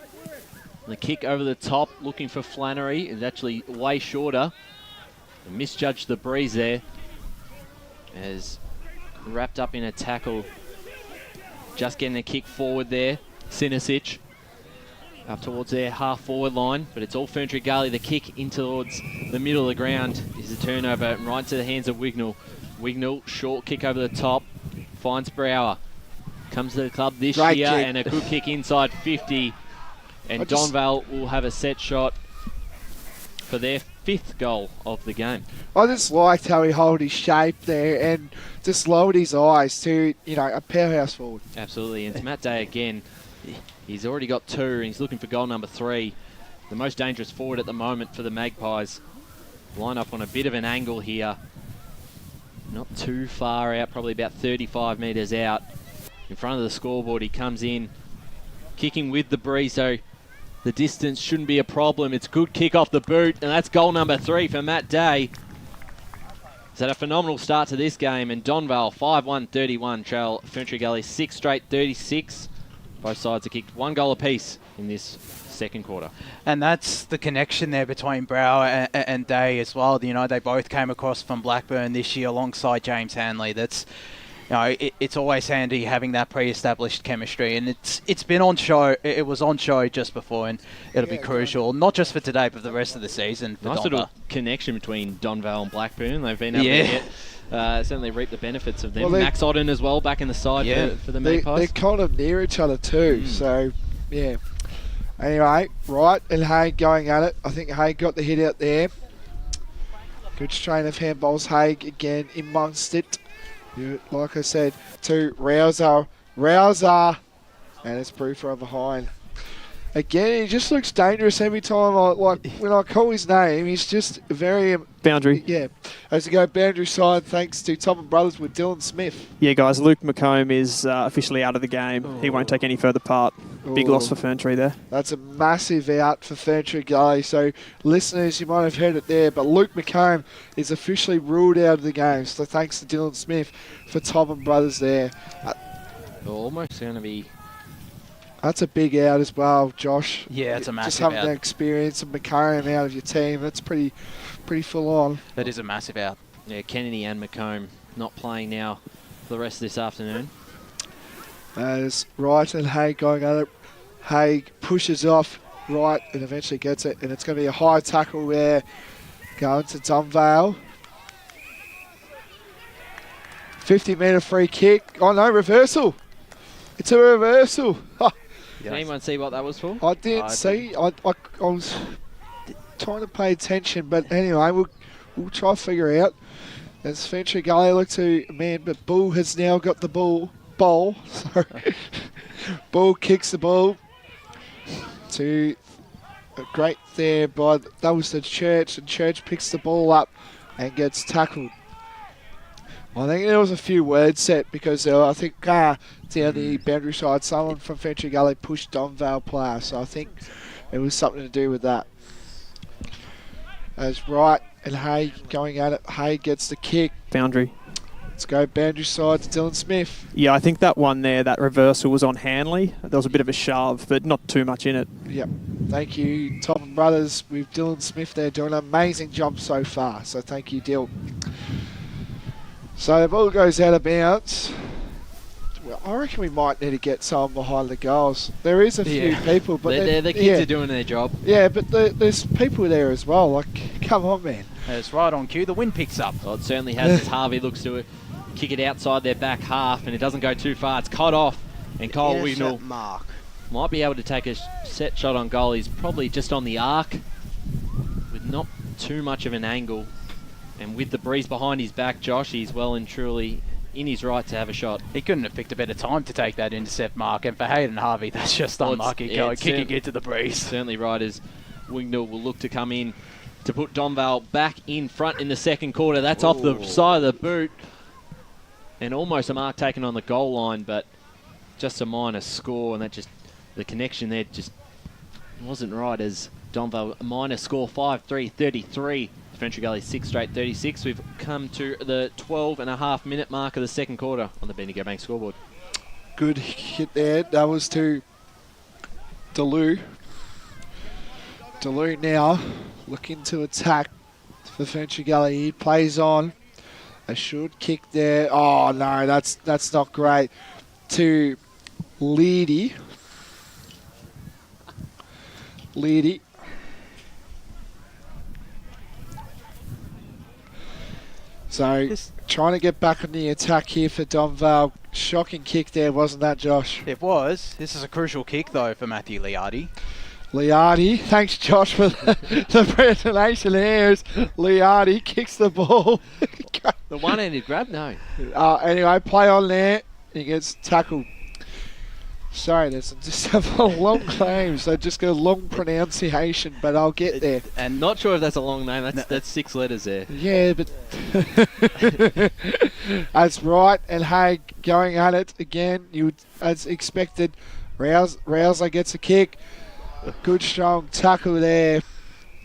The kick over the top, looking for Flannery, is actually way shorter. They misjudged the breeze there. As wrapped up in a tackle. Just getting a kick forward there. Sinusic up towards their half-forward line, but it's all Ferntree Gully. The kick in towards the middle of the ground is a turnover right to the hands of Wignell. Wignell, short kick over the top, finds Brower. Comes to the club this Great year, kick. and a good kick inside 50. And Donvale will have a set shot for their 5th goal of the game. I just liked how he held his shape there and just lowered his eyes to, a powerhouse forward. Absolutely, and it's Matt Day again. He's already got 2, and he's looking for goal number 3. The most dangerous forward at the moment for the Magpies. Line up on a bit of an angle here. Not too far out, probably about 35 metres out. In front of the scoreboard, he comes in, kicking with the breeze, so the distance shouldn't be a problem. It's good kick off the boot, and that's goal number 3 for Matt Day. He's had a phenomenal start to this game, and Donvale 5-1-31 trail Ferntree Gully 6 straight 36. Both sides have kicked 1 goal apiece in this second quarter. And that's the connection there between Brower and Day as well. You know, they both came across from Blackburn this year alongside James Hanley. That's, you know, it's always handy having that pre-established chemistry, and it's been on show. It was on show just before, and it'll be crucial, not just for today, but the rest of the season. For Nice Donvale. little connection between Donvale and Blackburn. They've been able to get, certainly reap the benefits of them. Well, Max Odden as well back in the side for the Magpies. They're kind of near each other too, so yeah. Anyway, Wright and Haig going at it. I think Haig got the hit out there. Good strain of handballs. Haig again amongst it. Like I said, to Rouser, and it's Brewfer from behind. Again, he just looks dangerous every time. When I call his name, he's just very boundary. Yeah, as you go boundary side, thanks to Top and Brothers with Dylan Smith. Yeah, guys, Luke McComb is officially out of the game. He won't take any further part. Big loss for Ferntree there. That's a massive out for Ferntree Gully. So, listeners, you might have heard it there, but Luke McComb is officially ruled out of the game. So, thanks to Dylan Smith for Top and Brothers there. Almost going to be... That's a big out as well, Josh. Yeah, it's a massive Just having out. the experience of McComb out of your team, that's pretty full on. That is a massive out. Yeah, Kennedy and McComb not playing now for the rest of this afternoon. As Wright and Haig going at it. Haig pushes off Wright and eventually gets it, and it's going to be a high tackle there going to Donvale. 50-metre free kick. Oh no, reversal. It's a reversal. Did anyone see what that was for? I didn't see. I was trying to pay attention, but anyway, we'll try to figure out. As Ferntree Gully look to man, but Bull has now got the ball. Sorry. Bull kicks the ball to a great there by, that was the Church, and Church picks the ball up and gets tackled. I think there was a few words set because I think down the boundary side, someone from Ferntree Gully pushed Donvale player, so I think it was something to do with that. As Wright and Hay going at it, Hay gets the kick. Boundary. Let's go boundary side to Dylan Smith. Yeah, I think that one there, that reversal was on Hanley. There was a bit of a shove, but not too much in it. Yep. Thank you, Top and Brothers, with Dylan Smith there doing an amazing job so far. So thank you, Dill. So the ball goes out of bounds. Well, I reckon we might need to get someone behind the goals. There is a few people, but the kids are doing their job. Yeah, but there's people there as well. Like, come on, man. It's right on cue. The wind picks up. Well, it certainly has as Harvey looks to kick it outside their back half, and it doesn't go too far. It's cut off, and Kyle Wignall might be able to take a set shot on goal. He's probably just on the arc with not too much of an angle. And with the breeze behind his back, Josh, he's well and truly in his right to have a shot. He couldn't have picked a better time to take that intercept mark. And for Hayden Harvey, that's just unlucky. Kicking into the breeze. Certainly right, as Wignall will look to come in to put Donvale back in front in the second quarter. That's off the side of the boot. And almost a mark taken on the goal line, but just a minor score. And that just, the connection there just wasn't right, as Donvale a minor score, 5-3-33. Ferntree Gully 6 straight 36. We've come to the 12.5-minute mark of the second quarter on the Bendigo Bank scoreboard. Good hit there. That was to Deleu. Deleu now looking to attack for Ferntree Gully. He plays on. A short kick there. Oh no, that's not great. To Leedy. So, trying to get back on the attack here for Donvale. Shocking kick there, wasn't that, Josh? It was. This is a crucial kick, though, for Matthew Liardi. Liardi, thanks, Josh, for the presentation there. Liardi kicks the ball. The one-handed grab? No. Anyway, play on there. He gets tackled. Sorry, there's just have a long name, so just got a long pronunciation, but I'll get there. And not sure if that's a long name. That's 6 letters there. Yeah, but that's right. And Haig going at it again. As expected, Rouser gets a kick. A good strong tackle there,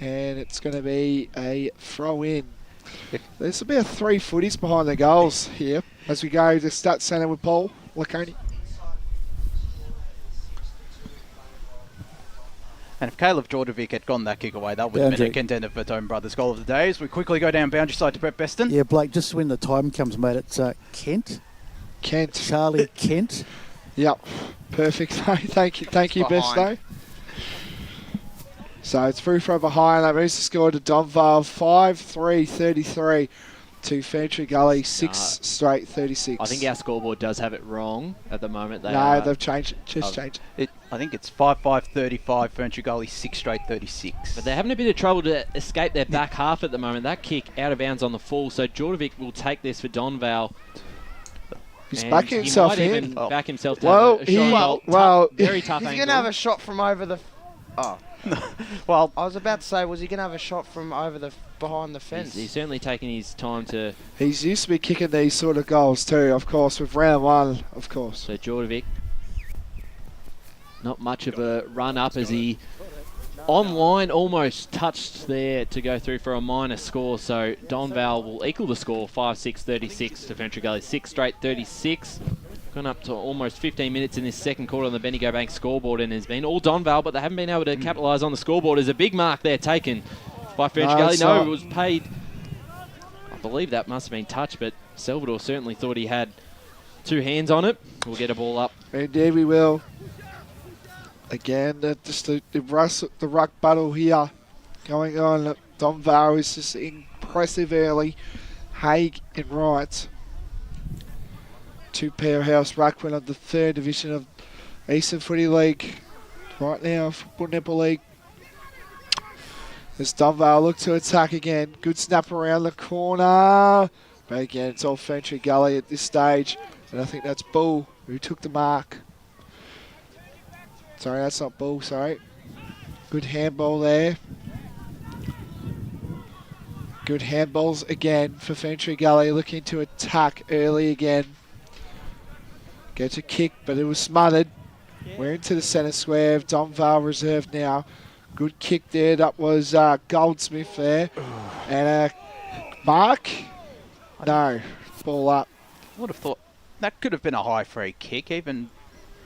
and it's going to be a throw in. There's about 3 footies behind the goals here as we go to Stats Centre with Paul Laconey. And if Caleb Jordovic had gone that kick away, that would have been a contender for Tone Brothers Goal of the Day. As we quickly go down boundary side to Brett Beston. Yeah, Blake, just when the time comes, mate, it's Kent. Charlie Kent. Yep, perfect. Thank you, Besto. So it's through from behind. That moves the score to Donvale 5-3-33 to Ferntree Gully 6 straight 36. I think our scoreboard does have it wrong at the moment. They've changed it. Changed it. I think it's 5-5-35 Ferntree Gully 6 straight 36. But they're having a bit of trouble to escape their back half at the moment. That kick out of bounds on the full. So Jordovic will take this for Donvale. He's backing himself in. Even back himself well, very tough He's angle. going to have a shot from over the... Well, I was about to say, was he going to have a shot from behind the fence? He's certainly taking his time to... He's used to be kicking these sort of goals too, of course, with round one, of course. So Jordovic, not much of a run up as he online almost touched there to go through for a minor score. So Donvale will equal the score 5-6-36 to Ferntree Gully 6 straight 36. Gone up to almost 15 minutes in this second quarter on the Bendigo Bank scoreboard, and has been all Donvale, but they haven't been able to capitalise on the scoreboard. There's a big mark there taken by Ferntree Gully. No, it was paid. I believe that must have been touched, but Salvador certainly thought he had two hands on it. We'll get a ball up. Indeed we will. Again, just the ruck battle here going on. Donvale is just impressive early. Haig and Wright. Two powerhouse ruckmen of the 3rd division of Eastern Footy League. Right now, Football Netball League. As Donvale look to attack again. Good snap around the corner. But again, it's all Ferntree Gully at this stage. And I think that's Bull who took the mark. Sorry, that's not Bull, sorry. Good handball there. Good handballs again for Ferntree Gully, looking to attack early again. Gets a kick, but it was smothered. We're into the centre square of Donvale reserve now. Good kick there. That was Goldsmith there. And Mark? No. Ball up. I would have thought that could have been a high free kick, even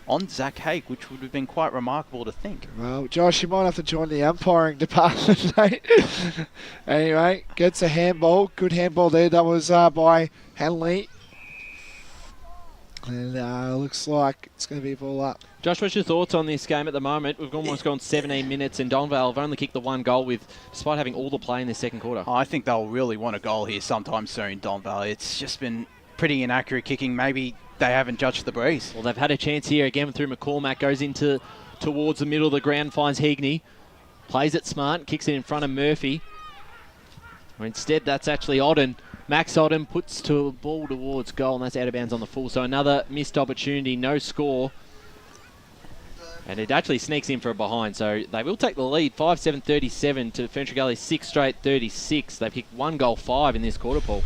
on Zach Haig, which would have been quite remarkable to think. Well, Josh, you might have to join the umpiring department, mate. Anyway, gets a handball. Good handball there. That was by Hanley. And looks like it's going to be a ball up. Josh, what's your thoughts on this game at the moment? We've almost gone 17 minutes and Donvale have only kicked the one goal despite having all the play in the second quarter. I think they'll really want a goal here sometime soon, Donvale. It's just been pretty inaccurate kicking. Maybe they haven't judged the breeze. Well, they've had a chance here again through McCormack. Goes towards the middle of the ground, finds Higney. Plays it smart, kicks it in front of Murphy. Instead, that's actually Odden. Max Odden puts a ball towards goal, and that's out of bounds on the full. So another missed opportunity, no score. And it actually sneaks in for a behind. So they will take the lead, 5-7-37 to Ferntree Gully, 6 straight 36. They've kicked 1 goal 5 in this quarter, Paul.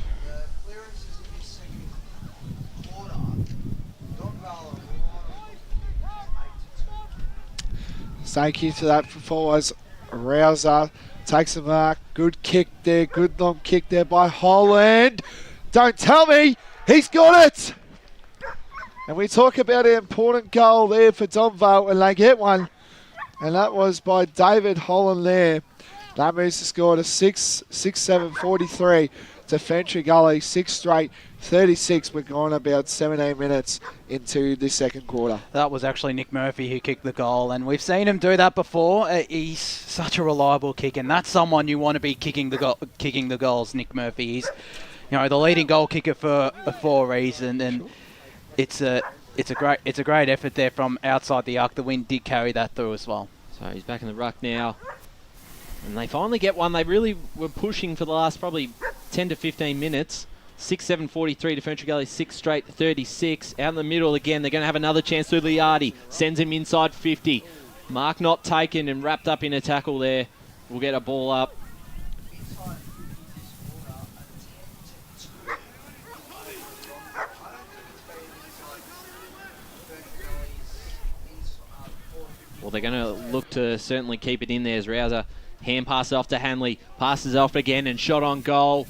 Thank you to that performance. Rouser takes the mark. Good kick there. Good long kick there by Holland. Don't tell me he's got it. And we talk about an important goal there for Donvale, and they get one. And that was by David Holland there. That moves the score to 6-7-43 to Ferntree Gully. 6 straight 36. We're going about 17 minutes into the second quarter. That was actually Nick Murphy who kicked the goal, and we've seen him do that before. He's such a reliable kicker, and that's someone you want to be kicking the goals. Nick Murphy, he's the leading goal kicker for a reason, and it's a great effort there from outside the arc. The wind did carry that through as well. So he's back in the ruck now. And they finally get one. They really were pushing for the last probably 10 to 15 minutes. 6-7-43 to Ferntree Gully, 6 straight 36. Out in the middle again. They're going to have another chance through Liardi. Sends him inside 50. Mark not taken and wrapped up in a tackle there. We'll get a ball up. Well, they're going to look to certainly keep it in there as Rouser hand passes off to Hanley. Passes off again and shot on goal.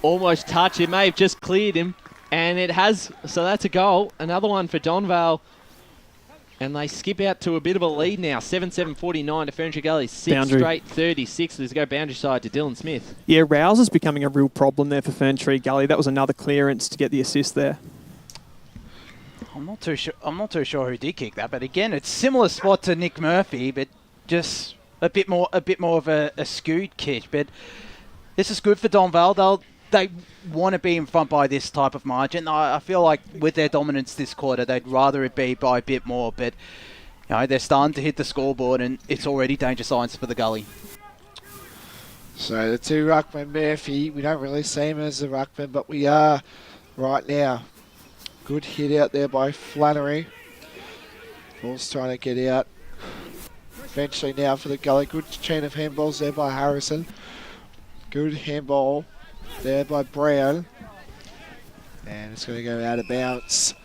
Almost touched. It may have just cleared him. And it has. So that's a goal. Another one for Donvale. And they skip out to a bit of a lead now. 7-7-49 to Ferntree Gully. 6 Boundary. straight 36. Let's go boundary side to Dylan Smith. Yeah, Rouse is becoming a real problem there for Ferntree Gully. That was another clearance to get the assist there. I'm not too sure who did kick that, but again, it's similar spot to Nick Murphy, but just a bit more of a skewed kick. But this is good for Donvale. They want to be in front by this type of margin. I feel like with their dominance this quarter, they'd rather it be by a bit more. But they're starting to hit the scoreboard, and it's already danger signs for the Gully. So the two ruckman, Murphy, we don't really see him as a ruckman, but we are right now. Good hit out there by Flannery. Ball's trying to get out. Eventually now for the Gully. Good chain of handballs there by Harrison. Good handball there by Brown. And it's going to go out of bounds.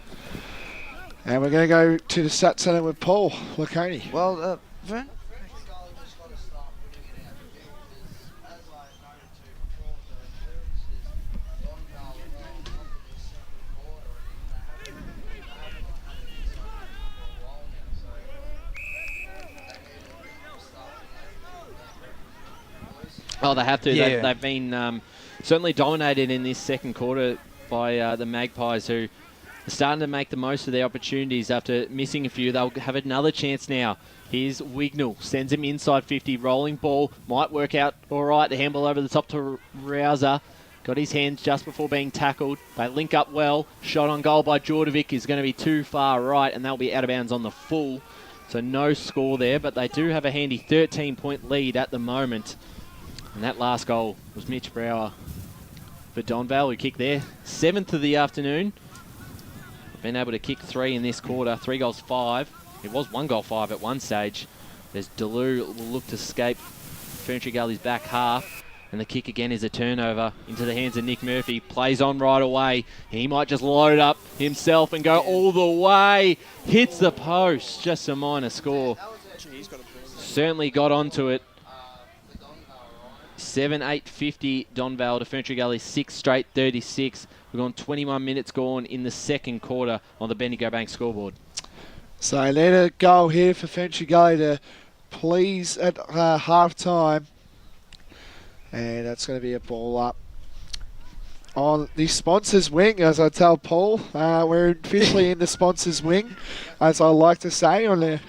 And we're going to go to the Stat Centre with Paul Laconi. Well, Oh, they have to. Yeah. They've been certainly dominated in this second quarter by the Magpies, who are starting to make the most of their opportunities after missing a few. They'll have another chance now. Here's Wignall, sends him inside 50, rolling ball. Might work out all right. The handball over the top to Rouser. Got his hands just before being tackled. They link up well. Shot on goal by Jordovic is going to be too far right, and they'll be out of bounds on the full. So no score there, but they do have a handy 13-point lead at the moment. And that last goal was Mitch Brower for Donvale, who kicked there. 7th of the afternoon. Been able to kick 3 in this quarter. 3 goals, 5. It was 1 goal, 5 at one stage. There's Deleu will look to escape Ferntree Gully's back half. And the kick again is a turnover into the hands of Nick Murphy. Plays on right away. He might just load up himself and go all the way. Hits the post. Just a minor score. Certainly got onto it. 7-8-50 Donvale to Ferntree Gully, 6 straight 36. We've gone 21 minutes gone in the second quarter on the Bendigo Bank scoreboard. So let a goal here for Ferntree Gully to please at half time. And that's going to be a ball up on the sponsors wing, as I tell Paul. We're officially in the sponsors wing, as I like to say on the.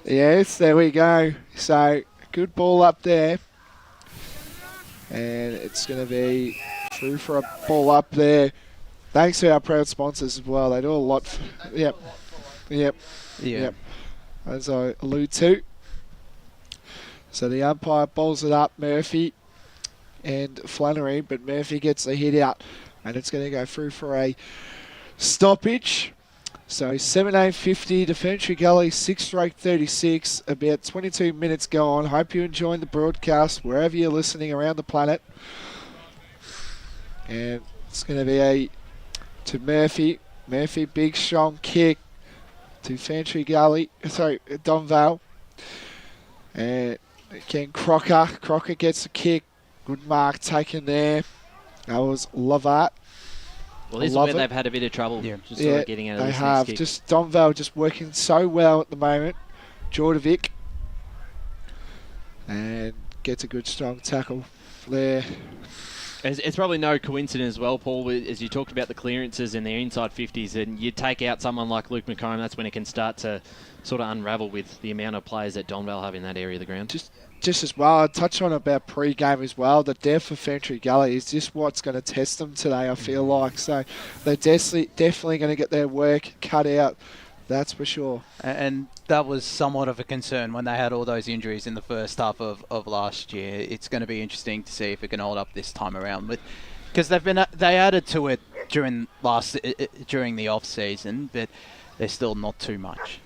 Yes, there we go. So good ball up there. And it's going to be through for a ball up there. Thanks to our proud sponsors as well. They do a lot. Yep. As I allude to. So the umpire bowls it up, Murphy and Flannery, but Murphy gets the hit out, and it's going to go through for a stoppage. So 7-8-50 to Ferntree Gully, 6 straight 36, about 22 minutes gone. Hope you're enjoying the broadcast wherever you're listening around the planet. And it's going to be to Murphy. Murphy, big strong kick to Ferntree Gully, Donvale. And again, Crocker gets the kick. Good mark taken there. That was Lovart. Well, this is where they've had a bit of trouble. Just sort of getting out of this have. kick. Just Donvale just working so well at the moment. Jordovic. And gets a good strong tackle there. It's probably no coincidence as well, Paul, as you talked about the clearances and their inside 50s, and you take out someone like Luke McComb, that's when it can start to sort of unravel with the amount of players that Donvale have in that area of the ground. Just as well, I'd touch on about pre-game as well. The depth for Ferntree Gully is just what's going to test them today, I feel like. So they're definitely going to get their work cut out, that's for sure. And that was somewhat of a concern when they had all those injuries in the first half of last year. It's going to be interesting to see if it can hold up this time around. Because they added to it during the off season, but they're still not too much.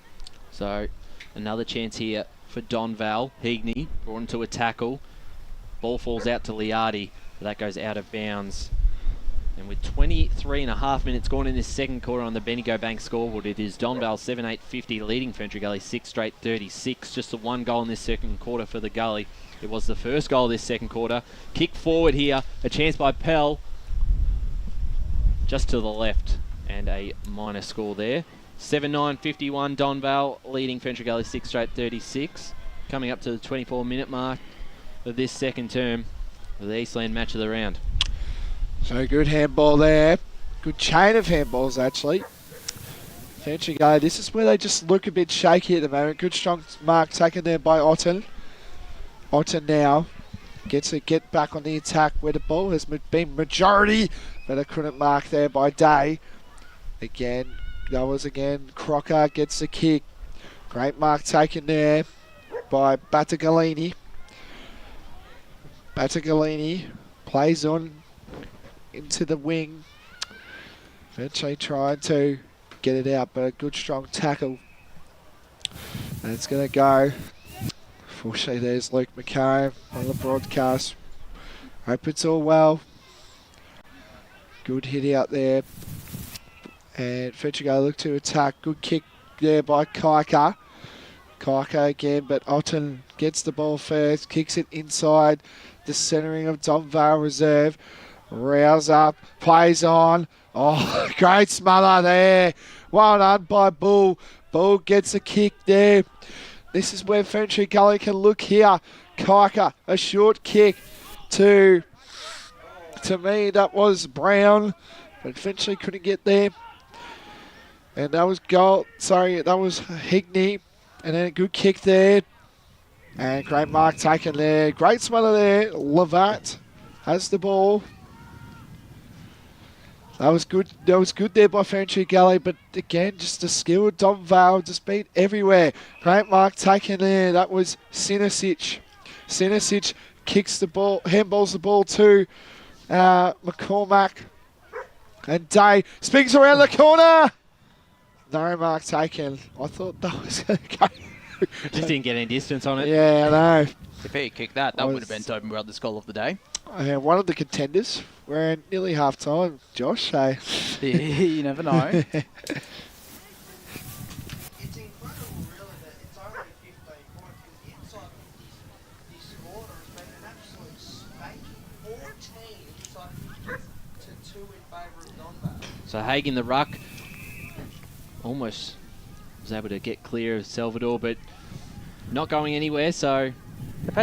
So another chance here for Donvale. Heagney brought into a tackle. Ball falls out to Liardi, but that goes out of bounds. And with 23.5 minutes gone in this second quarter on the Bendigo Bank scoreboard, it is Donvale 7-8-50 leading Ferntree Gully 6 straight 36. Just the 1 goal in this second quarter for the Gully. It was the first goal this second quarter. Kick forward here, a chance by Pell. Just to the left, and a minor score there. 7-9-51, Donvale leading Ferntree Gully 6 straight 36. Coming up to the 24-minute mark of this second term of the Eastland match of the round. So good handball there. Good chain of handballs, actually. Ferntree Gully, this is where they just look a bit shaky at the moment. Good strong mark taken there by Otten. Otten now gets to get back on the attack where the ball has been majority, but I couldn't mark there by Day. Again, that was again Crocker gets the kick. Great mark taken there by Battagalini. Battagalini plays on into the wing. Eventually trying to get it out, but a good strong tackle. And it's going to go. Unfortunately, there's Luke McCarran on the broadcast. Hope it's all well. Good hit out there. And Ferntree Gully look to attack. Good kick there by Kaika. Kaika again, but Otten gets the ball first. Kicks it inside the centering of Donvale Reserve. Rouse up. Plays on. Oh, great smother there. Well done by Bull. Bull gets a kick there. This is where Ferntree Gully can look here. Kaika, a short kick to me, that was Brown, but Ferntree couldn't get there. And that was that was Higney. And then a good kick there. And great mark taken there. Great smother there. Levat has the ball. That was good. That was good there by Ferntree Gully, but again, just the skill of Donvale just beat everywhere. Great mark taken there. That was Sinisic. Sinisic kicks the ball, handballs the ball to McCormack. And Day spins around the corner. No mark taken. I thought that was going to go. Just didn't get any distance on it. Yeah, I know. If he kicked that, that would have been Tobin Brothers' goal of the day. One of the contenders. We're in nearly half time, Josh. So. You never know. So Haig in the ruck almost was able to get clear of Salvador, but not going anywhere. So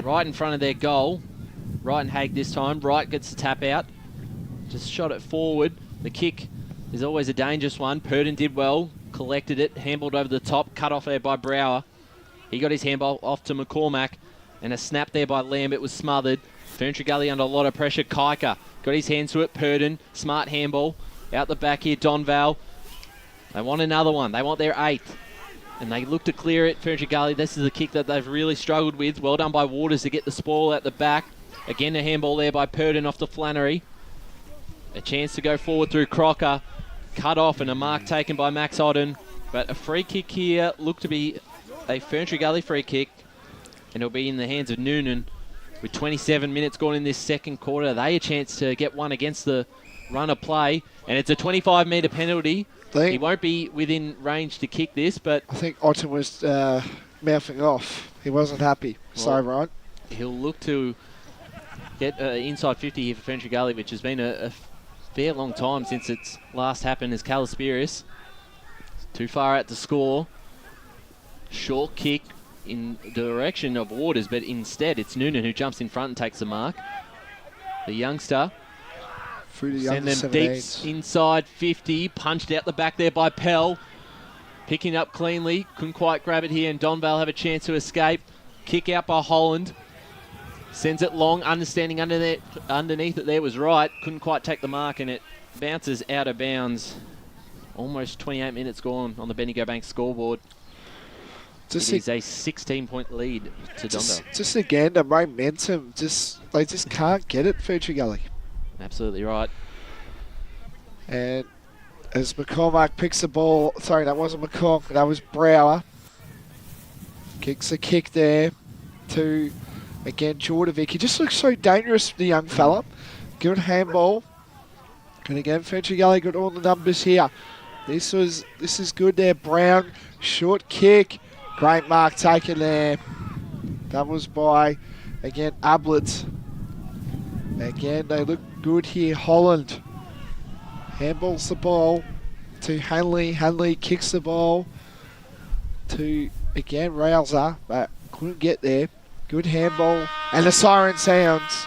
right in front of their goal. Wright and Haig this time. Wright gets the tap out. Just shot it forward. The kick is always a dangerous one. Purdon did well. Collected it. Handballed over the top. Cut off there by Brower. He got his handball off to McCormack. And a snap there by Lamb. It was smothered. Ferntree Gully under a lot of pressure. Kaika got his hands to it. Purdon. Smart handball. Out the back here. Donvale. They want another one. They want their 8th. And they look to clear it. Ferntree Gully. This is the kick that they've really struggled with. Well done by Waters to get the spoil out the back. Again, a handball there by Purdon off to Flannery. A chance to go forward through Crocker. Cut off and a mark taken by Max Otten. But a free kick here looked to be a Ferntree Gully free kick. And it'll be in the hands of Noonan. With 27 minutes gone in this second quarter, they a chance to get one against the run of play. And it's a 25-metre penalty. He won't be within range to kick this, but... I think Otten was mouthing off. He wasn't happy. Sorry, Ryan. He'll look to get inside 50 here for Ferntree Gully, which has been a fair long time since it's last happened as Calispiris. Too far out to score. Short kick in the direction of Waters, but instead it's Noonan who jumps in front and takes the mark. The youngster. Through the send them deep inside 50. Punched out the back there by Pell. Picking up cleanly. Couldn't quite grab it here, and Donvale have a chance to escape. Kick out by Holland. Sends it long, understanding underneath it there was right. Couldn't quite take the mark, and it bounces out of bounds. Almost 28 minutes gone on the Bendigo Bank scoreboard. It is a 16-point lead to Donvale. Just again, the momentum, they just can't get it, Ferntree Gully. Absolutely right. And as McCormack picks the ball, sorry, that wasn't McCormack, that was Brower. Kicks a kick there to... Again, Jordovic. He just looks so dangerous, the young fella. Good handball. And again, Ferntree Gully got all the numbers here. This is good there. Brown, short kick. Great mark taken there. That was by, again, Ablett. Again, they look good here. Holland handballs the ball to Hanley. Hanley kicks the ball to, again, Rouser, but couldn't get there. Good handball, and the siren sounds.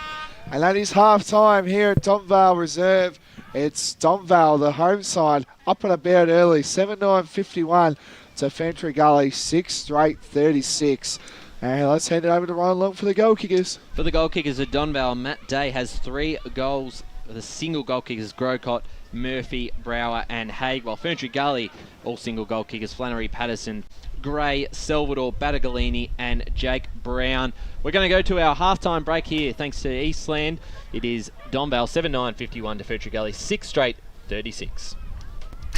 And that is half-time here at Donvale Reserve. It's Donvale, the home side, up and about early, 7-9-51 to Ferntree Gully, 6 straight 36. And let's hand it over to Ryan Long for the goal kickers. For the goal kickers at Donvale, Matt Day has 3 goals. The single goal kickers, Grocott, Murphy, Brower and Haig, while Ferntree Gully, all single goal kickers, Flannery, Patterson, Gray, Salvador, Battagalini and Jake Brown. We're going to go to our halftime break here thanks to Eastland. It is Donvale 7-9-51 to Ferntree Gully, 6 straight 36.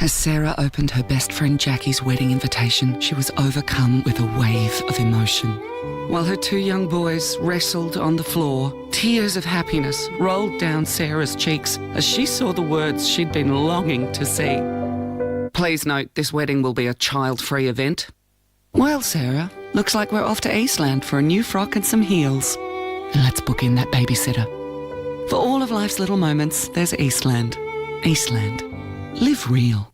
As Sarah opened her best friend Jackie's wedding invitation, she was overcome with a wave of emotion. While her 2 young boys wrestled on the floor, tears of happiness rolled down Sarah's cheeks as she saw the words she'd been longing to see. Please note, this wedding will be a child-free event. Well, Sarah, looks like we're off to Eastland for a new frock and some heels. And let's book in that babysitter. For all of life's little moments, there's Eastland. Eastland. Live real.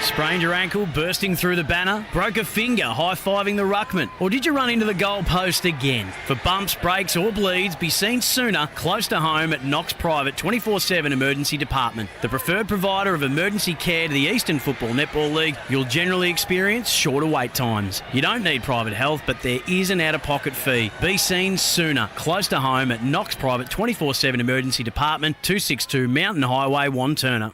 Sprained your ankle bursting through the banner? Broke a finger high-fiving the ruckman? Or did you run into the goal post again? For bumps, breaks or bleeds, be seen sooner close to home at Knox Private 24/7 Emergency Department. The preferred provider of emergency care to the Eastern Football Netball League, you'll generally experience shorter wait times. You don't need private health, but there is an out-of-pocket fee. Be seen sooner close to home at Knox Private 24/7 Emergency Department, 262 Mountain Highway, Wanturna.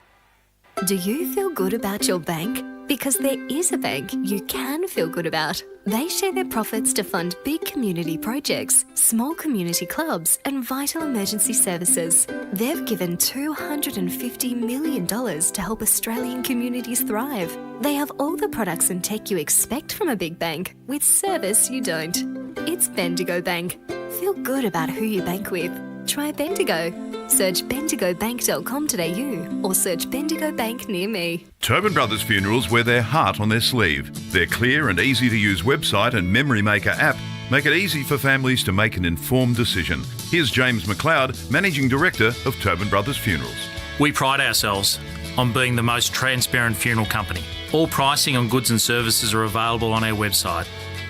Do you feel good about your bank? Because there is a bank you can feel good about. They share their profits to fund big community projects, small community clubs and vital emergency services. They've given $250 million to help Australian communities thrive. They have all the products and tech you expect from a big bank, with service you don't. It's Bendigo Bank. Feel good about who you bank with. Try Bendigo. Search bendigobank.com.au or search Bendigo Bank near me. Tobin Brothers Funerals wear their heart on their sleeve. Their clear and easy-to-use website and Memory Maker app make it easy for families to make an informed decision. Here's James McLeod, Managing Director of Tobin Brothers Funerals. We pride ourselves on being the most transparent funeral company. All pricing on goods and services are available on our website.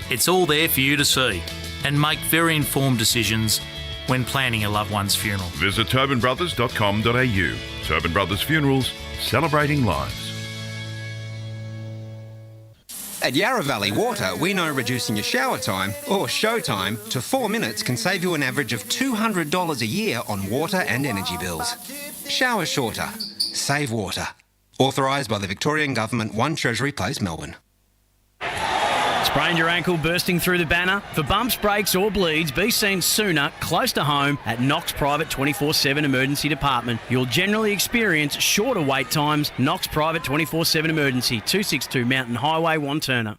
It's all there for you to see and make very informed decisions when planning a loved one's funeral. Visit tobinbrothers.com.au. Tobin Brothers Funerals, celebrating lives. At Yarra Valley Water, we know reducing your shower time, or show time, to 4 minutes can save you an average of $200 a year on water and energy bills. Shower shorter. Save water. Authorised by the Victorian Government, 1 Treasury Place, Melbourne. Sprained your ankle bursting through the banner? For bumps, breaks or bleeds, be seen sooner close to home at Knox Private 24/7 Emergency Department. You'll generally experience shorter wait times. Knox Private 24/7 Emergency, 262 Mountain Highway, Wanturna.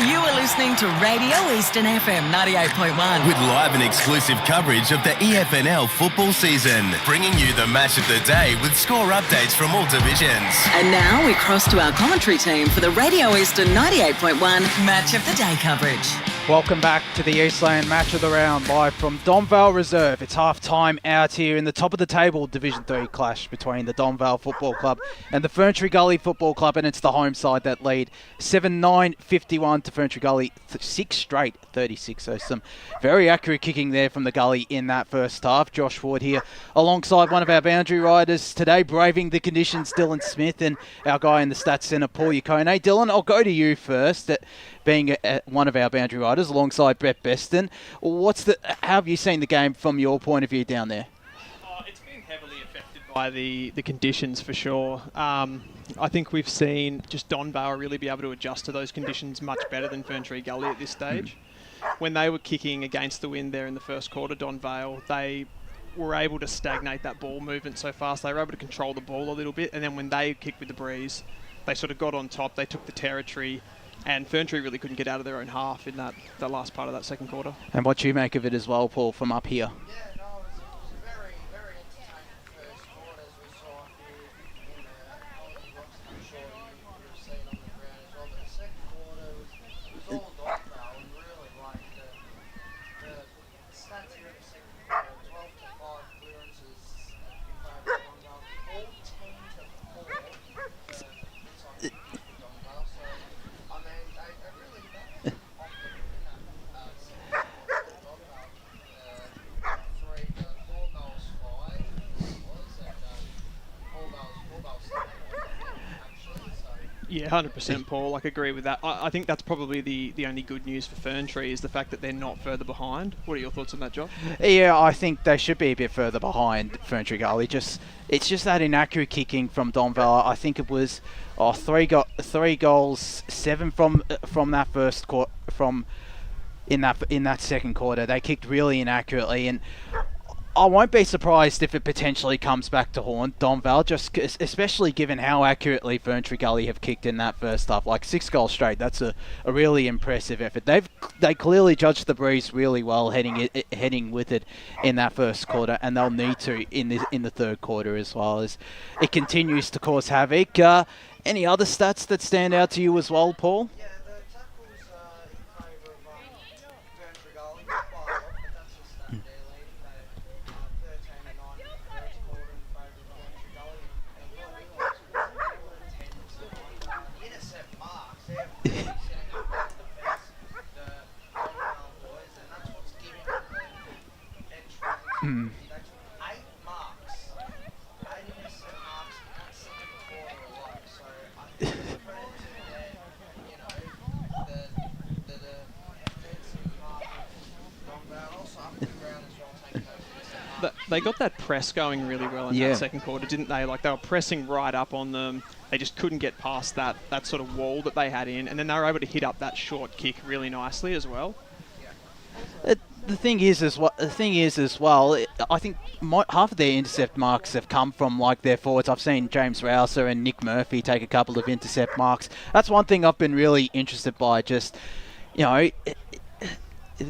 You are listening to Radio Eastern FM 98.1. With live and exclusive coverage of the EFNL football season, bringing you the match of the day with score updates from all divisions. And now we cross to our commentary team for the Radio Eastern 98.1 Match of the Day coverage. Welcome back to the Eastland Match of the Round, live from Donvale Reserve. It's half-time out here in the top of the table Division 3 clash between the Donvale Football Club and the Ferntree Gully Football Club, and it's the home side that lead 7-9-51 to Ferntree Gully, 6 straight 36. So some very accurate kicking there from the Gully in that first half. Josh Ward here alongside one of our boundary riders today, braving the conditions, Dylan Smith, and our guy in the stats centre, Paul Yacone. Dylan, I'll go to you first. Being one of our boundary riders alongside Brett Beston, how have you seen the game from your point of view down there? It's been heavily affected by the conditions for sure. I think we've seen just Donvale really be able to adjust to those conditions much better than Ferntree Gully at this stage. When they were kicking against the wind there in the first quarter, Donvale, they were able to stagnate that ball movement so fast. They were able to control the ball a little bit, and then when they kicked with the breeze, they sort of got on top, they took the territory, and Ferntree really couldn't get out of their own half in the last part of that second quarter. And what you make of it as well, Paul, from up here? Yeah, no, it was a very, very entertaining first quarter, as we saw here in the Rocks. I'm sure you would have seen on the ground as well. But the second quarter was all Donvale, and really like the stats here in the second quarter: 12 to 5 clearances, Yeah, 100%, Paul. I agree with that. I think that's probably the only good news for Ferntree is the fact that they're not further behind. What are your thoughts on that, Josh? Yeah, I think they should be a bit further behind Ferntree Gully. It's just that inaccurate kicking from Donvale. I think it was 3 goals, 7 from that first quarter, in that second quarter. They kicked really inaccurately, and I won't be surprised if it potentially comes back to haunt Donvale, just especially given how accurately Ferntree Gully have kicked in that first half. Like 6 goals straight, that's a really impressive effort. They clearly judged the breeze really well heading with it in that first quarter, and they'll need to in the third quarter as well, as it continues to cause havoc. Any other stats that stand out to you as well, Paul? They got that press going really well in that second quarter, didn't they? Like, they were pressing right up on them. They just couldn't get past that sort of wall that they had in, and then they were able to hit up that short kick really nicely as well. The thing is as well, I think half of their intercept marks have come from like their forwards. I've seen James Rouser and Nick Murphy take a couple of intercept marks. That's one thing I've been really interested by. Just,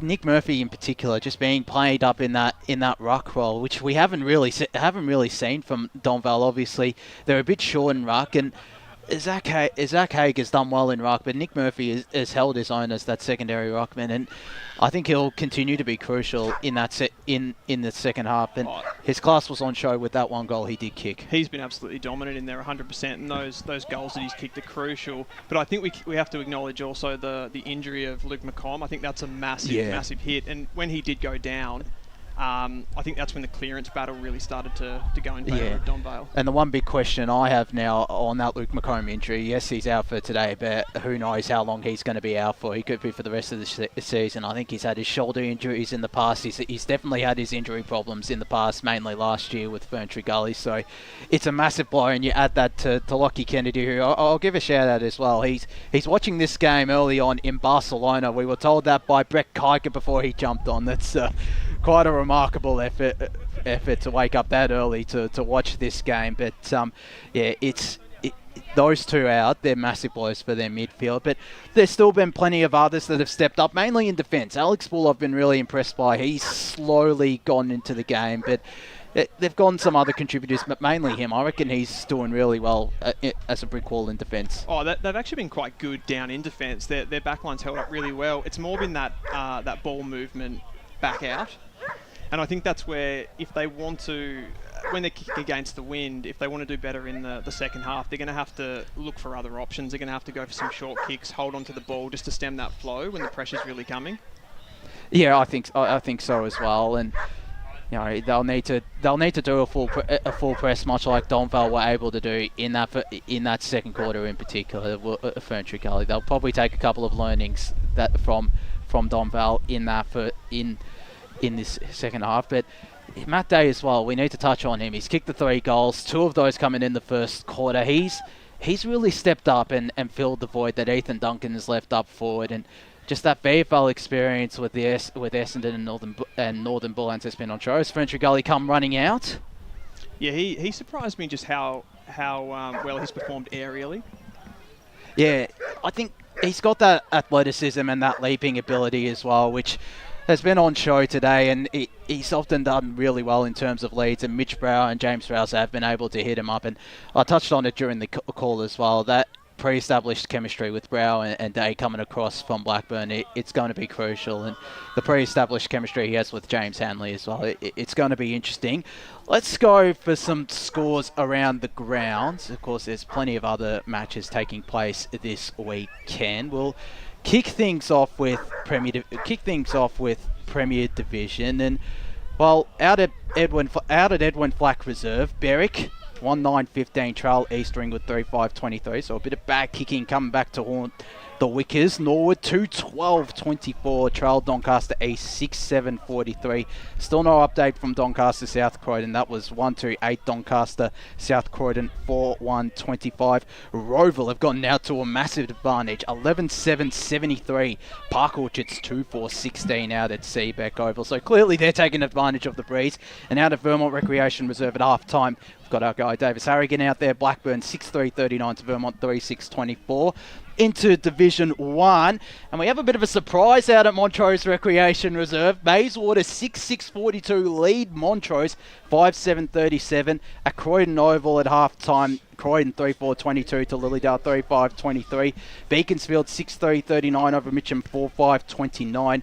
Nick Murphy in particular, just being played up in that ruck role, which we haven't really seen from Donvale. Obviously, they're a bit short in ruck, and Zach Haig has done well in ruck, but Nick Murphy has held his own as that secondary ruckman, and I think he'll continue to be crucial in that in the second half. And his class was on show with that one goal he did kick. He's been absolutely dominant in there, 100%, and those goals that he's kicked are crucial. But I think we have to acknowledge also the injury of Luke McComb. I think that's a massive hit, and when he did go down, I think that's when the clearance battle really started to go in favour of Donvale. And the one big question I have now on that Luke McComb injury, yes, he's out for today, but who knows how long he's going to be out for. He could be for the rest of the season. I think he's had his shoulder injuries in the past. He's definitely had his injury problems in the past, mainly last year with Ferntree Gully. So it's a massive blow, and you add that to Lockie Kennedy, who I'll give a shout out as well. He's watching this game early on in Barcelona. We were told that by Brett Kiker before he jumped on. That's quite a remarkable effort to wake up that early to watch this game. But those two out, they're massive blows for their midfield. But there's still been plenty of others that have stepped up, mainly in defence. Alex Bull I've been really impressed by. He's slowly gone into the game, but they've gone some other contributors, but mainly him. I reckon he's doing really well as a brick wall in defence. Oh, they've actually been quite good down in defence. Their backline's held up really well. It's more been that ball movement back out. And I think that's where, if they want to, when they kick against the wind, if they want to do better in the second half, they're going to have to look for other options. They're going to have to go for some short kicks, hold on to the ball just to stem that flow when the pressure's really coming. Yeah, I think so as well. And they'll need to do a full press, much like Donvale were able to do in that second quarter in particular. Ferntree Gully, they'll probably take a couple of learnings from Donvale in this second half. But Matt Day as well, we need to touch on him. He's kicked the 3 goals, 2 of those coming in the first quarter. He's really stepped up and filled the void that Ethan Duncan has left up forward, and just that VFL experience with Essendon and Northern Bullants has been on show. Has Ferntree Gully come running out? Yeah, he surprised me just how well he's performed aerially. Yeah, I think he's got that athleticism and that leaping ability as well, which has been on show today, and he's often done really well in terms of leads, and Mitch Brower and James Rouser have been able to hit him up, and I touched on it during the call as well, that pre-established chemistry with Brower and Day coming across from Blackburn, it's going to be crucial, and the pre-established chemistry he has with James Hanley as well, it's going to be interesting. Let's go for some scores around the grounds. Of course, there's plenty of other matches taking place this weekend. We'll kick things off with Premier Division, and out at Edwin Flack Reserve, Berwick 1-9-15 trail East Ringwood 3-5-23. So a bit of bad kicking coming back to haunt the Wickers. Norwood 2-12-24 trail Doncaster East 6-7-43. Still no update from Doncaster South Croydon. That was 1-2-8 Doncaster South Croydon 4-1-25. Roval have gone now to a massive advantage 11-7-73. Park Orchards 2-4-16 out at Seabeck Oval. So clearly they're taking advantage of the breeze. And out at Vermont Recreation Reserve at half time, we've got our guy Davis Harrigan out there. Blackburn 6-3-39 to Vermont 3-6-24. Into Division 1, and we have a bit of a surprise out at Montrose Recreation Reserve. Bayswater 6-6-42 lead Montrose 5-7-37 at Croydon Oval at half time. Croydon 3-4-22 to Lilydale 3-5-23. Beaconsfield 6-3-39 over Mitcham 4-5-29.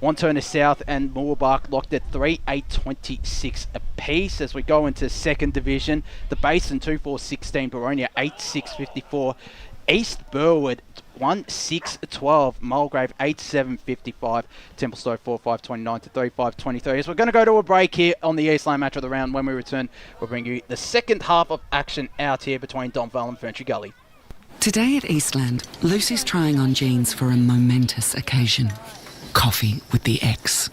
Wantirna South and Moorbark locked at 3-8-26 apiece. As we go into second division, the Basin 2-4-16, Baronia 8-6-54. East Burwood 1-6-12, Mulgrave 8-7-55, Templestowe 4-5-29 to 3-5-23. As we're going to go to a break here on the Eastland Match of the Round. When we return, we'll bring you the second half of action out here between Donvale and Ferntree Gully. Today at Eastland, Lucy's trying on jeans for a momentous occasion. Coffee with the ex.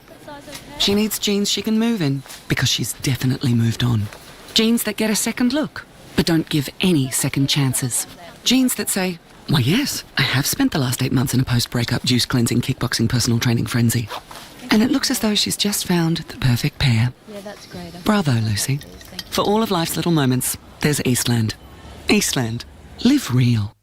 She needs jeans she can move in because she's definitely moved on. Jeans that get a second look, but don't give any second chances. Jeans that say, why yes, I have spent the last 8 months in a post-breakup juice cleansing kickboxing personal training frenzy. And it looks as though she's just found the perfect pair. Yeah, that's great. Bravo, Lucy. For all of life's little moments, there's Eastland. Eastland. Live real.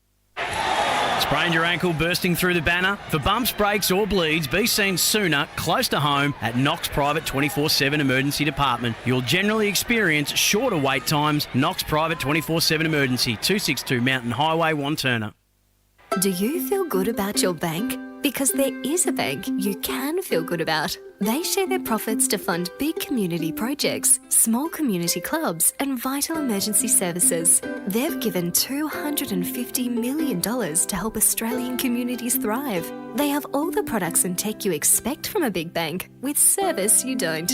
Sprained your ankle bursting through the banner? For bumps, breaks or bleeds, be seen sooner, close to home, at Knox Private 24/7 Emergency Department. You'll generally experience shorter wait times. Knox Private 24/7 Emergency, 262 Mountain Highway, Wantirna. Do you feel good about your bank? Because there is a bank you can feel good about. They share their profits to fund big community projects, small community clubs, and vital emergency services. They've given $250 million to help Australian communities thrive. They have all the products and tech you expect from a big bank, with service you don't.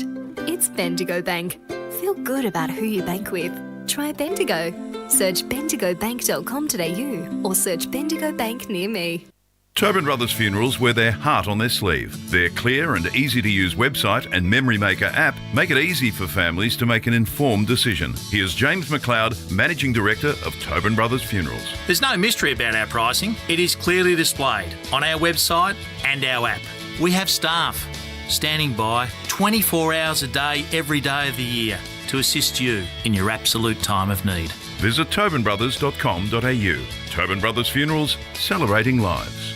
It's Bendigo Bank. Feel good about who you bank with. Try Bendigo. Search bendigobank.com.au or search Bendigo Bank near me. Tobin Brothers Funerals wear their heart on their sleeve. Their clear and easy-to-use website and Memory Maker app make it easy for families to make an informed decision. Here's James McLeod, Managing Director of Tobin Brothers Funerals. There's no mystery about our pricing. It is clearly displayed on our website and our app. We have staff standing by 24 hours a day, every day of the year to assist you in your absolute time of need. Visit tobinbrothers.com.au. Tobin Brothers Funerals, celebrating lives.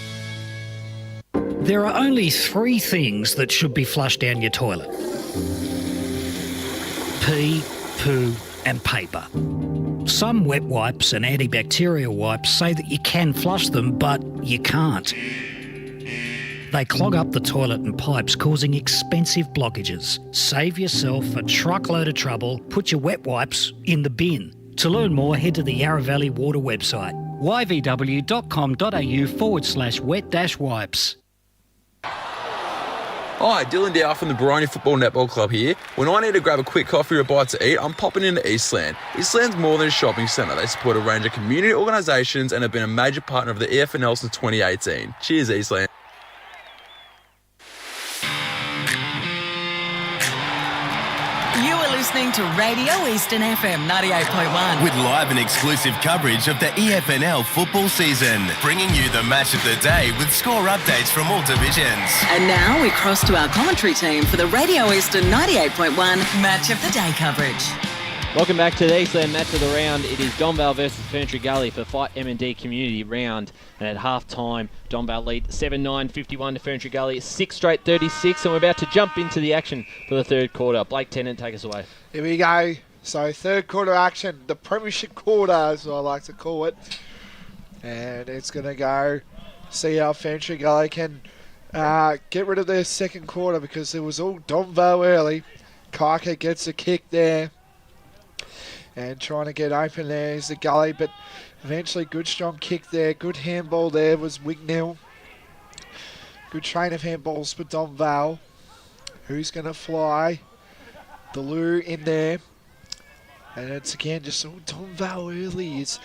There are only 3 things that should be flushed down your toilet. Pee, poo and paper. Some wet wipes and antibacterial wipes say that you can flush them, but you can't. They clog up the toilet and pipes, causing expensive blockages. Save yourself a truckload of trouble. Put your wet wipes in the bin. To learn more, head to the Yarra Valley Water website, yvw.com.au/wet-wipes. Hi, Dylan Dow from the Baroni Football Netball Club here. When I need to grab a quick coffee or a bite to eat, I'm popping into Eastland. Eastland's more than a shopping centre. They support a range of community organisations and have been a major partner of the EFNL since 2018. Cheers, Eastland. You are listening to Radio Eastern FM 98.1. With live and exclusive coverage of the EFNL football season, bringing you the match of the day with score updates from all divisions. And now we cross to our commentary team for the Radio Eastern 98.1 Match of the Day coverage. Welcome back to the Eastland Match of the Round. It is Donvale versus Ferntree Gully for Fight M&D Community Round. And at half-time, Donvale lead 7-9-51 to Ferntree Gully, 6 straight 36. And we're about to jump into the action for the third quarter. Blake Tennant, take us away. Here we go. So third quarter action, the premiership quarter, as I like to call it. And it's going to go, see how Ferntree Gully can get rid of their second quarter, because it was all Donvale early. Kaika gets a kick there. And trying to get open there is the Gully, but eventually good strong kick there. Good handball there was Wignell. Good train of handballs for Donvale. Who's going to fly? Deleu in there. And it's again just all Donvale early. It's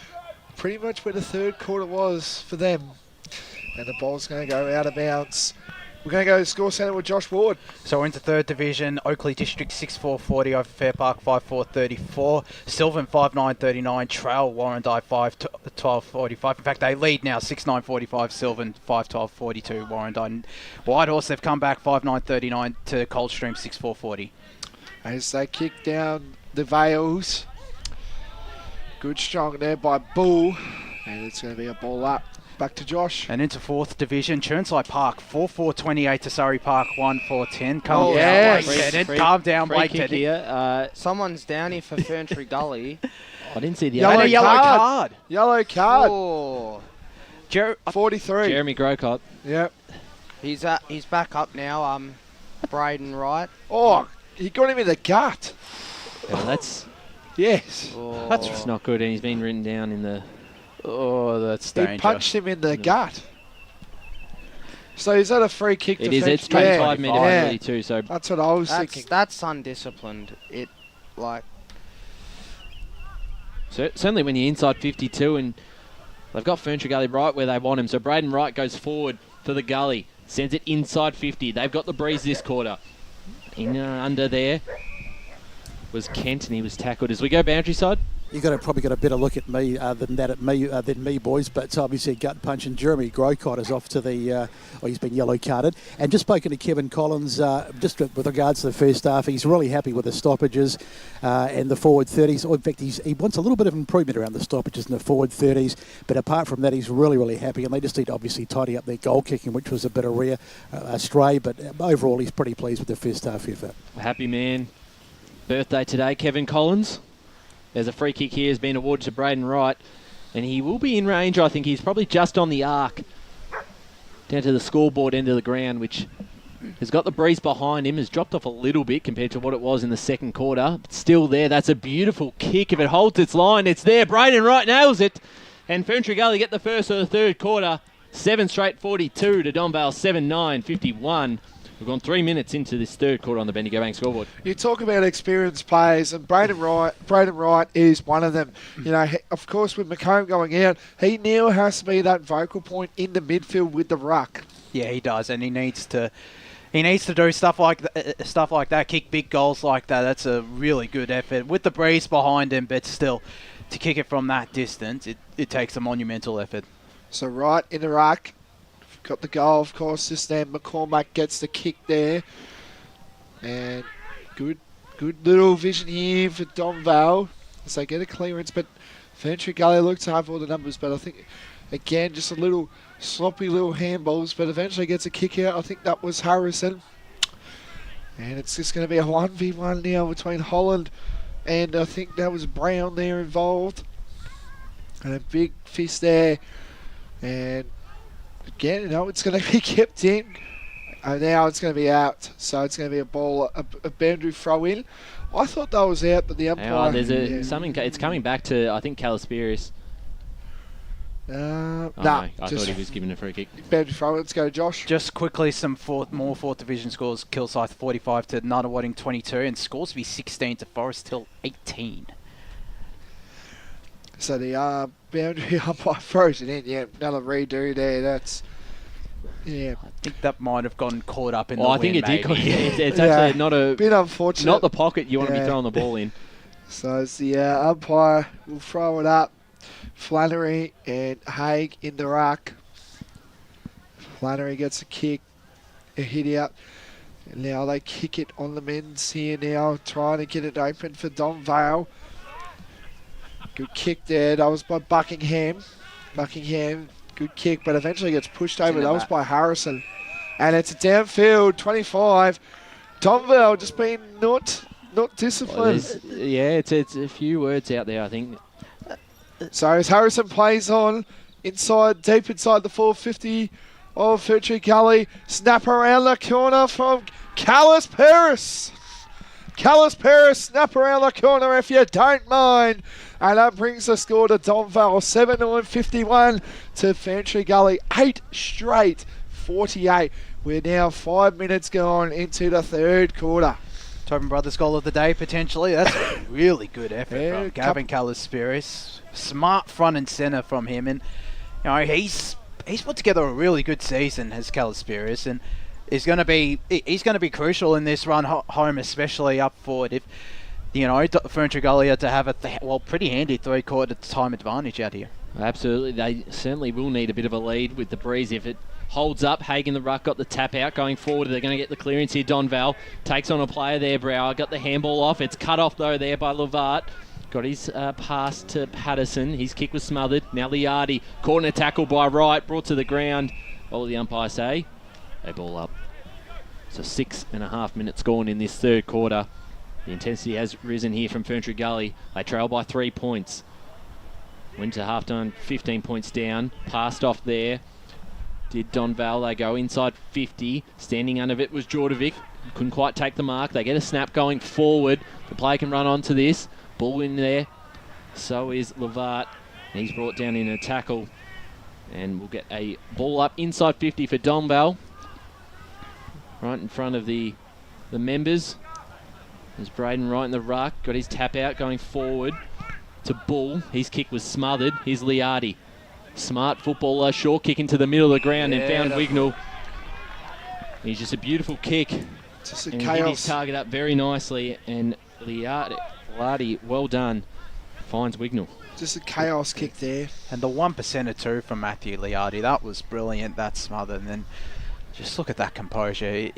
pretty much where the third quarter was for them. And the ball's going to go out of bounds. We're going to go to Score Centre with Josh Ward. So we're into third division. Oakley District 6-4-40 over Fair Park 5-4-34. Sylvan 5-9-39. Trail Warrandyte 5-12-45. In fact, they lead now 6-9-45. Sylvan 5-12-42. Warrandyte. Whitehorse, they've come back 5-9-39 to Coldstream 6-4-40. As they kick down the Vales. Good strong there by Bull. And it's going to be a ball up. Back to Josh. And into fourth division, Churnside Park 4-4-28 to Surrey Park 1-4-10. Calm down, Blake Teddy. Here. Someone's down here for Ferntree Gully. I didn't see the yellow card. Yellow card. Oh. 43. Jeremy Grocott. Yep. He's back up now. Braden Wright. Oh, he got him in the gut. Yeah, that's yes. Oh. That's not good, and he's been written down in the. Oh, that's dangerous. He punched him in the gut. So is that a free kick? It is. It's 25 minutes early too. So that's what I was thinking. That's undisciplined. Certainly when you're inside 52 and they've got Ferntree Gully right where they want him. So Braden Wright goes forward for the gully, sends it inside 50. They've got the breeze this quarter. In under there was Kent, and he was tackled. As we go boundary side. You've probably got a better look at me than me, boys. But it's obviously a gut punch, and Jeremy Grocott is off to the. He's been yellow carded. And just spoken to Kevin Collins, just with regards to the first half, he's really happy with the stoppages and the forward 30s. In fact, he wants a little bit of improvement around the stoppages and the forward 30s. But apart from that, he's really, really happy. And they just need to obviously tidy up their goal kicking, which was a bit of stray. But overall, he's pretty pleased with the first half effort. Happy man. Birthday today, Kevin Collins. There's a free kick here has been awarded to Braden Wright, and he will be in range. I think he's probably just on the arc down to the scoreboard end of the ground, which has got the breeze behind him, has dropped off a little bit compared to what it was in the second quarter, but still there. That's a beautiful kick. If it holds its line, it's there. Braden Wright nails it, and Ferntree Gully get the first of the third quarter. 7 straight 42 to Donvale 7-9 51. We've gone 3 minutes into this third quarter on the Bendigo Bank scoreboard. You talk about experienced players, and Braden Wright is one of them. You know, of course, with McComb going out, he now has to be that vocal point in the midfield with the ruck. Yeah, he does, and he needs to do stuff like that, kick big goals like that. That's a really good effort with the breeze behind him, but still, to kick it from that distance, it takes a monumental effort. So Wright in the ruck. Got the goal, of course, just then. McCormack gets the kick there. And good little vision here for Donvale as they get a clearance. But Ferntree Gully looked to have all the numbers. But I think, again, just a little sloppy little handballs. But eventually gets a kick out. I think that was Harrison. And it's just going to be a 1v1 now between Holland. And I think that was Brown there involved. And a big fist there. And again, it's going to be kept in. Now it's going to be out. So it's going to be a ball, a boundary throw in. I thought that was out, but the umpire... something. It's coming back to, I think, Calispieris. I thought he was given a free kick. Boundary throw. Let's go, Josh. Just quickly, some more fourth division scores. Kilsyth 45 to Nunawading 22, and scores to be 16 to Forest Hill 18. So the boundary umpire throws it in. Yeah, another redo there. That's... Yeah, I think that might have gotten caught up in the I wind, think it did. It's yeah, actually not a bit unfortunate. Not the pocket you want to be throwing the ball in. So it's the umpire will throw it up. Flannery and Haig in the ruck. Flannery gets a kick, a hit out. And now they kick it on the men's here now, trying to get it open for Donvale. Good kick there. That was by Buckingham. Good kick, but eventually gets pushed over. That was by Harrison. And it's a downfield, 25. Donvale just being not disciplined. It's a few words out there, I think. So as Harrison plays on, deep inside the 450 of Ferntree Gully. Snap around the corner from Callis Paris. Snap around the corner if you don't mind. And that brings the score to Donvale, 7-9-51 to Ferntree Gully, 8 straight 48. We're now 5 minutes gone into the third quarter. Tobin Brothers goal of the day, potentially. That's a really good effort from Gavin Callas-Spiris. Smart front and centre from him. And, he's put together a really good season as Callas-Spiris, and he's going to be crucial in this run home, especially up forward. If, Ferntree Gully are to have a pretty handy 3/4 time advantage out here. Absolutely. They certainly will need a bit of a lead with the breeze. If it holds up, Hagen the ruck got the tap out going forward. They're going to get the clearance here. Donvale takes on a player there. Brower got the handball off. It's cut off though there by Levart. Got his pass to Patterson. His kick was smothered. Now Liardi caught in a tackle by Wright, brought to the ground. What will the umpire say? They ball up. So 6.5 minutes gone in this third quarter. The intensity has risen here from Ferntree Gully. They trail by 3 points. Went to half-time, 15 points down. Passed off there. Did Donvale. They go inside 50. Standing under it was Jordovic. Couldn't quite take the mark. They get a snap going forward. The player can run onto this. Ball in there. So is Levart. He's brought down in a tackle. And we'll get a ball up inside 50 for Donvale. Right in front of the members. There's Braden right in the ruck. Got his tap out going forward to Bull. His kick was smothered. Here's Liardi. Smart footballer. Short kick into the middle of the ground and found Wignall. He's just a beautiful kick. Just a and chaos. hit his target up very nicely. And Liardi, well done, finds Wignall. Just a chaos kick there. And the 1%er too from Matthew Liardi. That was brilliant. That smothered. And then just look at that composure.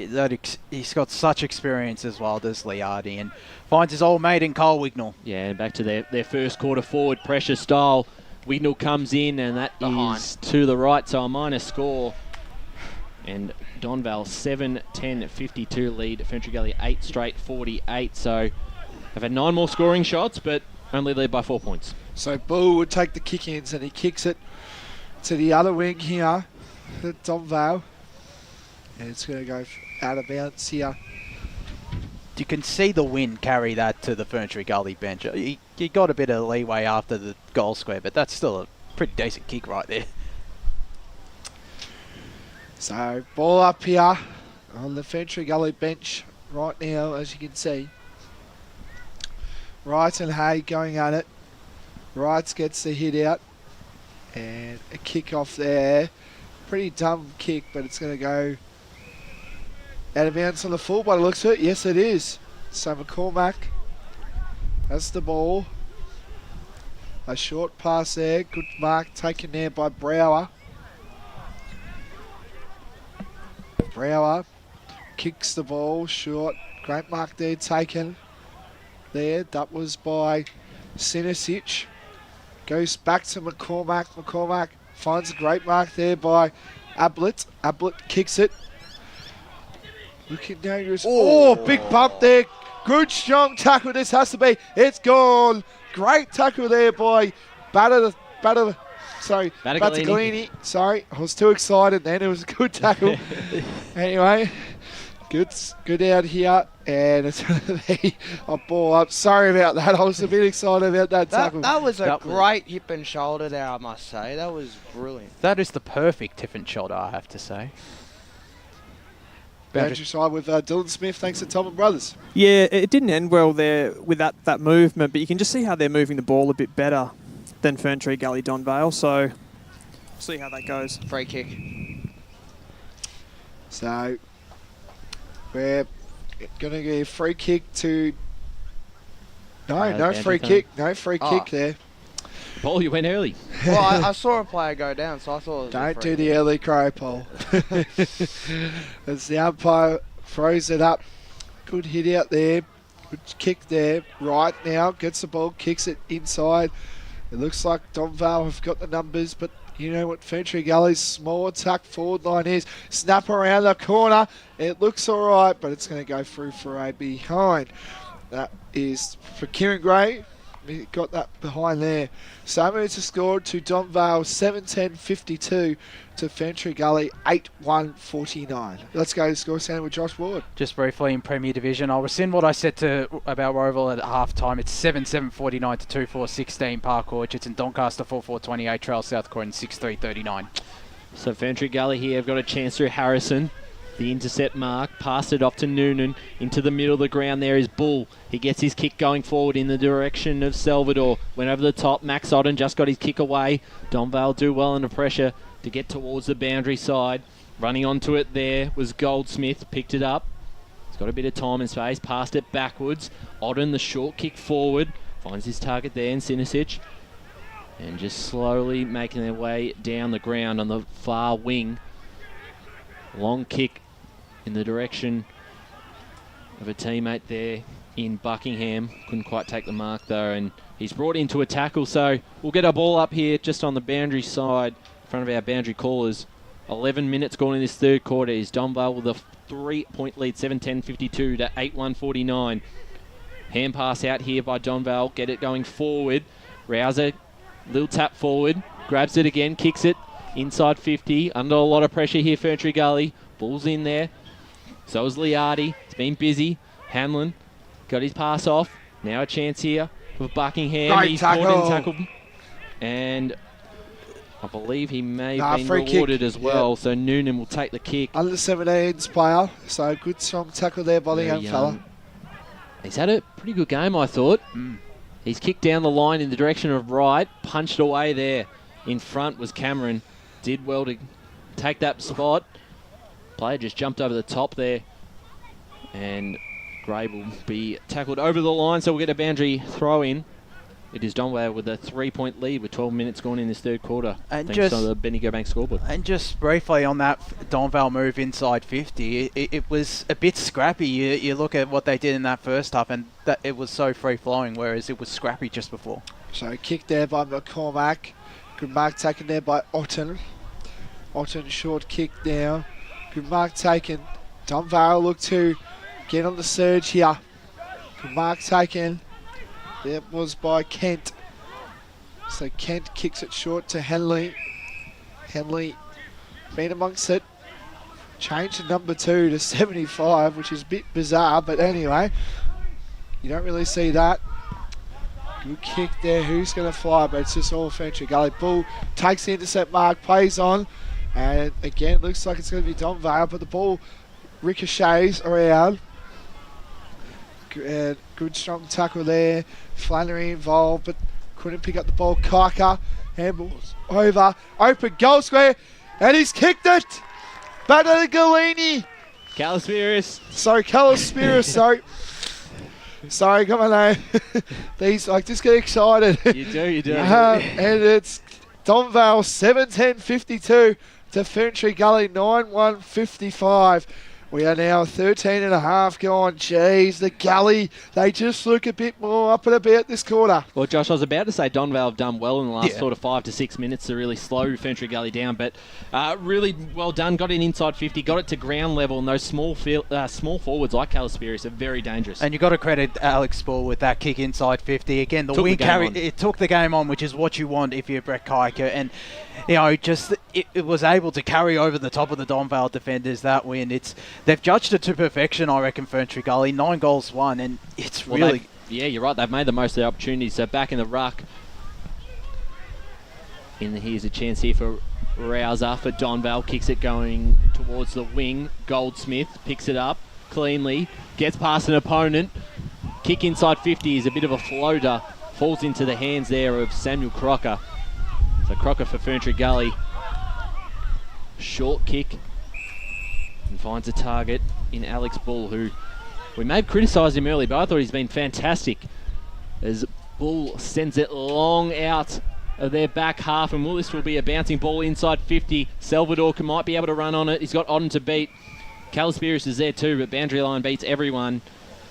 He's got such experience as well, does Liardi, and finds his old mate in Cole Wignall. Yeah, and back to their first quarter forward pressure style. Wignall comes in, and that is to the right, so a minor score. And Donvale 7-10-52 lead. Ferntree Gully 8 straight 48. So they've had 9 more scoring shots, but only lead by 4 points. So Bull would take the kick-ins, and he kicks it to the other wing here at Donvale. And it's going to go out of bounds here. You can see the wind carry that to the Ferntree Gully bench. He got a bit of leeway after the goal square, but that's still a pretty decent kick right there. So ball up here on the Ferntree Gully bench right now, as you can see. Wright and Hay going at it. Wright gets the hit out. And a kick off there. Pretty dumb kick, but it's going to go out of bounds on the full by the looks of it. Yes, it is. So McCormack has the ball. A short pass there. Good mark taken there by Brower. Brower kicks the ball short. Great mark there taken. There. That was by Sinisic. Goes back to McCormack. McCormack finds a great mark there by Ablett. Ablett kicks it. Looking dangerous. Oh, big bump there. Good, strong tackle this has to be. It's gone. Great tackle there by Battaglini. Sorry, I was too excited then. It was a good tackle. Anyway, good out here. And it's going to be a ball up. Sorry about that. I was a bit excited about that tackle. That was a great hip and shoulder there, I must say. That was brilliant. That is the perfect hip and shoulder, I have to say. Boundary side with Dylan Smith, thanks to Tobin Brothers. Yeah, it didn't end well there with that movement, but you can just see how they're moving the ball a bit better than Ferntree Gully Donvale, so see how that goes. Free kick. So we're going to get a free kick to... No free kick. No free kick there. Paul, you went early. Well, I saw a player go down, so I thought it was Don't do the early crow, Paul. As the umpire throws it up. Good hit out there. Good kick there. Right now, gets the ball, kicks it inside. It looks like Donvale have got the numbers, but you know what Ferntree Gully's small attack forward line is. Snap around the corner. It looks all right, but it's going to go through for a behind. That is for Kieran Gray. He got that behind there. So minutes are scored to Donvale 7-10-52 to Ferntree Gully 8-1-49. Let's go to score center with Josh Ward. Just briefly in Premier Division, I'll rescind what I said about Roval at half time. It's 7-7-49 to 2-4-16 Park Orchards and Doncaster 4-4-28 Trail South Court and 6-3-39. So Ferntree Gully here have got a chance through Harrison. The intercept mark, passed it off to Noonan. Into the middle of the ground there is Bull. He gets his kick going forward in the direction of Salvador. Went over the top. Max Odden just got his kick away. Donvale do well under pressure to get towards the boundary side. Running onto it there was Goldsmith. Picked it up. He's got a bit of time and space. Passed it backwards. Odden, the short kick forward. Finds his target there in Sinisic. And just slowly making their way down the ground on the far wing. Long kick in the direction of a teammate there in Buckingham. Couldn't quite take the mark though, and he's brought into a tackle. So we'll get our ball up here just on the boundary side in front of our boundary callers. 11 minutes gone in this third quarter. Is Donvale with a 3-point lead, 7-10-52 to 8-1-49. Hand pass out here by Donvale. Get it going forward. Rouser, little tap forward. Grabs it again, kicks it. Inside 50, under a lot of pressure here, Ferntree Gully. Ball's in there. So is Liardi. He's been busy. Hanlon got his pass off. Now a chance here for Buckingham. Great He's tackle. caught in tackle. And I believe he may have been free rewarded kick. as well. So Noonan will take the kick. Under 17s player. So good strong tackle there by the Very young fella. He's had a pretty good game, I thought. He's kicked down the line in the direction of right. Punched away there. In front was Cameron. Did well to take that spot. Player just jumped over the top there. And Gray will be tackled over the line, so we'll get a boundary throw in. It is Donvale with a 3-point lead with 12 minutes gone in this third quarter. And thanks just to the Benny Gobank scoreboard. And just briefly on that Donvale move inside 50, it was a bit scrappy. You look at what they did in that first half, and that it was so free-flowing, whereas it was scrappy just before. So kick there by McCormack. Good mark taken there by Otten. Otten short kick now. Good mark taken. Donvale look to get on the surge here. Good mark taken. That was by Kent. So Kent kicks it short to Henley. Henley been amongst it. Changed to number 2 to 75, which is a bit bizarre, but anyway, you don't really see that. Good kick there. Who's going to fly? But it's just all Ferntree Gully. Bull takes the intercept mark, plays on, and again, looks like it's going to be Donvale, but the ball ricochets around. Good strong tackle there. Flannery involved, but couldn't pick up the ball. Kaika handballs over. Open goal square, and he's kicked it. Back to the Galini. Calaspiris. Sorry, sorry. Sorry, come on now. These, like, just get excited. You do. And it's Donvale 7-10-52 to Ferntree Gully 9-1-55. We are now 13 and a half gone. Jeez, the Gully, they just look a bit more up and about this quarter. Well, Josh, I was about to say Donvale have done well in the last sort of 5 to 6 minutes to really slow Ferntree Gully down, but really well done. Got it inside 50, got it to ground level, and those small forwards like Calaspiris are very dangerous. And you've got to credit Alex Spall with that kick inside 50. Again, the Took wing the game carry, on. it took the game on, which is what you want if you're Brett Kaika. And, you know, just it was able to carry over the top of the Donvale defenders that win. They've judged it to perfection, I reckon, Ferntree Gully. 9 goals won, and it's really... Yeah, you're right. They've made the most of the opportunities. So back in the ruck. Here's a chance here for Rouser for Donvale. Kicks it going towards the wing. Goldsmith picks it up cleanly. Gets past an opponent. Kick inside 50 is a bit of a floater. Falls into the hands there of Samuel Crocker. So Crocker for Ferntree Gully. Short kick. And finds a target in Alex Bull, who we may have criticised him early, but I thought he's been fantastic as Bull sends it long out of their back half, and this will be a bouncing ball inside 50. Salvador might be able to run on it. He's got Odden to beat. Calaspiris is there too, but boundary line beats everyone.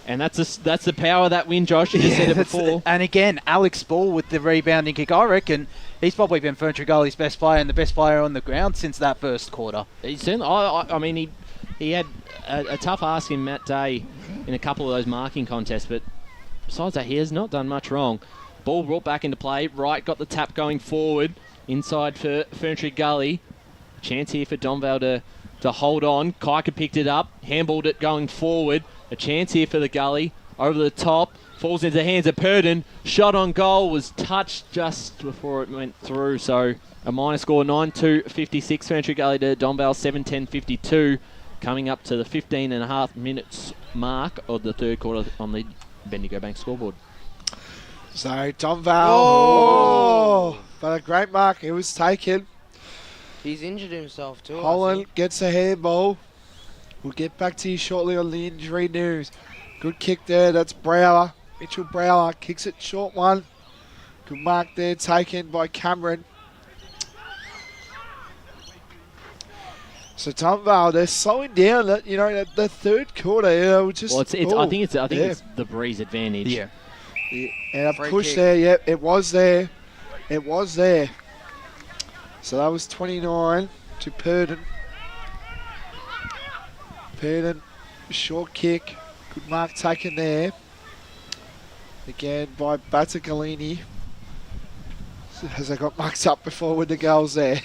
And that's the power of that win, Josh. You just said it before. And again, Alex Ball with the rebounding kick. I reckon he's probably been Ferntree Gully's best player and the best player on the ground since that first quarter. He's certainly, I mean, he had a tough ask in Matt Day in a couple of those marking contests, but besides that, he has not done much wrong. Ball brought back into play. Wright got the tap going forward. Inside for Ferntree Gully. Chance here for Donvale to hold on. Kaika picked it up. Handballed it going forward. A chance here for the Gully. Over the top. Falls into the hands of Purdon. Shot on goal was touched just before it went through. So a minor score 9-2-56. Ferntree Gully to Donvale 7-10-52. coming up to the 15.5 minutes mark of the third quarter on the Bendigo Bank scoreboard. So Donvale, but a great mark. It was taken. He's injured himself too. Holland gets a handball. We'll get back to you shortly on the injury news. Good kick there. That's Brower. Mitchell Brower kicks it short one. Good mark there taken by Cameron. So Donvale, they're slowing down. That the third quarter, just. Well, I think it's the breeze advantage. Yeah. And a push there. Yep, it was there. It was there. So that was 29 to Purdon. Purdon, short kick. Good mark taken there. Again by Battagalini. As I got mucked up before with the goals there.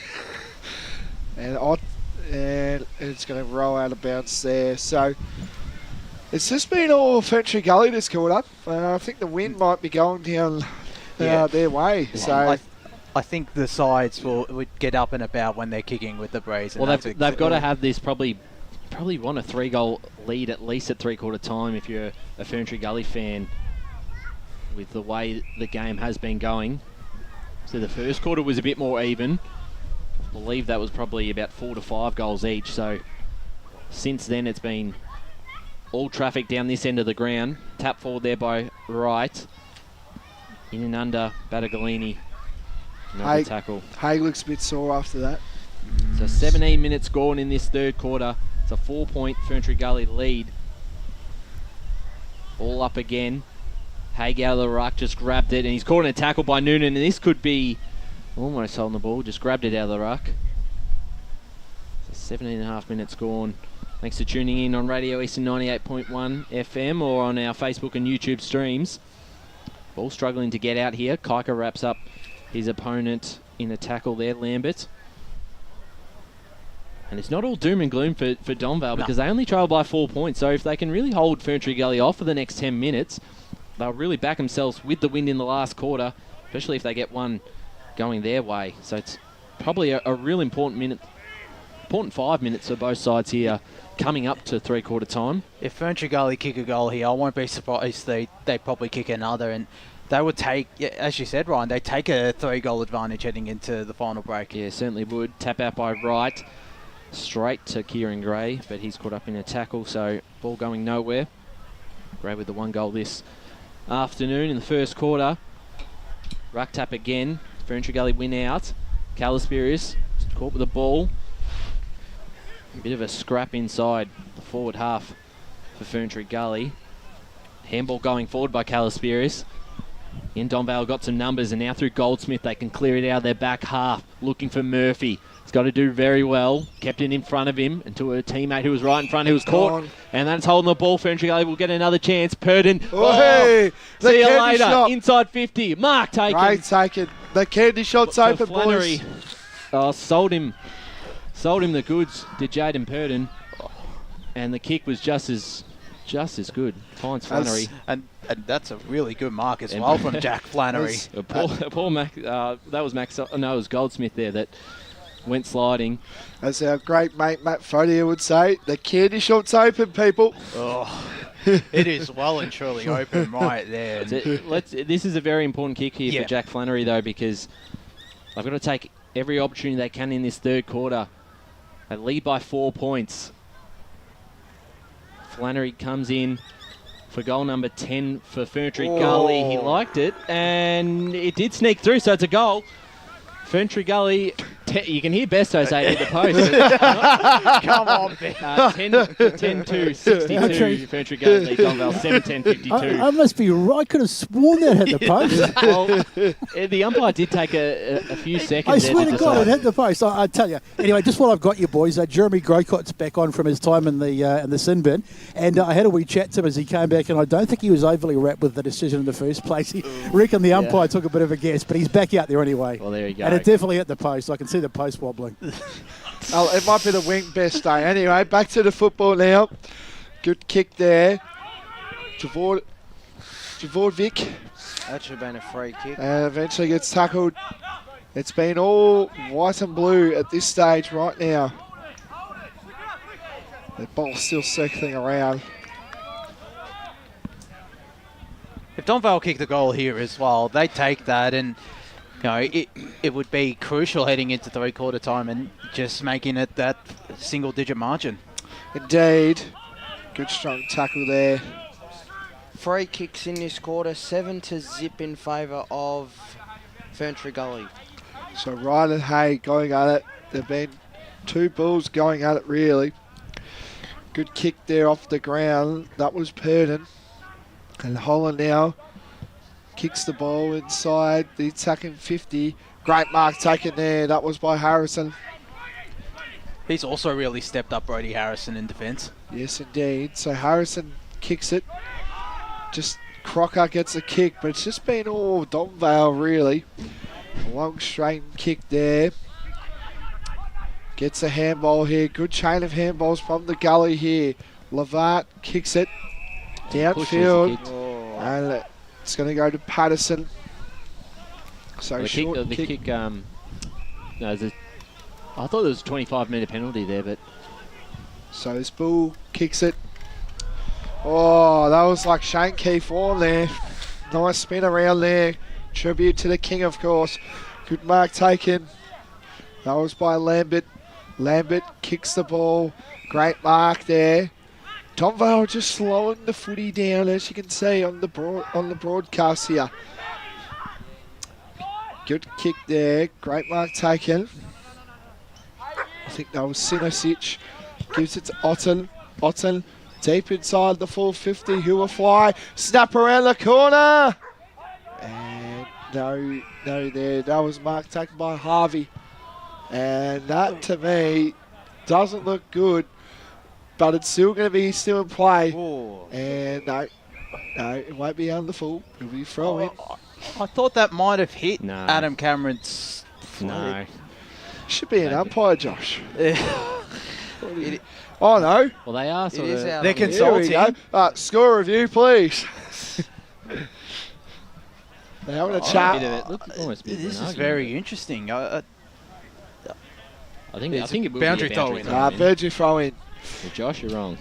And it's going to roll out of bounds there. So it's just been all Ferntree Gully this quarter. I think the wind might be going down their way. So I think the sides would get up and about when they're kicking with the breeze. Well, they've got to have this probably want a 3-goal lead at least at three-quarter time if you're a Ferntree Gully fan with the way the game has been going. So the first quarter was a bit more even. I believe that was probably about 4 to 5 goals each. So since then it's been all traffic down this end of the ground. Tap forward there by Wright. In and under Battagalini. Another tackle. Haig looks a bit sore after that. So 17 minutes gone in this third quarter. It's a 4-point Ferntree Gully lead. All up again. Haig out of the ruck, just grabbed it, and he's caught in a tackle by Noonan, and this could be almost holding the ball, just grabbed it out of the ruck. So 17.5 minutes gone. Thanks for tuning in on Radio Eastern 98.1 FM or on our Facebook and YouTube streams. Ball struggling to get out here. Kaika wraps up his opponent in a tackle there, Lambert. And it's not all doom and gloom for Donvale because they only trail by 4 points. So if they can really hold Ferntree Gully off for the next 10 minutes, they'll really back themselves with the win in the last quarter, especially if they get one going their way. So it's probably a real important 5 minutes for both sides here coming up to three-quarter time. If Ferntree Gully kick a goal here, I won't be surprised they probably kick another. And they would take, as you said, Ryan, they take a 3-goal advantage heading into the final break. Yeah, certainly would. Tap out by Wright. Straight to Kieran Gray, but he's caught up in a tackle, so ball going nowhere. Gray with the 1 goal this afternoon in the first quarter. Ruck tap again. Ferntree Gully win out. Calisperius caught with the ball. A bit of a scrap inside the forward half for Ferntree Gully. Handball going forward by Calisperius. In Donvale got some numbers, and now through Goldsmith they can clear it out of their back half. Looking for Murphy. He's got to do very well. Kept it in front of him and to a teammate who was right in front who was caught. And that's holding the ball. Ferntree Gully will get another chance. Purdon. Hey, see you later. Shot. Inside 50. Mark taken. Right taken. The candy shot's open, Flannery. boys. Sold him the goods to Jaden Purdon. And the kick was just as good. Finds Flannery. And that's a really good mark as well from Jack Flannery. Paul Mac, that was Max. No, it was Goldsmith there that went sliding. As our great mate Matt Fodier would say, the candy shot's open, people. Oh, it is well and truly open right there. This is a very important kick here for Jack Flannery, though, because they've got to take every opportunity they can in this third quarter. They lead by 4 points. Flannery comes in for goal number 10 for Ferntree Gully. He liked it, and it did sneak through, so it's a goal. Ferntree Gully, you can hear Besto say it at the post. Come on, Ben. 10-62, Ferntree Gully lead Donvale 7-10-52. I must be right. I could have sworn that hit the post. Well, the umpire did take a few seconds. I swear to God, it hit the post. I tell you. Anyway, just while I've got you boys, Jeremy Greycott's back on from his time in the sin bin, and I had a wee chat to him as he came back, and I don't think he was overly wrapped with the decision in the first place. He reckoned the umpire took a bit of a guess, but he's back out there anyway. Well, there you go. And it definitely hit the post. I can see the post wobbling. It might be the wing best day. Anyway, back to the football now. Good kick there. Javorvic. That should have been a free kick. And eventually gets tackled. It's been all white and blue at this stage right now. The ball's still circling around. If Donvale kick the goal here as well, they take that, and it would be crucial heading into three-quarter time and just making it that single-digit margin. Indeed. Good strong tackle there. Free kicks in this quarter, 7-0 in favour of Ferntree Gully. So Ryan and Hay going at it. There have been two bulls going at it, really. Good kick there off the ground. That was Purden. And Holland now kicks the ball inside the attacking 50. Great mark taken there. That was by Harrison. He's also really stepped up Brody Harrison in defence. Yes, indeed. So Harrison kicks it. Just Crocker gets a kick, but it's just been all Donvale, really. A long straight kick there. Gets a handball here. Good chain of handballs from the gully here. Levart kicks it downfield. And it's going to go to Patterson. So the short kick. I thought there was a 25-metre penalty there, but... So this bull kicks it. Oh, that was like Shane Key form there. Nice spin around there. Tribute to the king, of course. Good mark taken. That was by Lambert. Lambert kicks the ball. Great mark there. Donvale just slowing the footy down, as you can see on the broadcast here. Good kick there. Great mark taken. I think that was Sinosic. Gives it to Otten. Otten deep inside the full 50. Who will fly? Snap around the corner. And no there. That was mark taken by Harvey. And that, to me, doesn't look good. But it's still going to be still in play. And no, it won't be on the full. It'll be throw-in. I thought that might have hit Adam Cameron's foot. No. Should be an umpire, Josh. Oh, no. Well, they are sort of... They're consulting. Here we go. Score review, please. They're having a chat. This is very interesting. I think it will boundary be a boundary throw-in. Boundary throw-in. Well, Josh, you're wrong.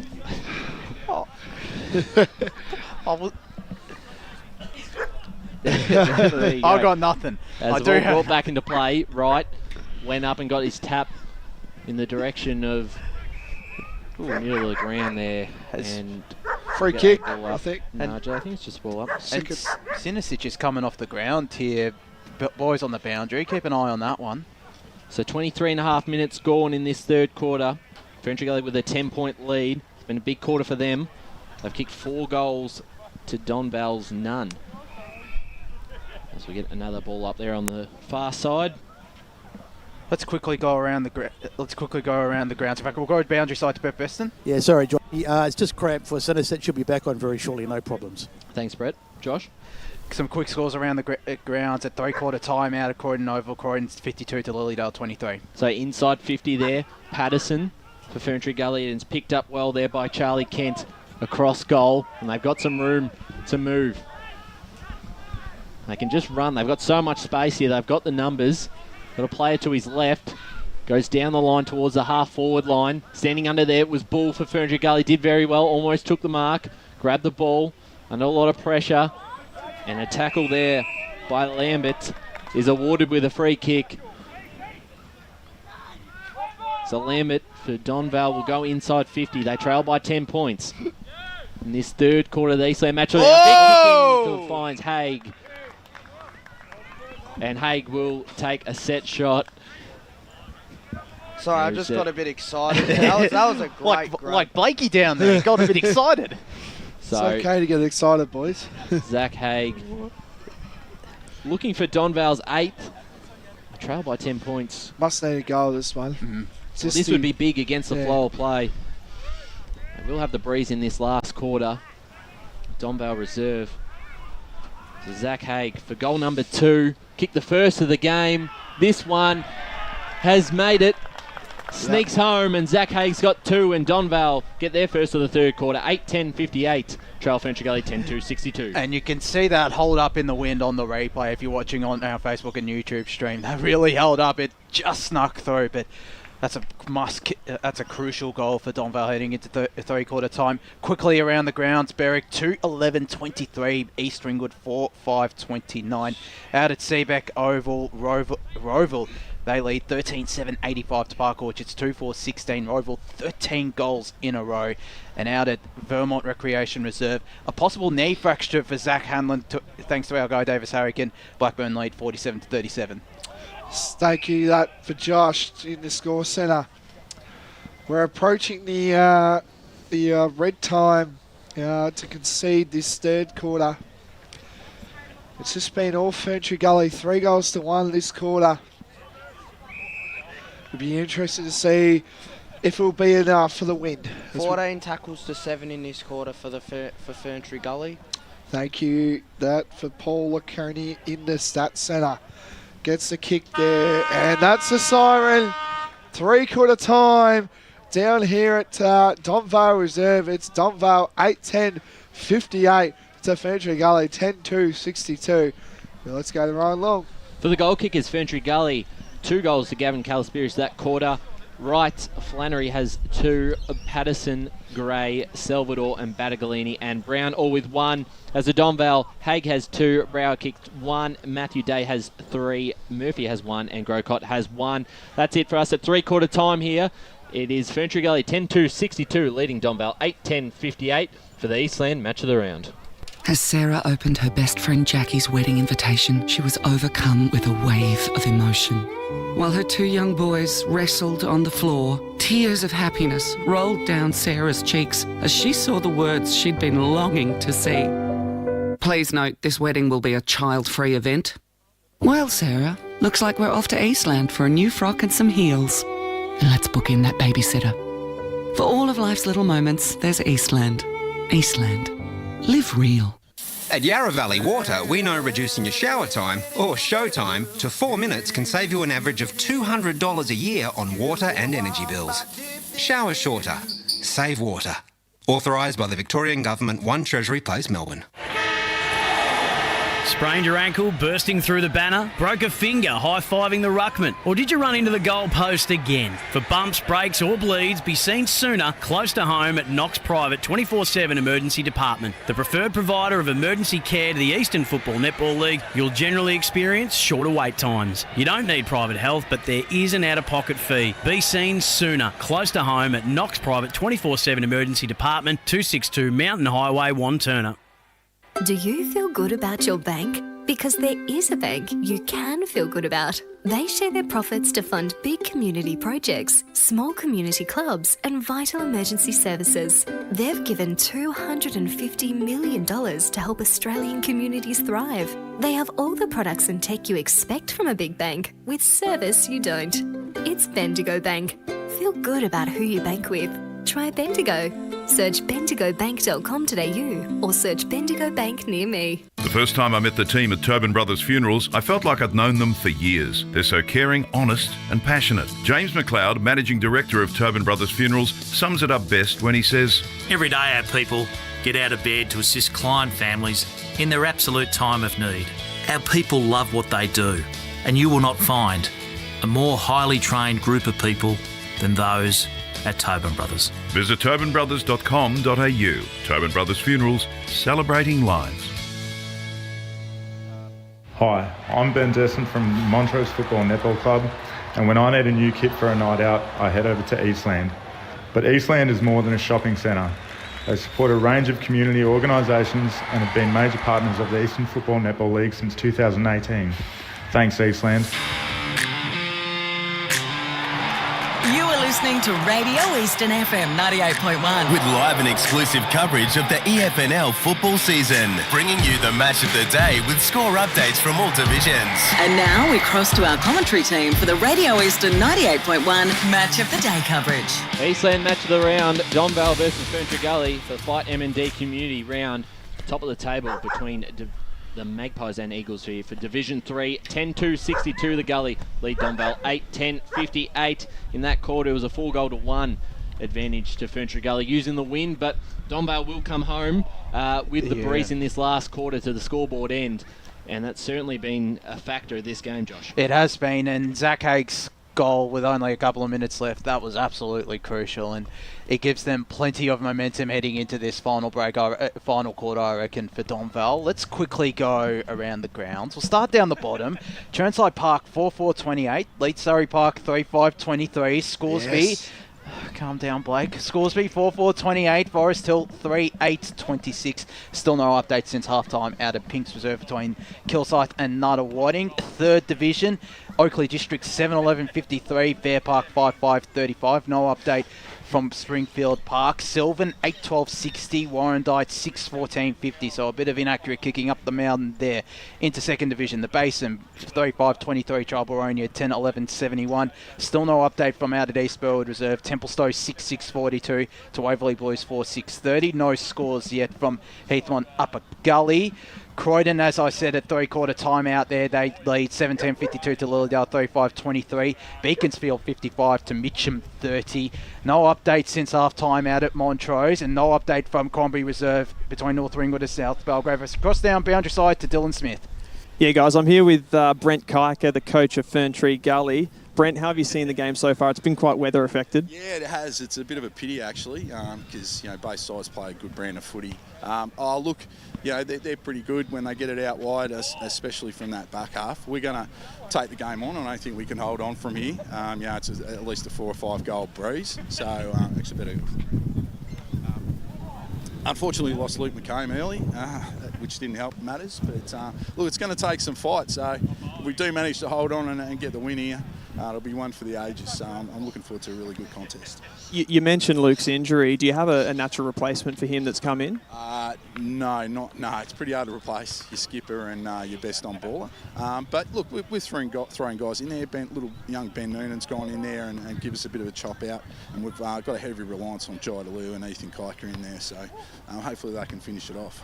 I got nothing. As the ball brought back into play, Wright went up and got his tap in the direction of middle of the ground there. And free kick, I think. No, Joe, I think it's just ball up. And Sinosic is coming off the ground here. Boys on the boundary, keep an eye on that one. So 23.5 minutes gone in this third quarter. Ferntree Gully with a 10-point lead. It's been a big quarter for them. They've kicked 4 goals to Donvale's none. As we get another ball up there on the far side. Let's quickly go around the ground. In fact, we'll go boundary side to Brett Beston. Yeah, sorry, John. It's just cramped for Somerset. Should be back on very shortly. No problems. Thanks, Brett. Josh? Some quick scores around the grounds at three-quarter time out of Croydon Oval. Croydon's 52 to Lilydale 23. So inside 50 there. Patterson for Ferntree Gully, and it's picked up well there by Charlie Kent across goal, and they've got some room to move. They can just run. They've got so much space here. They've got the numbers. Got a player to his left. Goes down the line towards the half-forward line. Standing under there was Bull for Ferntree Gully. Did very well. Almost took the mark. Grabbed the ball. Under a lot of pressure. And a tackle there by Lambert is awarded with a free kick. So Lambert for Donvale will go inside 50. They trail by 10 points. In this third quarter of the Eastland Match. Big kick finds Haig. And Haig will take a set shot. Sorry, I just got a bit excited. That was a great... Like Blakey down there. Got a bit excited. It's okay to get excited, boys. Zach Haig looking for Donvale's 8th. Trail by 10 points. Must need a goal, this one. Mm-hmm. Well, this would be big against the flow of play. And we'll have the breeze in this last quarter. Donvale reserve. So Zach Haig for goal number 2. Kicked the first of the game. This one has made it. Sneaks home, and Zach Haig's got 2, and Donvale get their first of the third quarter. 8-10-58. Trail Ferntree Gully 10-2-62. And you can see that hold up in the wind on the replay if you're watching on our Facebook and YouTube stream. That really held up. It just snuck through, but That's a crucial goal for Donvale heading into three-quarter time. Quickly around the grounds, Berwick 2:11:23, East Ringwood 4:5:29. Out at Seabeck Oval, Roval, they lead 13-7-85 to Park Orchards 2-4-16. Roval 13 goals in a row. And out at Vermont Recreation Reserve, a possible knee fracture for Zach Hanlon, thanks to our guy Davis Harrigan. Blackburn lead 47-37. Thank you that for Josh in the score centre. We're approaching the red time to concede this third quarter. It's just been all Ferntree Gully, 3-1 this quarter. It'll be interesting to see if it will be enough for the win. 14 tackles to 7 in this quarter for Ferntree Gully. Thank you that for Paul Laconey in the stat centre. Gets the kick there, and that's the siren. Three-quarter time down here at Donvale Reserve. It's Donvale 8-10-58 to Ferntree Gully 10-2-62. Now let's go to Ryan Long. For the goal kickers, Ferntree Gully, 2 goals to Gavin Calaspiris that quarter. Wright, Flannery has 2, Patterson, Gray, Salvador and Battagalini and Brown all with 1. As a Donvale, Haig has 2, Brower kicked 1, Matthew Day has 3, Murphy has 1 and Grocott has 1. That's it for us at three-quarter time here. It is Ferntree Gully 10-2-62 leading Donvale 8-10-58 for the Eastland Match of the Round. As Sarah opened her best friend Jackie's wedding invitation, she was overcome with a wave of emotion. While her 2 young boys wrestled on the floor, tears of happiness rolled down Sarah's cheeks as she saw the words she'd been longing to see. Please note, this wedding will be a child-free event. Well, Sarah, looks like we're off to Eastland for a new frock and some heels. And let's book in that babysitter. For all of life's little moments, there's Eastland. Eastland. Live real. At Yarra Valley Water, we know reducing your shower time, or show time, to 4 minutes can save you an average of $200 a year on water and energy bills. Shower shorter. Save water. Authorised by the Victorian Government, 1 Treasury Place, Melbourne. Sprained your ankle, bursting through the banner? Broke a finger, high-fiving the ruckman? Or did you run into the goal post again? For bumps, breaks or bleeds, be seen sooner, close to home at Knox Private 24/7 Emergency Department. The preferred provider of emergency care to the Eastern Football Netball League, you'll generally experience shorter wait times. You don't need private health, but there is an out-of-pocket fee. Be seen sooner, close to home at Knox Private 24/7 Emergency Department, 262 Mountain Highway, Wanturna. Do you feel good about your bank? Because there is a bank you can feel good about. They share their profits to fund big community projects, small community clubs and vital emergency services. They've given $250 million to help Australian communities thrive. They have all the products and tech you expect from a big bank, with service you don't. It's Bendigo Bank. Feel good about who you bank with. Try Bendigo. Search bendigobank.com.au or search Bendigo Bank near me. The first time I met the team at Tobin Brothers Funerals, I felt like I'd known them for years. They're so caring, honest and passionate. James McLeod, Managing Director of Tobin Brothers Funerals, sums it up best when he says, Every day our people get out of bed to assist client families in their absolute time of need. Our people love what they do, and you will not find a more highly trained group of people than those at Tobin Brothers. Visit tobinbrothers.com.au. Tobin Brothers Funerals, celebrating lives. Hi, I'm Ben Desson from Montrose Football Netball Club, and when I need a new kit for a night out, I head over to Eastland. But Eastland is more than a shopping centre. They support a range of community organisations and have been major partners of the Eastern Football Netball League since 2018. Thanks, Eastland. You are listening to Radio Eastern FM 98.1. With live and exclusive coverage of the EFNL football season, bringing you the match of the day with score updates from all divisions. And now we cross to our commentary team for the Radio Eastern 98.1 Match of the Day coverage. Eastland Match of the Round, Donvale versus Ferntree Gully for Fight M&D Community Round. Top of the table between the Magpies and Eagles here for Division 3, 10-2-62 the Gully. Lead Donvale 8-10-58. In that quarter, it was a 4-1 advantage to Ferntree Gully using the win, but Donvale will come home with the breeze in this last quarter to the scoreboard end. And that's certainly been a factor of this game, Josh. It has been, and Zach Haig's goal with only a couple of minutes left, that was absolutely crucial, and it gives them plenty of momentum heading into this final quarter, I reckon, for Donvale. Let's quickly go around the grounds. We'll start down the bottom. Chirnside Park 4-4-28, Leeds Surrey Park 3-5-23, Scoresby. Yes. Calm down, Blake. Scoresby 4-4-28, Forest Hill 3-8-26. Still no update since halftime out of Pink's Reserve between Kilsyth and Nutter Whiting. Third division, Oakley District 7-11-53, Fair Park 5-5-35. No update from Springfield Park. Sylvan 8-12-60, Warrandyte 6-14-50. So a bit of inaccurate kicking up the mountain there. Into second division, the Basin 3-5-23, Chilboronia 10-11-71. Still no update from out at East Burwood Reserve. Templestowe 6-6-42 to Waverley Blues 4-6-30. No scores yet from Heathmont Upper Gully. Croydon, as I said, at three-quarter time out there, they lead 17-52 to Lilydale 35-23. Beaconsfield 55 to Mitcham 30. No update since half-time out at Montrose, and no update from Crombie Reserve between North Ringwood and South Belgrave. Cross down boundary side to Dylan Smith. Yeah, guys, I'm here with Brent Kiker, the coach of Ferntree Gully. Brent, how have you seen the game so far? It's been quite weather affected. Yeah, it has. It's a bit of a pity, actually, because both sides play a good brand of footy. Look, they're pretty good when they get it out wide, especially from that back half. We're going to take the game on, and I think we can hold on from here. It's at least a 4 or 5 goal breeze, so actually better. Unfortunately, lost Luke McComb early, which didn't help matters. But look, it's going to take some fight. So if we do manage to hold on and get the win here, it'll be one for the ages. So I'm looking forward to a really good contest. You mentioned Luke's injury. Do you have a natural replacement for him that's come in? No. It's pretty hard to replace your skipper and your best on baller. But look, we're throwing guys in there. Young Ben Noonan's gone in there and give us a bit of a chop out. And we've got a heavy reliance on Jai DeLue and Ethan Kiker in there. So hopefully they can finish it off.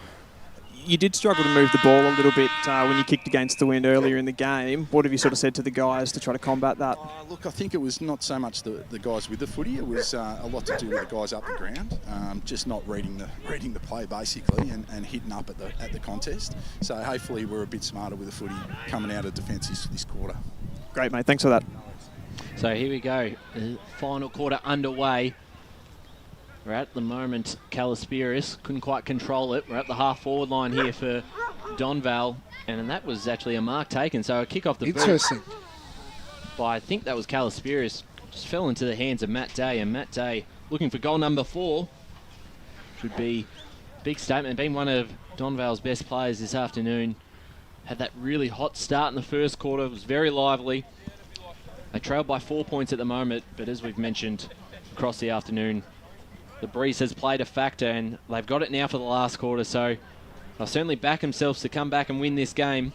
You did struggle to move the ball a little bit when you kicked against the wind earlier in the game. What have you sort of said to the guys to try to combat that? Look, I think it was not so much the guys with the footy. It was a lot to do with the guys up the ground, just not reading the play basically and hitting up at the contest. So hopefully we're a bit smarter with the footy coming out of defence this quarter. Great, mate. Thanks for that. So here we go. The final quarter underway. We're at the moment, Calaspiris couldn't quite control it. We're at the half-forward line here for Donvale, and that was actually a mark taken. So a kick off the boot. Interesting. I think that was Calaspiris. Just fell into the hands of Matt Day, and Matt Day looking for goal number 4. Should be a big statement. Being one of Donvale's best players this afternoon. Had that really hot start in the first quarter. It was very lively. They trailed by 4 points at the moment, but as we've mentioned across the afternoon, the breeze has played a factor, and they've got it now for the last quarter, so they'll certainly back themselves to come back and win this game.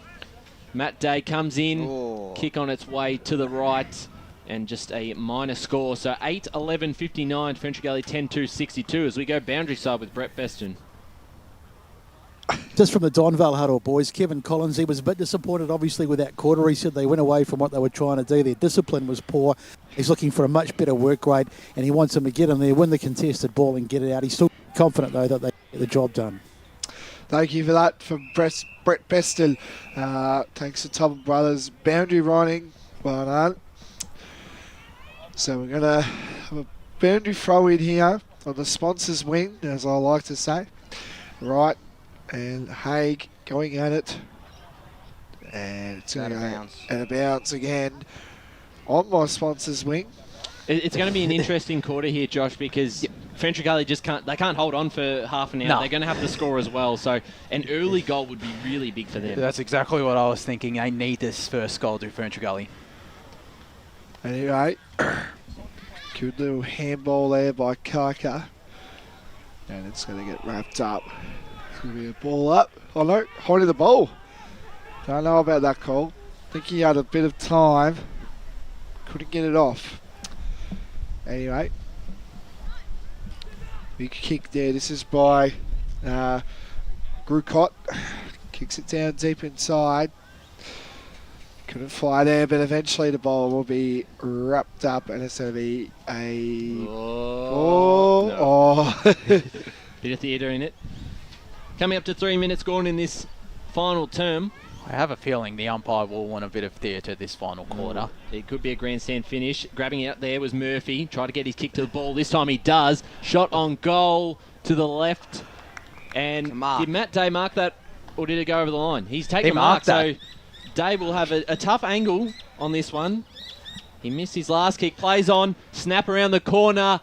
Matt Day comes in, kick on its way to the right, and just a minor score. So 8-11-59, Ferntree Gully 10-2-62 as we go boundary side with Brett Beston. Just from the Donvale huddle, boys, Kevin Collins, he was a bit disappointed, obviously, with that quarter. He said they went away from what they were trying to do. Their discipline was poor. He's looking for a much better work rate, and he wants them to get in there, win the contested ball and get it out. He's still confident, though, that they get the job done. Thank you for that from Brett Beston. Thanks to Tom Brothers. Boundary running. Well done. So we're going to have a boundary throw in here on the sponsors wing, as I like to say. Right. And Haig going at it. And it's out of bounds again on my sponsors wing. It's going to be an interesting quarter here, Josh, because Ferntree Gully just can't hold on for half an hour. No. They're going to have to score as well. So an early goal would be really big for them. That's exactly what I was thinking. They need this first goal to Ferntree Gully. Anyway, good little handball there by Kaka. And it's going to get wrapped up. It's going to be a ball up. Oh no, holding the ball. Don't know about that call. think he had a bit of time. Couldn't get it off. Anyway. Big kick there. This is by Grucott. Kicks it down deep inside. Couldn't fly there, but eventually the ball will be wrapped up and it's going to be a... Bit of theatre in it. Coming up to 3 minutes gone in this final term. I have a feeling the umpire will want a bit of theatre this final quarter. It could be a grandstand finish. Grabbing out there was Murphy. Tried to get his kick to the ball. This time he does. Shot on goal to the left. And did Matt Day mark that, or did it go over the line? He's taken the mark, so Day will have a tough angle on this one. He missed his last kick. Plays on. Snap around the corner.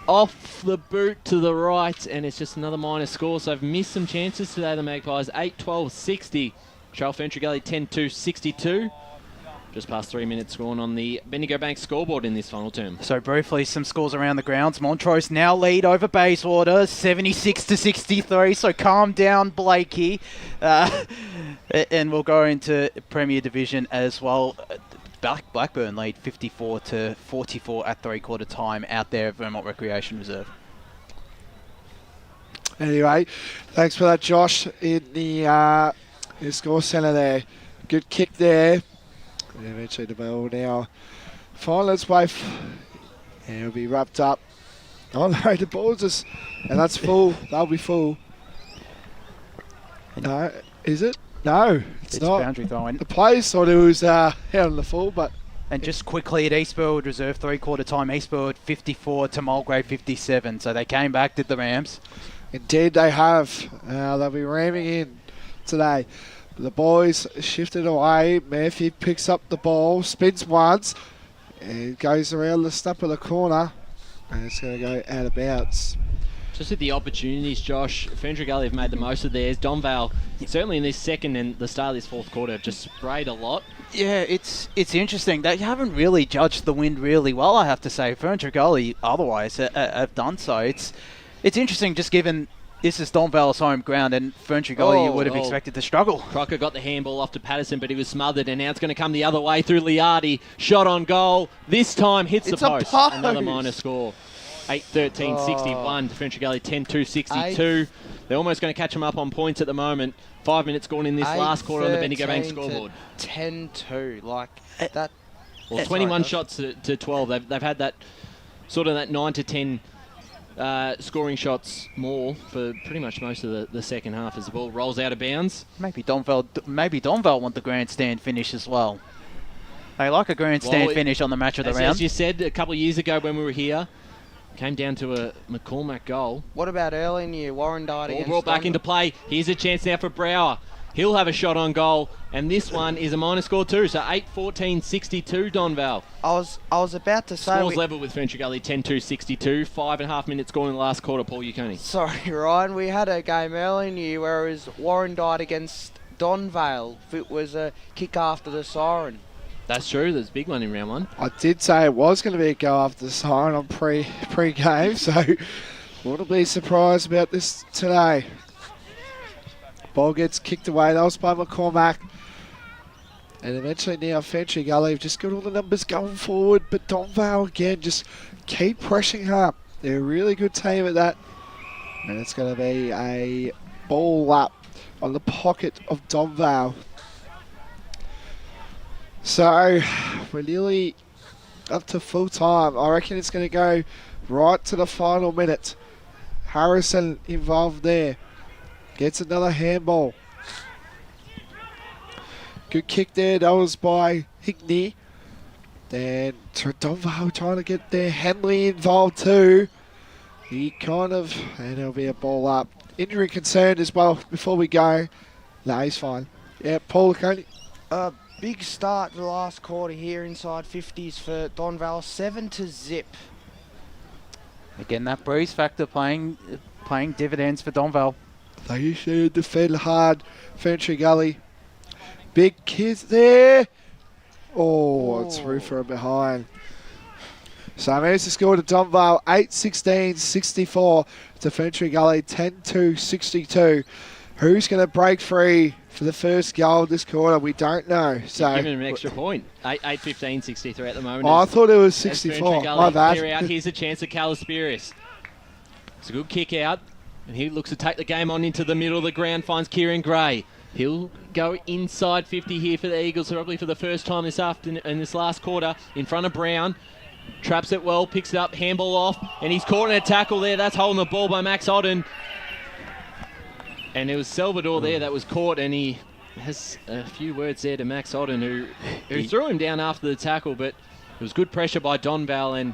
Off the boot to the right, and it's just another minor score. So they've missed some chances today, the Magpies. 8-12-60. Trail Ferntree Gully 10-2-62. Just past 3 minutes gone on the Bendigo Bank scoreboard in this final term. So briefly, some scores around the grounds. Montrose now lead over Bayswater, 76-63. So calm down, Blakey. And we'll go into Premier Division as well. Blackburn lead 54-44 at three-quarter time out there at Vermont Recreation Reserve. Anyway, thanks for that, Josh, in the score centre there. Good kick there. And eventually the ball now find its way, and it'll be wrapped up. Oh no, the ball's just, and that's full. That'll be full. No, is it? No, it's not. Boundary throwing. The players thought it was out on the full, but... And just quickly at East Burwood Reserve, three-quarter time, East Burwood 54 to Mulgrave 57. So they came back, did the Rams. Indeed they have. They'll be ramming in today. The boys shifted away. Murphy picks up the ball, spins once, and goes around the snap of the corner, and it's going to go out of bounds. Just with the opportunities, Josh, Ferntree Gully have made the most of theirs. Donvale, certainly in this second and the start of this fourth quarter, have just sprayed a lot. Yeah, it's interesting. They haven't really judged the wind really well, I have to say. Ferntree Gully otherwise have done so. It's interesting just given this is Donvale's home ground, and Ferntree Gully you would have expected to struggle. Crocker got the handball off to Patterson, but he was smothered, and now it's going to come the other way through Liardi. Shot on goal. This time hits the post. Another minor score. 8-13-61 to Ferntree Gully, 10-2-62. They're almost going to catch them up on points at the moment. 5 minutes gone in this last quarter on the Bendigo Bank scoreboard. 10-2, like that. Well, 21 shots to 12. They've had that sort of that 9 to 10 scoring shots more for pretty much most of the second half as the ball rolls out of bounds. Maybe Donvale want the grandstand finish as well. They like a grandstand finish on the match of the round. As you said a couple of years ago when we were here, came down to a McCormack goal. What about early in the year? Warren died against brought back into play. Here's a chance now for Brower. He'll have a shot on goal, and this one is a minor score too. So 8-14-62 Donvale. I was about to say scores level with Ferntree Gully 10-2-62. 5.5 minutes gone in the last quarter. Paul Uconi. Sorry, Ryan. We had a game early in the year where it was Warren died against Donvale. It was a kick after the siren. That's true. There's a big one in round one. I did say it was going to be a go after the siren on pre-game, so wouldn't be surprised about this today. Ball gets kicked away. That was by McCormack. And eventually now Ferntree Gully have just got all the numbers going forward, but Donvale again just keep pressing up. They're a really good team at that. And it's going to be a ball up on the pocket of Donvale. So we're nearly up to full time. I reckon it's going to go right to the final minute. Harrison involved there. Gets another handball. Good kick there. That was by Higney. Then Donvale trying to get their Henley involved too. And it'll be a ball up. Injury concern as well before we go. No, he's fine. Yeah, Paul Coney. Big start to the last quarter here inside 50s for Donvale, 7-0. Again, that breeze factor playing dividends for Donvale. They usually defend hard. Ferntree Gully. Big kids there. It's through for a behind. So managed to score to Donvale 8-16-64 to Ferntree Gully 10-2-62. Who's going to break free for the first goal this quarter? We don't know. So giving him an extra point. 8-15-63 at the moment. I thought it was 64. My bad. Here's a chance at Calaspiris. It's a good kick out. And he looks to take the game on into the middle of the ground, finds Kieran Gray. He'll go inside 50 here for the Eagles, probably for the first time this afternoon in this last quarter, in front of Brown. Traps it well, picks it up, handball off, and he's caught in a tackle there. That's holding the ball by Max Odden. And it was Salvador there that was caught, and he has a few words there to Max Odden, who threw him down after the tackle, but it was good pressure by Donvale, and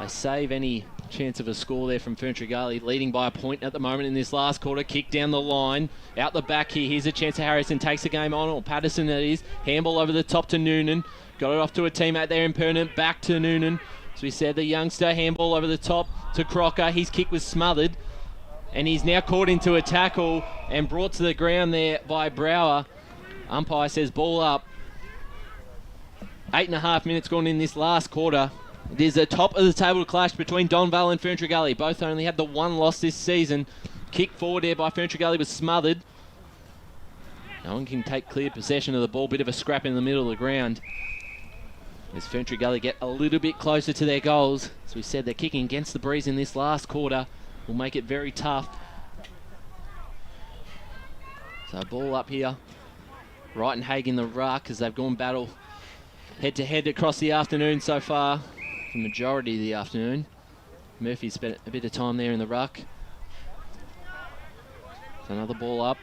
they save any chance of a score there from Ferntree Gully, leading by a point at the moment in this last quarter. Kick down the line, out the back here. Here's a chance that Harrison takes the game on, or Patterson that is. Handball over the top to Noonan. Got it off to a teammate there in Pernant, back to Noonan. As we said, the youngster, handball over the top to Crocker. His kick was smothered, and he's now caught into a tackle and brought to the ground there by Brower. Umpire says ball up. 8.5 minutes gone in this last quarter. It is a top of the table clash between Donvale and Ferntree Gully. Both only had the one loss this season. Kick forward there by Ferntree Gully was smothered. No one can take clear possession of the ball. Bit of a scrap in the middle of the ground. As Ferntree Gully get a little bit closer to their goals. As we said, they're kicking against the breeze in this last quarter. Will make it very tough. So ball up here. Wright and Haig in the ruck as they've gone battle head-to-head across the afternoon so far. The majority of the afternoon. Murphy spent a bit of time there in the ruck. So another ball up.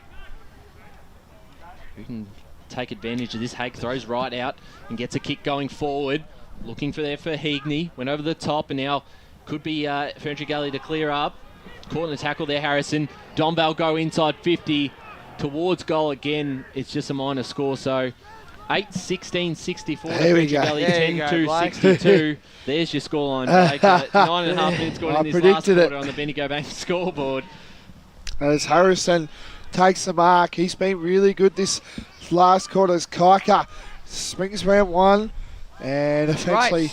Who can take advantage of this? Haig throws right out and gets a kick going forward. Looking for there for Heagney. Went over the top and now could be Ferntree Gully to clear up. Caught in the tackle there, Harrison. Donvale go inside 50 towards goal again. It's just a minor score, so 8-16-64 to Ferntree Gully, 10-2-62. There's your scoreline, Blake. 9.5 minutes gone in this last quarter on the Bendigo Bank scoreboard. As Harrison takes the mark, he's been really good this last quarter. As Kaika swings round one, and eventually,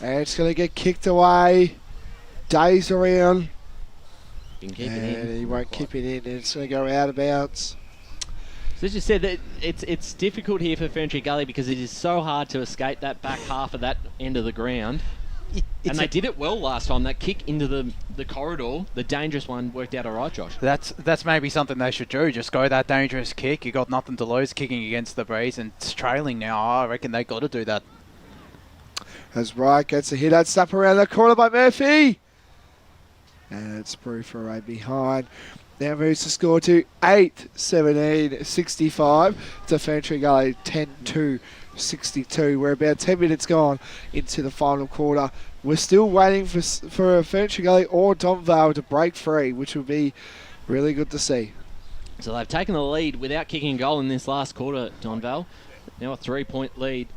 and it's going to get kicked away. Days around, and he won't keep it in, and it's going to go out of bounds. So as you said, that it's difficult here for Ferntree Gully because it is so hard to escape that back half of that end of the ground. And they did it well last time. That kick into the corridor, the dangerous one, worked out all right, Josh. That's maybe something they should do. Just go that dangerous kick. You got nothing to lose kicking against the breeze, and it's trailing now. I reckon they got to do that. As Wright gets a hit out, snap around the corner by Murphy. And it's Brew for a behind. Now moves the score to 8-17-65 to Ferntree Gully, 10-2-62. We're about 10 minutes gone into the final quarter. We're still waiting for Ferntree Gully or Donvale to break free, which would be really good to see. So they've taken the lead without kicking a goal in this last quarter, Donvale. Now a 3-point lead.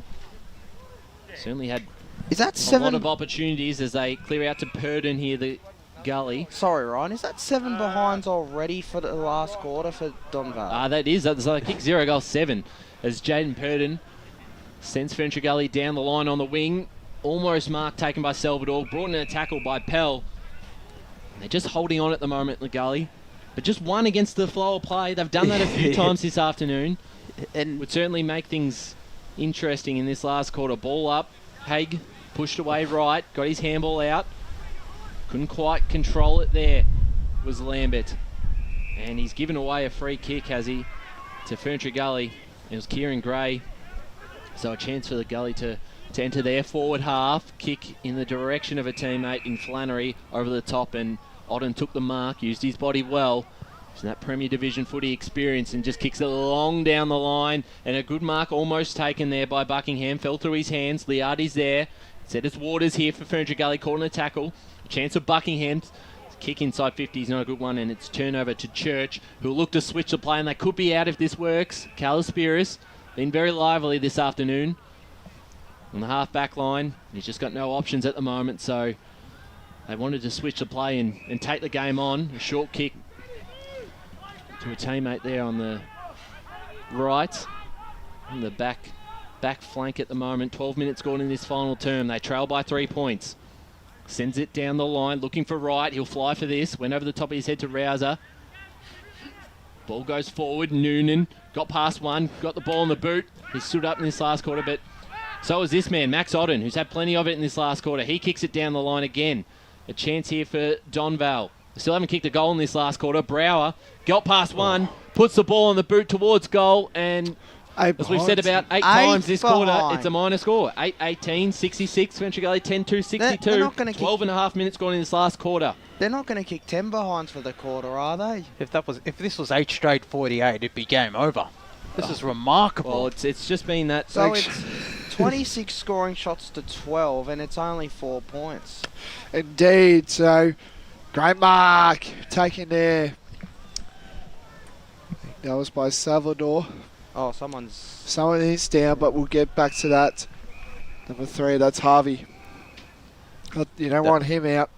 Certainly had a lot of opportunities as they clear out to Purdon here, the Gully. Sorry, Ryan. Is that 7 behinds already for the last quarter for Donvale? That is. So they kick 0 goal 7 as Jaden Purdon sends Ferntree Gully down the line on the wing. Almost mark taken by Salvador. Brought in a tackle by Pell. They're just holding on at the moment in the Gully. But just one against the flow of play. They've done that a few times this afternoon. And would certainly make things interesting in this last quarter. Ball up. Haig pushed away right. Got his handball out. Couldn't quite control it there, was Lambert. And he's given away a free kick, has he, to Ferntree Gully. It was Kieran Gray. So a chance for the Gully to enter their forward half. Kick in the direction of a teammate in Flannery over the top, and Odden took the mark, used his body well. So that Premier Division footy experience, and just kicks it long down the line. And a good mark almost taken there by Buckingham. Fell through his hands. Liardi's there. Said it's Waters here for Ferntree Gully, caught in a tackle. Chance of Buckingham. Kick inside 50 is not a good one, and it's turnover to Church, who'll look to switch the play, and they could be out if this works. Calispiris been very lively this afternoon on the half-back line. He's just got no options at the moment, so they wanted to switch the play and take the game on. A short kick to a teammate there on the right. On the back flank at the moment. 12 minutes gone in this final term. They trail by 3 points. Sends it down the line, looking for Wright. He'll fly for this. Went over the top of his head to Rouser. Ball goes forward. Noonan got past one. Got the ball in the boot. He stood up in this last quarter, but so is this man, Max Odden, who's had plenty of it in this last quarter. He kicks it down the line again. A chance here for Donvale. They still haven't kicked a goal in this last quarter. Brower got past one, puts the ball in the boot towards goal, and As we've said about eight times this quarter, it's a minor score. 8-18, 66, Ferntree Gully 10-2, 62. They're not gonna 12 and a half minutes gone in this last quarter. They're not going to kick 10 behinds for the quarter, are they? If this was 8 straight 48, it'd be game over. This is remarkable. Well, it's just been that. So it's 26 scoring shots to 12, and it's only 4 points. Indeed. So great mark taken there. That was by Salvador. Oh, someone is down, but we'll get back to that. Number 3, that's Harvey. You don't want him out.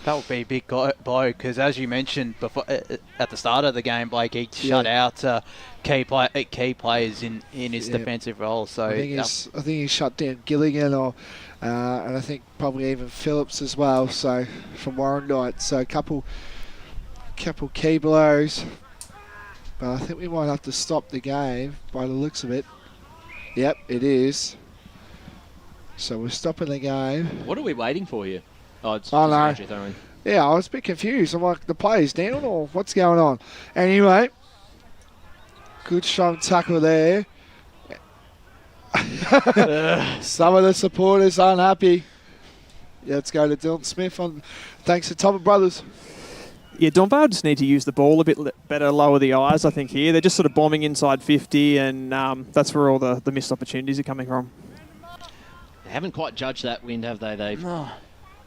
That would be a big blow, because as you mentioned before, at the start of the game, Blake, he shut out key players in his defensive role. So I think he shut down Gilligan, and I think probably even Phillips as well. So from Warrandyte, so a couple key blows. But I think we might have to stop the game by the looks of it. Yep, it is. So we're stopping the game. What are we waiting for here? Oh, it's no. Andrew throwing. Yeah, I was a bit confused. I'm like, the play's down or what's going on? Anyway, good strong tackle there. Some of the supporters aren't happy. Yeah, let's go to Dylan Smith thanks to Topper Brothers. Yeah, Donvale just need to use the ball a bit better, lower the eyes, I think, here. They're just sort of bombing inside 50, and that's where all the missed opportunities are coming from. They haven't quite judged that wind, have they, Dave? No.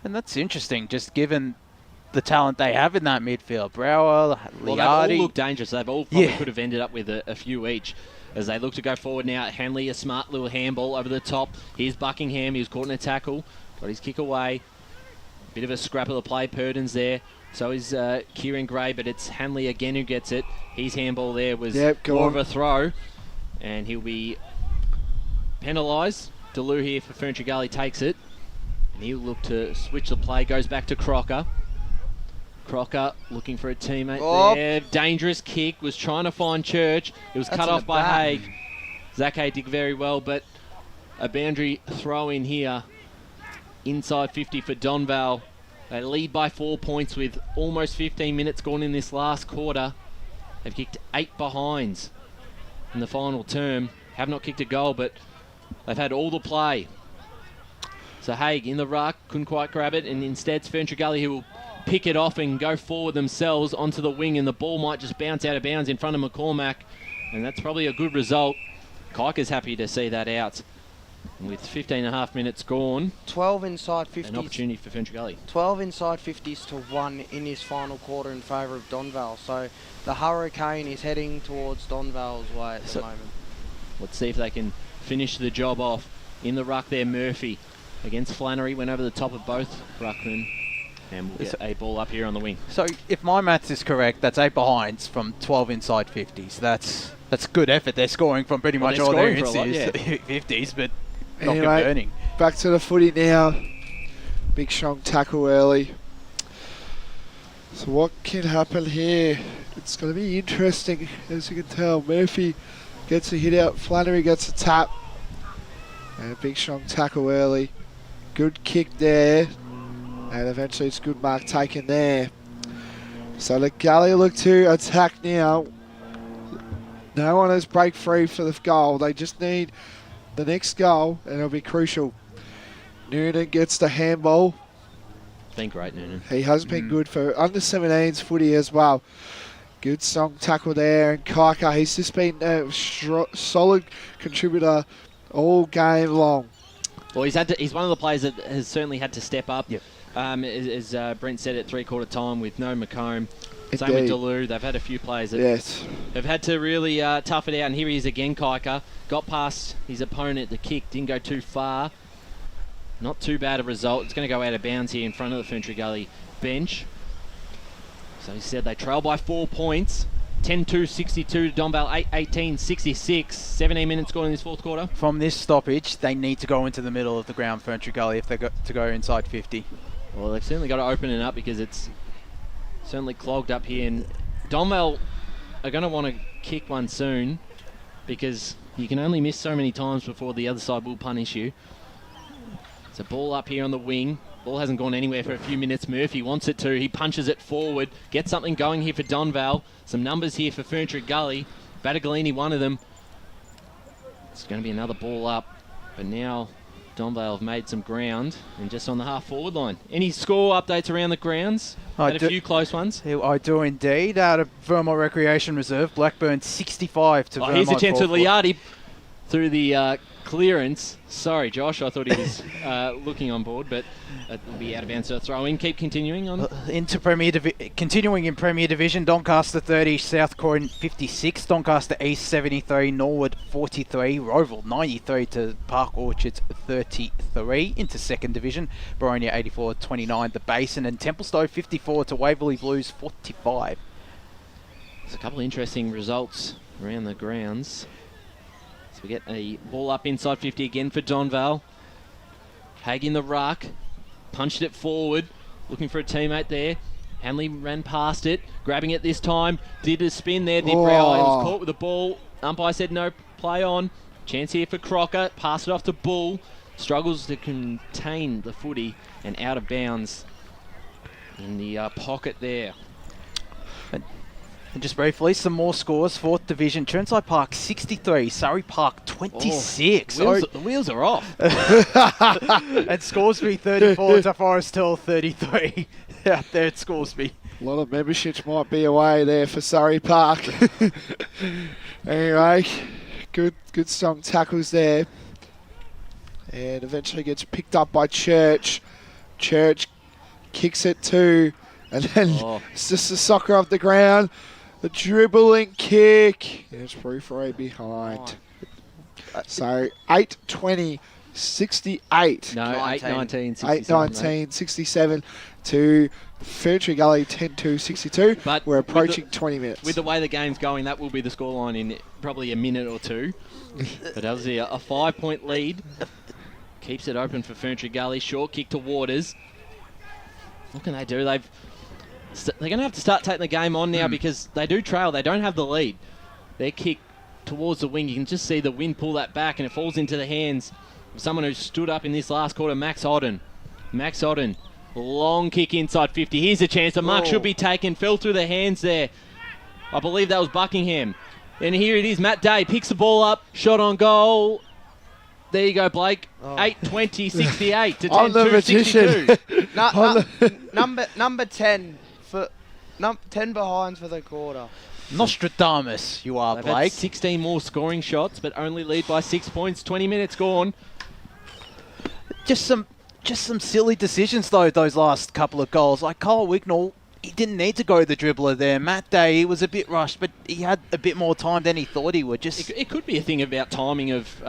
And that's interesting, just given the talent they have in that midfield. Brower, Liardi. Well, they all look dangerous. They've all probably could have ended up with a few each. As they look to go forward now, Hanley, a smart little handball over the top. Here's Buckingham. He was caught in a tackle. Got his kick away. Bit of a scrap of the play. Purdon's there. So is Kieran Gray, but it's Hanley again who gets it. His handball there was more of a throw. And he'll be penalised. Deleu here for Ferntree Gully takes it. And he'll look to switch the play. Goes back to Crocker. Crocker looking for a teammate there. Dangerous kick. Was trying to find Church. It was cut off by Haig. Zach Haig did very well, but a boundary throw in here. Inside 50 for Donvale. They lead by 4 points with almost 15 minutes gone in this last quarter. They've kicked 8 behinds in the final term. Have not kicked a goal, but they've had all the play. So Haig in the ruck, couldn't quite grab it, and instead Ferntree Gully, who will pick it off and go forward themselves onto the wing, and the ball might just bounce out of bounds in front of McCormack, and that's probably a good result. Kika's happy to see that out. And with 15 and a half minutes gone, 12 inside 50s. An opportunity for Ferntree Gully. 12 inside 50s to 1 in his final quarter in favour of Donvale. So the Hurricane is heading towards Donvale's way at the moment. Let's see if they can finish the job off. In the ruck there, Murphy against Flannery, went over the top of both ruckmen, and we'll get a ball up here on the wing. So if my maths is correct, that's 8 behinds from 12 inside 50s. That's good effort. They're scoring from pretty much all their 50s, but not converting. Back to the footy now. Big strong tackle early. So what can happen here? It's going to be interesting, as you can tell. Murphy gets a hit out, Flannery gets a tap. And a big strong tackle early. Good kick there. And eventually it's good mark taken there. So the Gully look to attack now. No one has break free for the goal. They just need the next goal, and it'll be crucial. Noonan gets the handball. Been great, Noonan. He has been good for under 17s footy as well. Good strong tackle there, and Kika, he's just been a solid contributor all game long. Well, he's one of the players that has certainly had to step up. Yep. As Brent said at three-quarter time, with no McComb. Same with Deleu. They've had a few players that have had to really tough it out. And here he is again, Kika. Got past his opponent. The kick didn't go too far. Not too bad a result. It's going to go out of bounds here in front of the Ferntree Gully bench. So he said they trail by 4 points. 10-2, 62 to Donvale, 8-18, 66. 17 minutes gone in this fourth quarter. From this stoppage, they need to go into the middle of the ground, Ferntree Gully, if they got to go inside 50. Well, they've certainly got to open it up because it's certainly clogged up here. And Donvale are going to want to kick one soon because you can only miss so many times before the other side will punish you. It's a ball up here on the wing. Ball hasn't gone anywhere for a few minutes. Murphy wants it to. He punches it forward. Gets something going here for Donvale. Some numbers here for Ferntree Gully. Battaglini, one of them. It's going to be another ball up, but now Donvale have made some ground and just on the half-forward line. Any score updates around the grounds? Had a few close ones. I do indeed. Out of Vermont Recreation Reserve, Blackburn 65 to Vermont. Here's a chance for 44. Liardi through the clearance. Sorry, Josh, I thought he was looking on board, but it will be out of bounds. So throw in. Keep continuing on. Into continuing in Premier Division, Doncaster 30, South Croydon 56, Doncaster East 73, Norwood 43, Roval 93 to Park Orchards 33. Into Second Division, Boronia 84-29 the Basin, and Templestowe 54 to Waverley Blues 45. There's a couple of interesting results around the grounds. So we get a ball up inside 50 again for Donvale. Haig in the ruck, punched it forward, looking for a teammate there. Hanley ran past it, grabbing it this time, did a spin there, did Brower, he was caught with the ball. Umpire said no, play on. Chance here for Crocker, pass it off to Bull. Struggles to contain the footy and out of bounds in the pocket there. And just briefly, some more scores. 4th Division, Chirnside Park 63, Surrey Park 26. The wheels are off. And Scoresby 34 to Forest Hill 33. Out there at Scoresby. A lot of memberships might be away there for Surrey Park. Anyway, good strong tackles there. And eventually gets picked up by Church. Church kicks it too. And then it's just a soccer off the ground. The dribbling kick. There's referee behind. So 8:20, 68. No, 8:19, 67. 8:19, 67 to Ferntree Gully 10-2, 62. But we're approaching 20 minutes. With the way the game's going, that will be the scoreline in probably a minute or two. But obviously a 5-point lead. Keeps it open for Ferntree Gully. Short kick to Waters. What can they do? They're going to have to start taking the game on now because they do trail. They don't have the lead. Their kick towards the wing, you can just see the wind pull that back and it falls into the hands of someone who stood up in this last quarter, Max Odden. Max Odden, long kick inside 50. Here's a chance. The mark should be taken. Fell through the hands there. I believe that was Buckingham. And here it is. Matt Day picks the ball up. Shot on goal. There you go, Blake. 8:20, 68 to 10-2, 62. Number 10 for 10 behinds for the quarter. Nostradamus, you are, They've Blake. had 16 more scoring shots, but only lead by 6 points. 20 minutes gone. Just some silly decisions though. Those last couple of goals, like Kyle Wignall, he didn't need to go the dribbler there. Matt Day, he was a bit rushed, but he had a bit more time than he thought he would. It could be a thing about timing of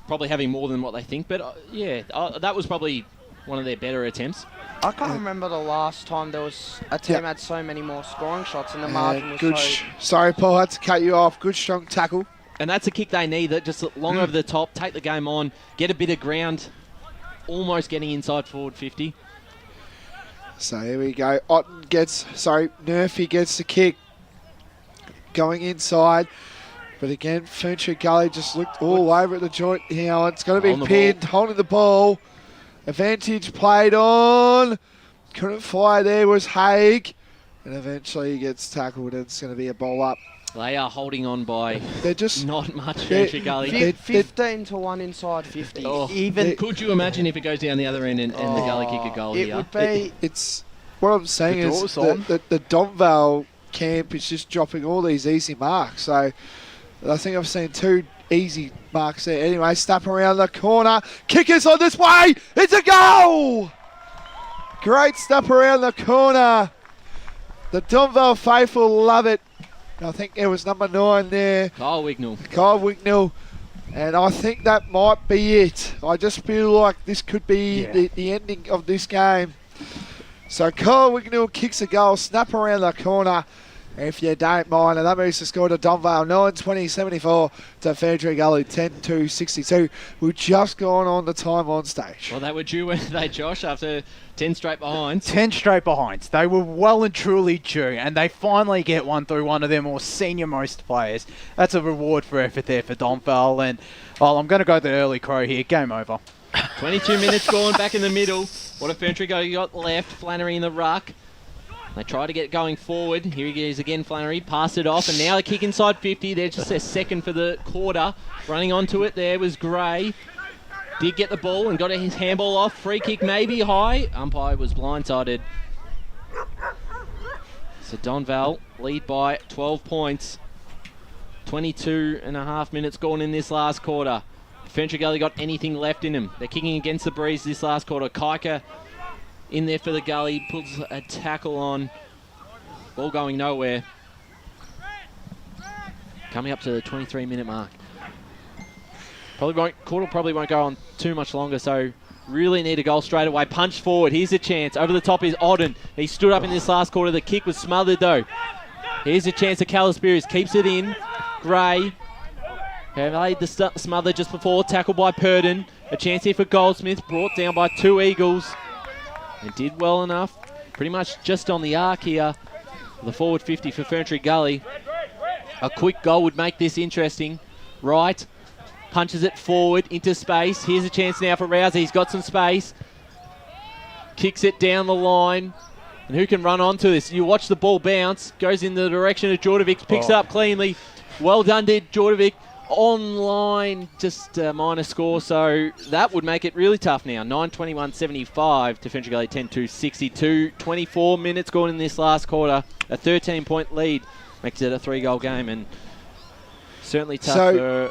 probably having more than what they think, but that was probably one of their better attempts. I can't remember the last time there was a team had so many more scoring shots and the margin was Sorry, Paul, I had to cut you off. Good, strong tackle. And that's a kick they need, that just long over the top, take the game on, get a bit of ground, almost getting inside forward 50. So here we go. Murphy gets the kick. Going inside. But again, Ferntree Gully just looked all over at the joint here. It's going to be pinned, holding the ball. Advantage played on. Couldn't fire there was Haig. And eventually he gets tackled and it's going to be a ball up. They are holding on by they're just not much. Ferntree Gully. 15-1 inside 50. Could you imagine if it goes down the other end and the Gully kick a goal here? Would be. It's what I'm saying is that the Donvale camp is just dropping all these easy marks. So I think I've seen 2 easy marks there. Anyway, snap around the corner. Kickers on this way. It's a goal. Great snap around the corner. The Donvale faithful love it. I think it was number 9 there. Kyle Wignall. And I think that might be it. I just feel like this could be the ending of this game. So Kyle Wignall kicks a goal, snap around the corner. If you don't mind, and that moves the score to Donvale 9-20-74 to Ferntree Gully 10-2-62. We've just gone on the time on stage. Well, they were due, weren't they, Josh, after 10 straight behinds? 10 straight behinds. They were well and truly due, and they finally get one through one of their more senior-most players. That's a reward for effort there for Donvale, and I'm going to go the early crow here. Game over. 22 minutes gone back in the middle. What have Ferntree got left? Flannery in the ruck. They try to get going forward. Here he is again, Flannery. Passed it off, and now the kick inside 50. They're just their second for the quarter. Running onto it there was Gray. Did get the ball and got his handball off. Free kick maybe high. Umpire was blindsided. So Donvale lead by 12 points. 22 and a half minutes gone in this last quarter. Ferntree Gully got anything left in him. They're kicking against the breeze this last quarter. Kaika in there for the Gully, puts a tackle on. Ball going nowhere. Coming up to the 23-minute mark. Quarter probably won't go on too much longer, so really need a goal straight away. Punch forward. Here's a chance. Over the top is Odden. He stood up in this last quarter. The kick was smothered, though. Here's a chance of Calispirius. Keeps it in. Gray. Laid the smother just before. Tackled by Purdon. A chance here for Goldsmith. Brought down by 2 Eagles. And did well enough. Pretty much just on the arc here. The forward 50 for Ferntree Gully. A quick goal would make this interesting. Right. Punches it forward into space. Here's a chance now for Rousey. He's got some space. Kicks it down the line. And who can run onto this? You watch the ball bounce. Goes in the direction of Jordovic. Picks it up cleanly. Well done, did Jordovic. Online, just a minor score, so that would make it really tough now. 9:21.75 to Ferntree Gully, 10-2-62. 24 minutes gone in this last quarter. A 13-point lead makes it a 3-goal game, and certainly tough for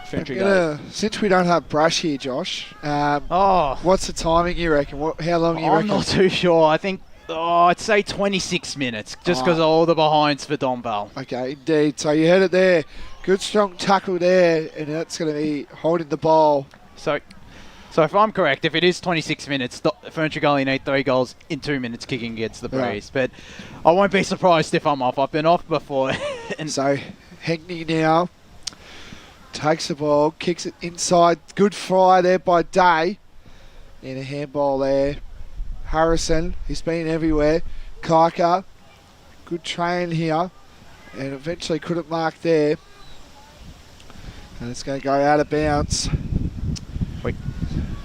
Ferntree Gully. Since we don't have Brush here, Josh, what's the timing you reckon? How long you reckon? I'm not too sure. I think I'd say 26 minutes, just because of all the behinds for Donvale. Okay, indeed. So you heard it there. Good strong tackle there, and that's going to be holding the ball. So if I'm correct, if it is 26 minutes, Ferntree Gully need 3 goals in 2 minutes kicking against the breeze. But I won't be surprised if I'm off. I've been off before. And so Hackney now takes the ball, kicks it inside. Good fry there by Day. And a handball there. Harrison, he's been everywhere. Kaika, good train here. And eventually couldn't mark there. And it's going to go out of bounds.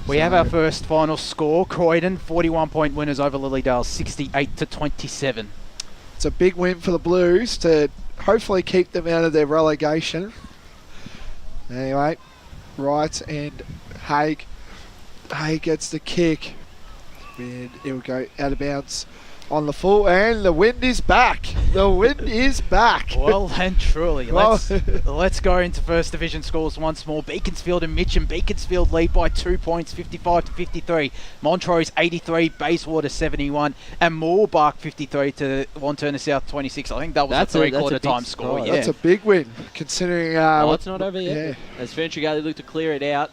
We have our first final score. Croydon, 41-point winners over Lilydale, 68-27. It's a big win for the Blues to hopefully keep them out of their relegation. Anyway, Wright and Haig. Haig gets the kick. And it will go out of bounds on the full, and the wind is back. The wind is back. Well and truly. Let's go into First Division scores once more. Beaconsfield and Mitcham. Beaconsfield lead by 2 points, 55-53. Montrose 83, Bayswater 71, and Moorebark 53 to Wanturna South 26. I think that was a 3/4 time score. Yeah. That's a big win, considering... it's not over yet. Yeah. As Ferntree Gully look to clear it out.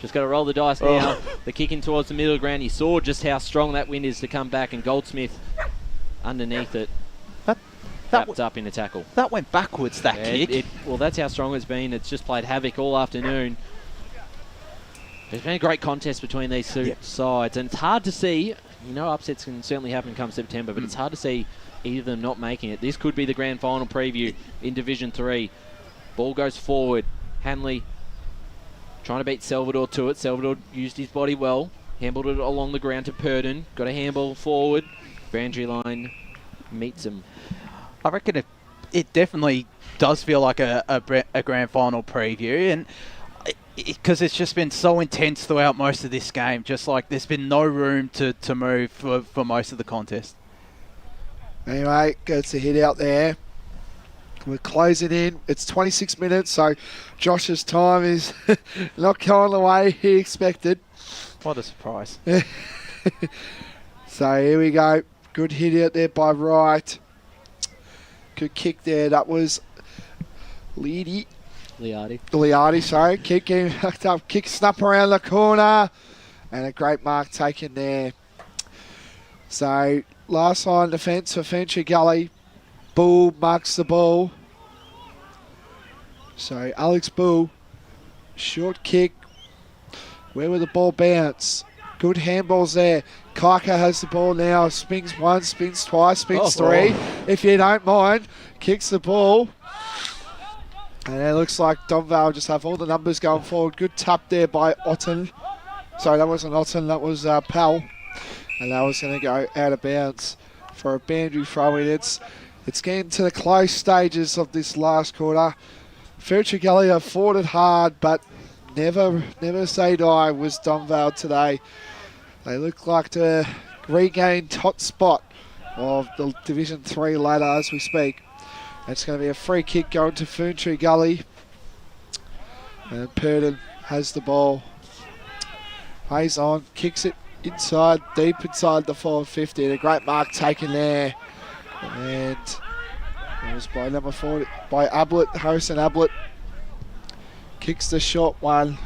Just got to roll the dice now. The kick in towards the middle ground. He saw just how strong that wind is to come back, and Goldsmith underneath it wrapped up in a tackle. That went backwards, that kick. Well, that's how strong it's been. It's just played havoc all afternoon. There's been a great contest between these two sides, and it's hard to see. Upsets can certainly happen come September, but it's hard to see either of them not making it. This could be the grand final preview in Division 3. Ball goes forward. Hanley trying to beat Salvador to it. Salvador used his body well. Handballed it along the ground to Purdon. Got a handball forward. Boundary line meets him. I reckon it definitely does feel like a grand final preview. And because it's just been so intense throughout most of this game. Just like there's been no room to move for most of the contest. Anyway, gets the hit out there. We're closing in. It's 26 minutes, so Josh's time is not going the way he expected. What a surprise. So here we go. Good hit out there by Wright. Good kick there. That was Liardi, sorry. Kick him hooked up. Kick snap around the corner. And a great mark taken there. So last line defence for Ferntree Gully. Bull marks the ball. So Alex Bull, short kick. Where will the ball bounce? Good handballs there. Kaika has the ball now. Spins once, spins twice, spins three. If you don't mind, kicks the ball. And it looks like Donvale just have all the numbers going forward. Good tap there by Otten. Sorry, that wasn't Otten, that was Powell. And that was going to go out of bounds. for a boundary throw-in. It's getting to the close stages of this last quarter. Ferntree Gully have fought it hard, but never say die was Donvale today. They look like to regain top spot of the Division 3 ladder as we speak. It's going to be a free kick going to Ferntree Gully. And Purdon has the ball. Plays on, kicks it inside, deep inside the 450. A great mark taken there. And it was by number 40, by Ablett, Harrison Ablett. Kicks the short one.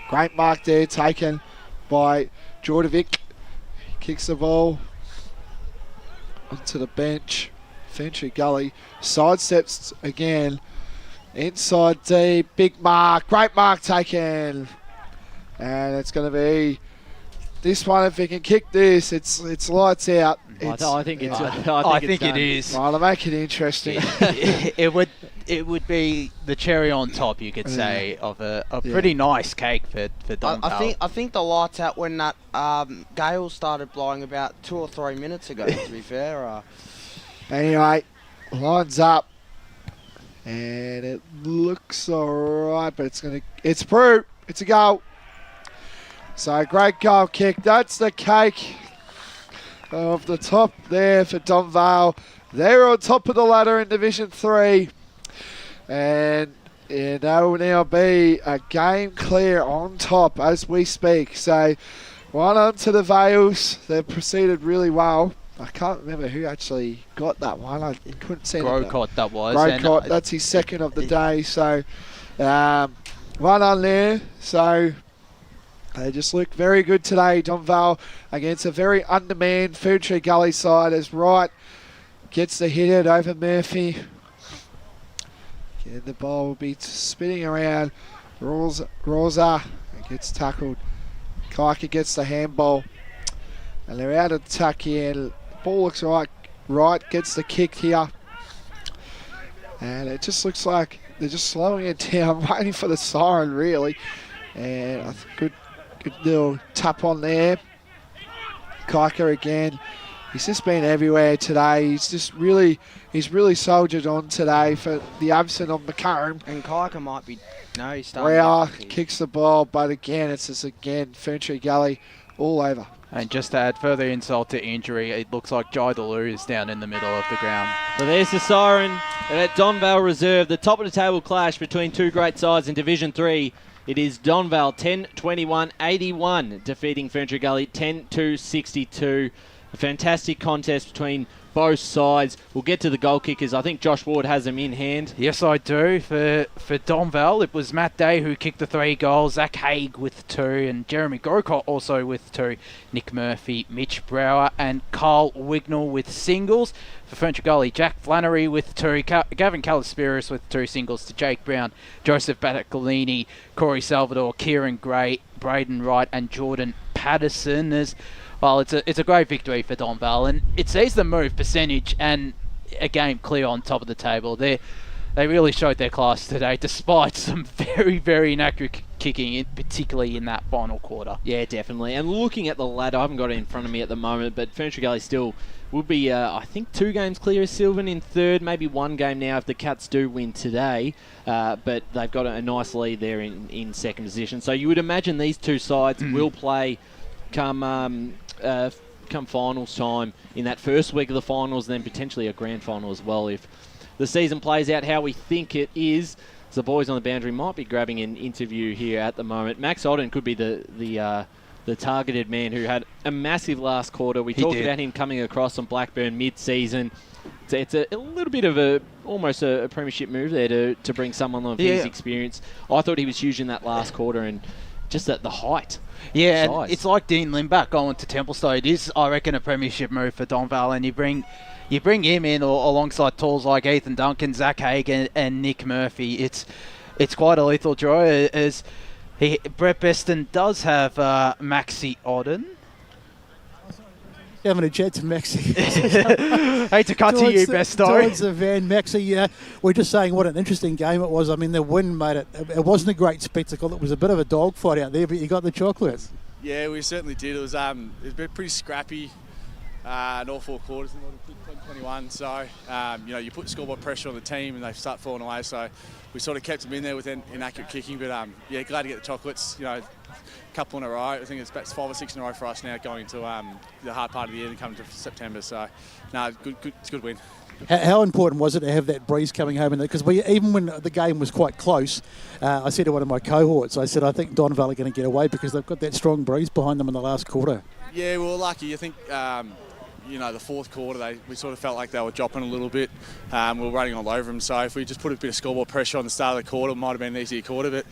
Great mark there taken by Jordovic. Kicks the ball onto the bench. Ferntree Gully sidesteps again. Inside deep, big mark, great mark taken. And it's going to be this one. If he can kick this, it's lights out. I think it is. Well, to make it interesting. It would be the cherry on top, you could say, of a pretty nice cake for Donvale. I think the lights out when that gale started blowing about 2 or 3 minutes ago, to be fair. Anyway, lines up. And it looks alright, but it's through. It's a goal. So great goal kick. That's the cake of the top there for Donvale. They're on top of the ladder in Division 3. And that will now be a game clear on top as we speak. So one on to the Vales. They've proceeded really well. I can't remember who actually got that one. I couldn't see it. Grocott that was. Grocott, that's his second of the day. So one on there. So they just look very good today. Donvale against a very undermanned Ferntree Gully side as Wright gets the hit it over Murphy. And the ball will be spinning around. Rosa gets tackled. Kaika gets the handball. And they're out of attack here. Ball looks right. Wright gets the kick here. And it just looks like they're just slowing it down, waiting for the siren, really. And I think good little tap on there. Kaika again. He's just been everywhere today. He's really soldiered on today for the absence of McCurran. And Kaika might be... No, he's starting. Rao kicks the ball, but again, it's just Ferntree Gully all over. And just to add further insult to injury, it looks like Jai Delou is down in the middle of the ground. So there's the siren at Donvale Reserve, the top of the table clash between two great sides in Division 3. It is Donvale 10-21-81 defeating Ferntree Gully 10-62. A fantastic contest between both sides. We'll get to the goal kickers. I think Josh Ward has them in hand. Yes, I do. For Donvale, it was Matt Day who kicked the 3 goals, Zach Haig with 2, and Jeremy Grocott also with 2. Nick Murphy, Mitch Brower, and Carl Wignall with singles. For Ferntree Gully, Jack Flannery with 2, Gavin Calaspiris with 2 singles to Jake Brown, Joseph Battacolini, Corey Salvador, Kieran Gray, Braden Wright, and Jordan Patterson. Well, it's a great victory for Donvale, and it sees them move percentage and a game clear on top of the table. They really showed their class today, despite some very, very inaccurate kicking, particularly in that final quarter. Yeah, definitely. And looking at the ladder, I haven't got it in front of me at the moment, but Ferntree Gully still would be, I think, 2 games clear of Sylvan in third, maybe 1 game now if the Cats do win today. But they've got a nice lead there in second position. So you would imagine these two sides will play come finals time in that first week of the finals, and then potentially a grand final as well if the season plays out how we think it is. So the boys on the boundary might be grabbing an interview here at the moment. Max Odden could be the targeted man who had a massive last quarter. We talked about him coming across on Blackburn mid-season. It's a little bit of almost a premiership move there to bring someone of his experience. I thought he was huge in that last quarter, and just at the height. Yeah, and it's like Dean Limback going to Templestowe. It is, I reckon, a premiership move for Donvale, and you bring him in alongside tools like Ethan Duncan, Zach Hagan, and Nick Murphy. It's quite a lethal draw, as Brett Beston does have Maxi Odden. Having a chat to Maxi. Hate to cut to you, Besto. Towards the van, Maxi. We're just saying what an interesting game it was. I mean, the win made it. It wasn't a great spectacle. It was a bit of a dogfight out there, but you got the chocolates. Yeah, we certainly did. It was pretty scrappy. and all 4 quarters in order to put 21. So, you put scoreboard pressure on the team and they start falling away. So we sort of kept them in there with inaccurate kicking. But, glad to get the chocolates, a couple in a row. I think it's about 5 or 6 in a row for us now going into the hard part of the year and coming to September. So, good, it's a good win. How important was it to have that breeze coming home? Because even when the game was quite close, I said to one of my cohorts, I said, I think Donvale are going to get away because they've got that strong breeze behind them in the last quarter. Yeah, we were lucky. I think, the fourth quarter, we sort of felt like they were dropping a little bit. We were running all over them. So if we just put a bit of scoreboard pressure on the start of the quarter, it might have been an easier quarter. But,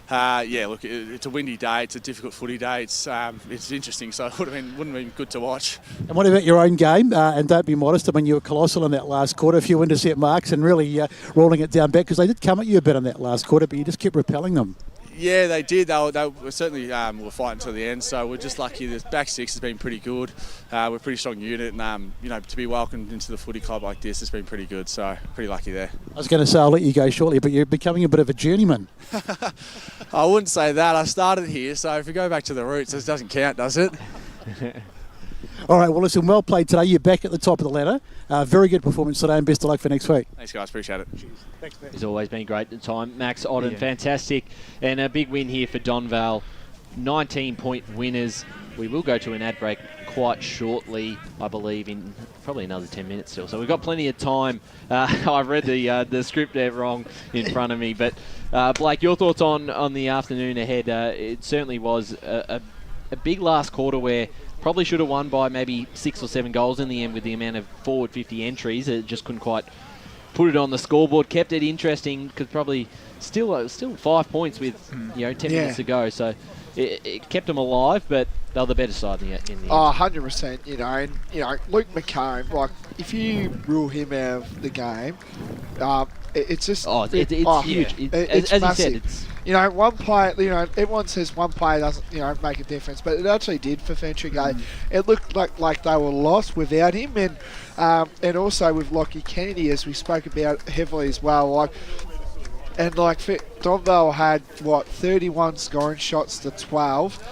it's a windy day. It's a difficult footy day. It's interesting, so it wouldn't have been good to watch. And what about your own game? And don't be modest. I mean, you were colossal in that last quarter. A few intercept marks and really rolling it down back because they did come at you a bit in that last quarter, but you just kept repelling them. Yeah, they did. They were certainly were fighting to the end. So we're just lucky. The back six has been pretty good. We're a pretty strong unit, and to be welcomed into the footy club like this has been pretty good. So pretty lucky there. I was going to say I'll let you go shortly, but you're becoming a bit of a journeyman. I wouldn't say that. I started here, so if we go back to the roots, it doesn't count, does it? All right. Well, listen. Well played today. You're back at the top of the ladder. Very good performance today, and best of luck for next week. Thanks, guys. Appreciate it. Cheers. Thanks, Matt. It's always been great at the time. Max Odden, fantastic. And a big win here for Donvale. 19-point winners. We will go to an ad break quite shortly, I believe, in probably another 10 minutes still. So we've got plenty of time. I've read the script there wrong in front of me. But, Blake, your thoughts on the afternoon ahead? It certainly was a big last quarter where probably should have won by maybe 6 or 7 goals in the end with the amount of forward 50 entries. It just couldn't quite put it on the scoreboard. Kept it interesting because probably still 5 points with 10 minutes to go. So it kept them alive, but they were the better side in the end. Oh, 100%. And Luke McComb. Like if you rule him out of the game, it's just it's huge. It's as massive. you said, one player. Everyone says one player doesn't make a difference, but it actually did for Ferntree Gully. It looked like they were lost without him, and also with Lockie Kennedy, as we spoke about heavily as well. Donvale had 31 scoring shots to 12.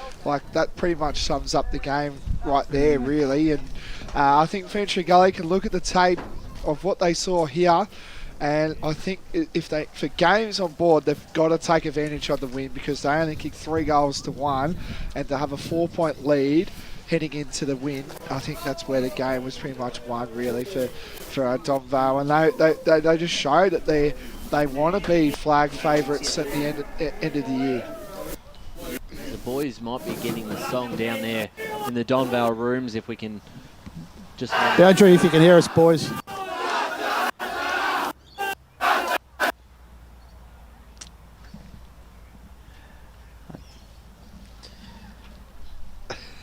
That pretty much sums up the game right there, really. And I think Ferntree Gully can look at the tape of what they saw here. And I think for games on board, they've got to take advantage of the win because they only kicked 3 goals to 1, and to have a 4-point lead heading into the win, I think that's where the game was pretty much won really for Donvale, and they just show that they want to be flag favourites at the end of the year. The boys might be getting the song down there in the Donvale rooms if we can just. Boundary, if you can hear us, boys.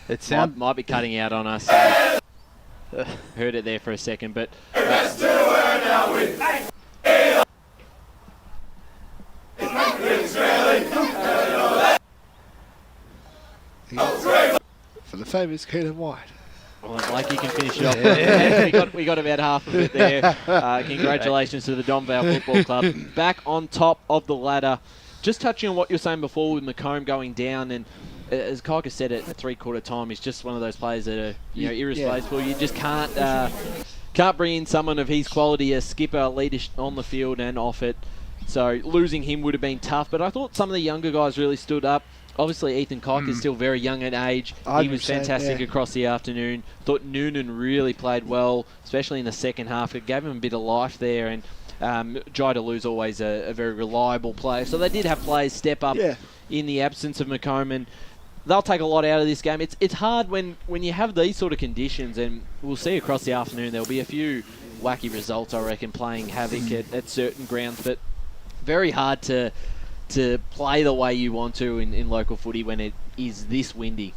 It might be cutting out on us. Heard it there for a second, but. Let's do it now with for the famous green and white. Well, Blake, you can finish it off. we got about half of it there. Congratulations to the Donvale Football Club. Back on top of the ladder. Just touching on what you were saying before with McComb going down, and as Kika said at 3/4 time, he's just one of those players that are irreplaceable. You just can't bring in someone of his quality, a skipper, a leader on the field and off it. So losing him would have been tough, but I thought some of the younger guys really stood up. Obviously, Ethan Kike is still very young at age. He was fantastic across the afternoon. Thought Noonan really played well, especially in the second half. It gave him a bit of life there, and Jai Delu's always a very reliable player. So they did have players step up in the absence of McComb, and they'll take a lot out of this game. It's hard when you have these sort of conditions, and we'll see across the afternoon there'll be a few wacky results, I reckon, playing havoc at certain grounds, but very hard to play the way you want to in local footy when it is this windy.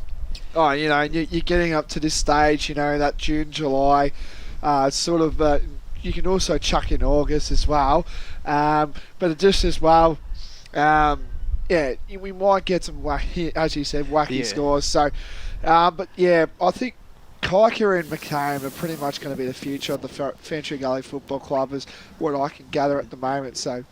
Oh, you're getting up to this stage, that June, July, you can also chuck in August as well. But just as well, we might get some, as you said, wacky scores. So, but I think Kika and McCain are pretty much going to be the future of the Ferntree Gully Football Club, is what I can gather at the moment. So,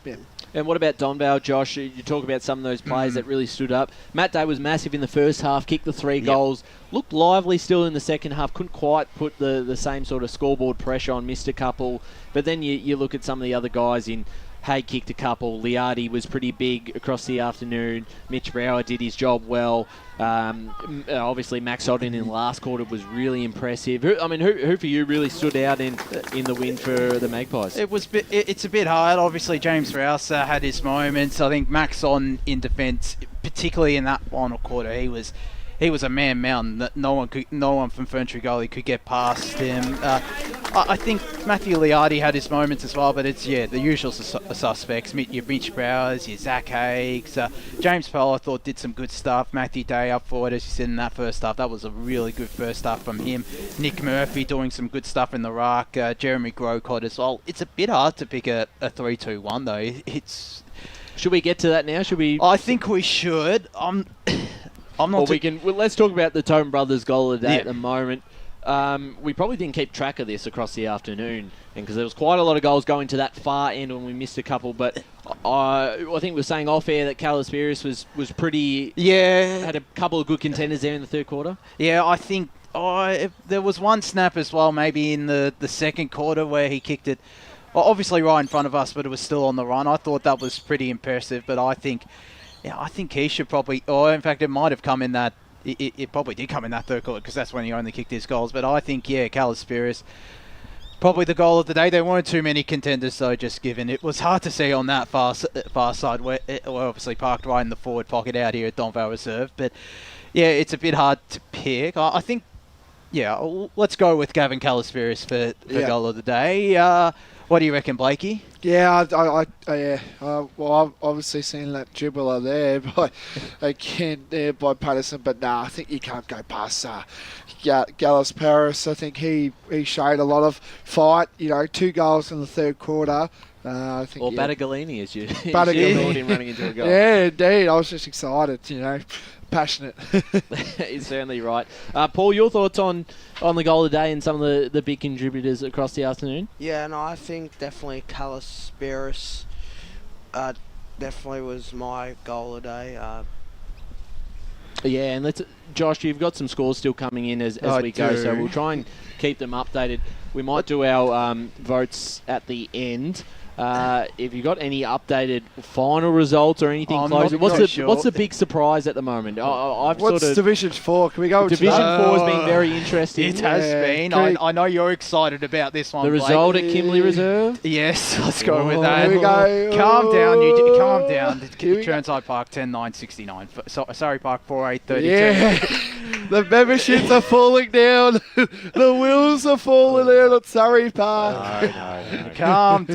And what about Donvale, Josh? You talk about some of those players that really stood up. Matt Day was massive in the first half, kicked the 3 goals, looked lively still in the second half, couldn't quite put the same sort of scoreboard pressure on, missed a couple. But then you look at some of the other guys in... Hay kicked a couple. Liardi was pretty big across the afternoon. Mitch Brower did his job well. Obviously, Max Odden in the last quarter was really impressive. Who for you really stood out in the win for the Magpies? It's a bit hard. Obviously, James Rouse had his moments. I think Max on in defence, particularly in that final quarter, he was a man mountain that no one from Ferntree Gully could get past him. I think Matthew Liardi had his moments as well, but it's the usual suspects. Your Mitch Browers, your Zach Higgs, James Powell I thought did some good stuff. Matthew Day up forward, as you said in that first half, that was a really good first half from him. Nick Murphy doing some good stuff in the ruck. Jeremy Grocott as well. It's a bit hard to pick a 3-2-1 though. Should we get to that now? Should we? I think we should. I'm not. Let's talk about the Tobin Brothers goal of the day at the moment. We probably didn't keep track of this across the afternoon, because there was quite a lot of goals going to that far end when we missed a couple. But I think we were saying off air that Calaspiris was pretty. Yeah. Had a couple of good contenders there in the third quarter. Yeah, I think there was one snap as well, maybe in the second quarter where he kicked it. Well, obviously right in front of us, but it was still on the run. I thought that was pretty impressive, but I think he should probably... Or in fact, it might have come in that... It probably did come in that third quarter, because that's when he only kicked his goals. But I think, Calaspiris, probably the goal of the day. There weren't too many contenders, though, just given. It was hard to see on that far side. We're obviously parked right in the forward pocket out here at Donvale Reserve. But, it's a bit hard to pick. I think, let's go with Gavin Calaspiris for goal of the day. What do you reckon, Blakey? Yeah, well, I've obviously seen that dribbler there by Patterson, but I think you can't go past Gallus Paris. I think he showed a lot of fight. 2 goals in the third quarter. I think. Or Battagalini, as you called him running into a goal. Yeah, indeed. I was just excited. Passionate. He's certainly right. Paul, your thoughts on the goal of the day and some of the big contributors across the afternoon? Yeah, no, I think definitely Calaspiris definitely was my goal of the day. And Josh, you've got some scores still coming in as we go, so we'll try and keep them updated. We might do our votes at the end. If you got any updated final results or anything closer, what's the big surprise at the moment? What's Division 4? Can we go? Division 4 has been very interesting. It has been. I know you're excited about this one. The result at Kimberley Reserve. Yes, let's go with that. Here we go. Calm down, calm down. Turnside Park 10-9-69. Surrey Park 4-8-32. Yeah. The memberships are falling down. The wheels are falling down at Surrey Park. No. Calm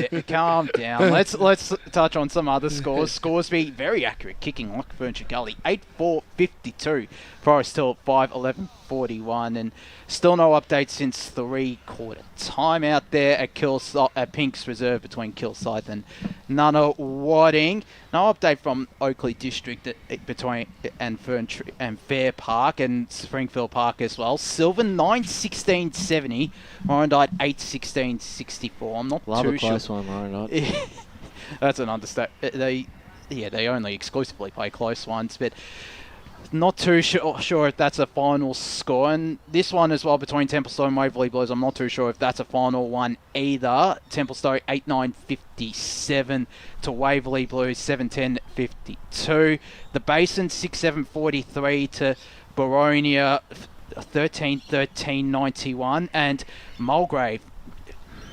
down. Let's touch on some other scores. Scoresby, very accurate kicking like Ferntree Gully. 8-4-52. Forest Hill 5-11-41. And still no updates since 3-quarter time out there at Pink's Reserve between Kilsyth and Nunawading. No update from Oakley District and Ferntree and Fair Park and Springfield Park as well. Sylvan 9-16-70. Warrandyte 8-16-64. I'm not Love too a close one, Warrandyte. That's an understatement. They only exclusively play close ones, but not too sure if that's a final score. And this one as well between Templestowe and Waverley Blues, I'm not too sure if that's a final one either. Templestowe 8-9-57 to Waverley Blues 7-10-52. The Basin 6-7-43 to Boronia 13-13-91. And Mulgrave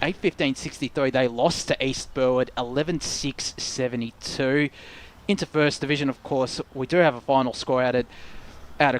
8-15-63. They lost to East Burwood 11-6-72. Into First Division, of course, we do have a final score out of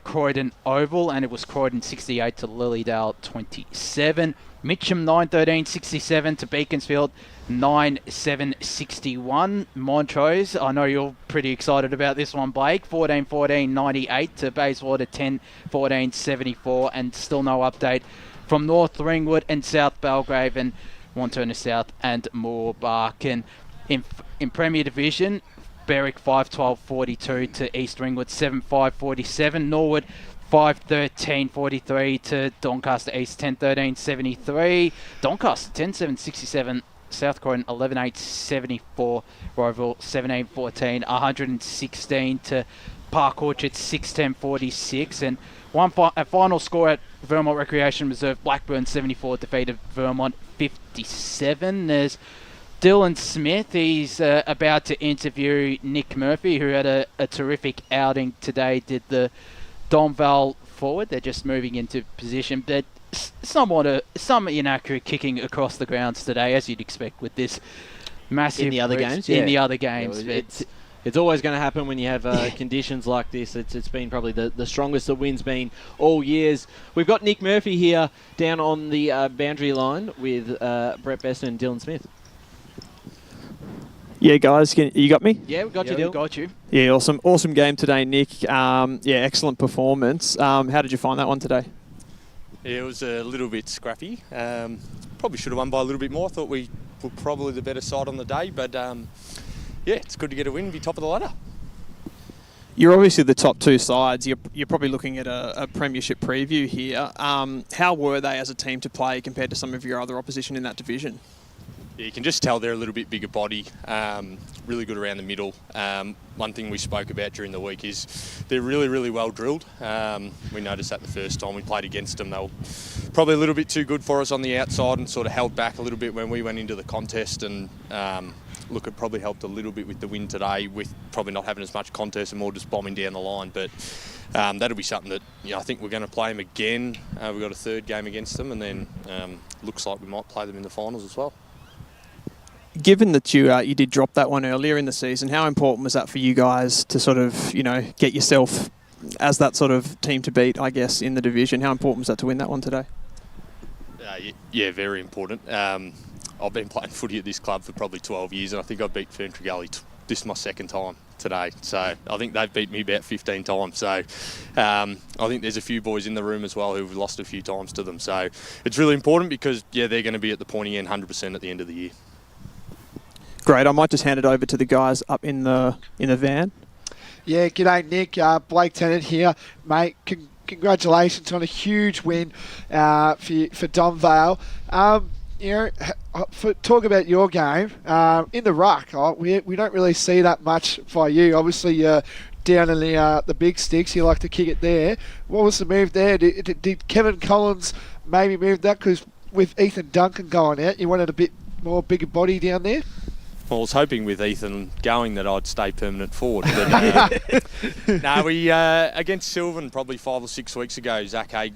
Croydon Oval, and it was Croydon 68 to Lilydale 27. Mitcham 9-13-67 to Beaconsfield 9-7-61. Montrose, I know you're pretty excited about this one, Blake. 14-14-98 to Bayswater 10-14-74, and still no update from North Ringwood and South Belgrave and Wanturna South and Moorbark. And in Premier Division, Berwick 5-12-42 to East Ringwood 7-5-47. Norwood 5-13-43 to Doncaster East 10-13-73. Doncaster 10-7-67 South Croydon 11-8, 74. Roeville 17-14, 116 to Park Orchard 6-10, 46. And a final score at Vermont Recreation Reserve, Blackburn 74 defeated Vermont 57. There's Dylan Smith. He's about to interview Nick Murphy, who had a terrific outing today, did the Donvale forward. They're just moving into position, but some inaccurate kicking across the grounds today, as you'd expect with this massive... In the other games, In the other games. It's always going to happen when you have conditions like this. It's been probably the strongest the wind's been all years. We've got Nick Murphy here down on the boundary line with Brett Beston and Dylan Smith. Yeah, guys, you got me? Yeah, we got you, Dylan. We got you. Yeah, awesome game today, Nick. Excellent performance. How did you find that one today? Yeah, it was a little bit scrappy. Probably should have won by a little bit more. I thought we were probably the better side on the day, but it's good to get a win and be top of the ladder. You're obviously the top two sides. You're probably looking at a premiership preview here. How were they as a team to play compared to some of your other opposition in that division? Yeah, you can just tell they're a little bit bigger body, really good around the middle. One thing we spoke about during the week is they're really, really well drilled. We noticed that the first time we played against them. They were probably a little bit too good for us on the outside and sort of held back a little bit when we went into the contest. And look, it probably helped a little bit with the win today, with probably not having as much contest and more just bombing down the line. But that'll be something that I think we're going to play them again. We've got a third game against them, and then looks like we might play them in the finals as well. Given that you did drop that one earlier in the season, how important was that for you guys to sort of, get yourself as that sort of team to beat, I guess, in the division? How important was that to win that one today? Yeah, very important. I've been playing footy at this club for probably 12 years, and I think I've beat Ferntree Gully. This is my second time today, so I think they've beat me about 15 times. So I think there's a few boys in the room as well who've lost a few times to them. So it's really important because, they're going to be at the pointy end 100% at the end of the year. Great. I might just hand it over to the guys up in the van. Yeah, g'day, Nick. Blake Tennant here, mate. Congratulations on a huge win for Donvale. Talk about your game in the ruck. We don't really see that much by you. Obviously, you're down in the big sticks. You like to kick it there. What was the move there? Did Kevin Collins maybe move that? Because with Ethan Duncan going out, you wanted a bit more bigger body down there? Well, I was hoping with Ethan going that I'd stay permanent forward. But, we against Sylvan probably 5 or 6 weeks ago, Zach Haig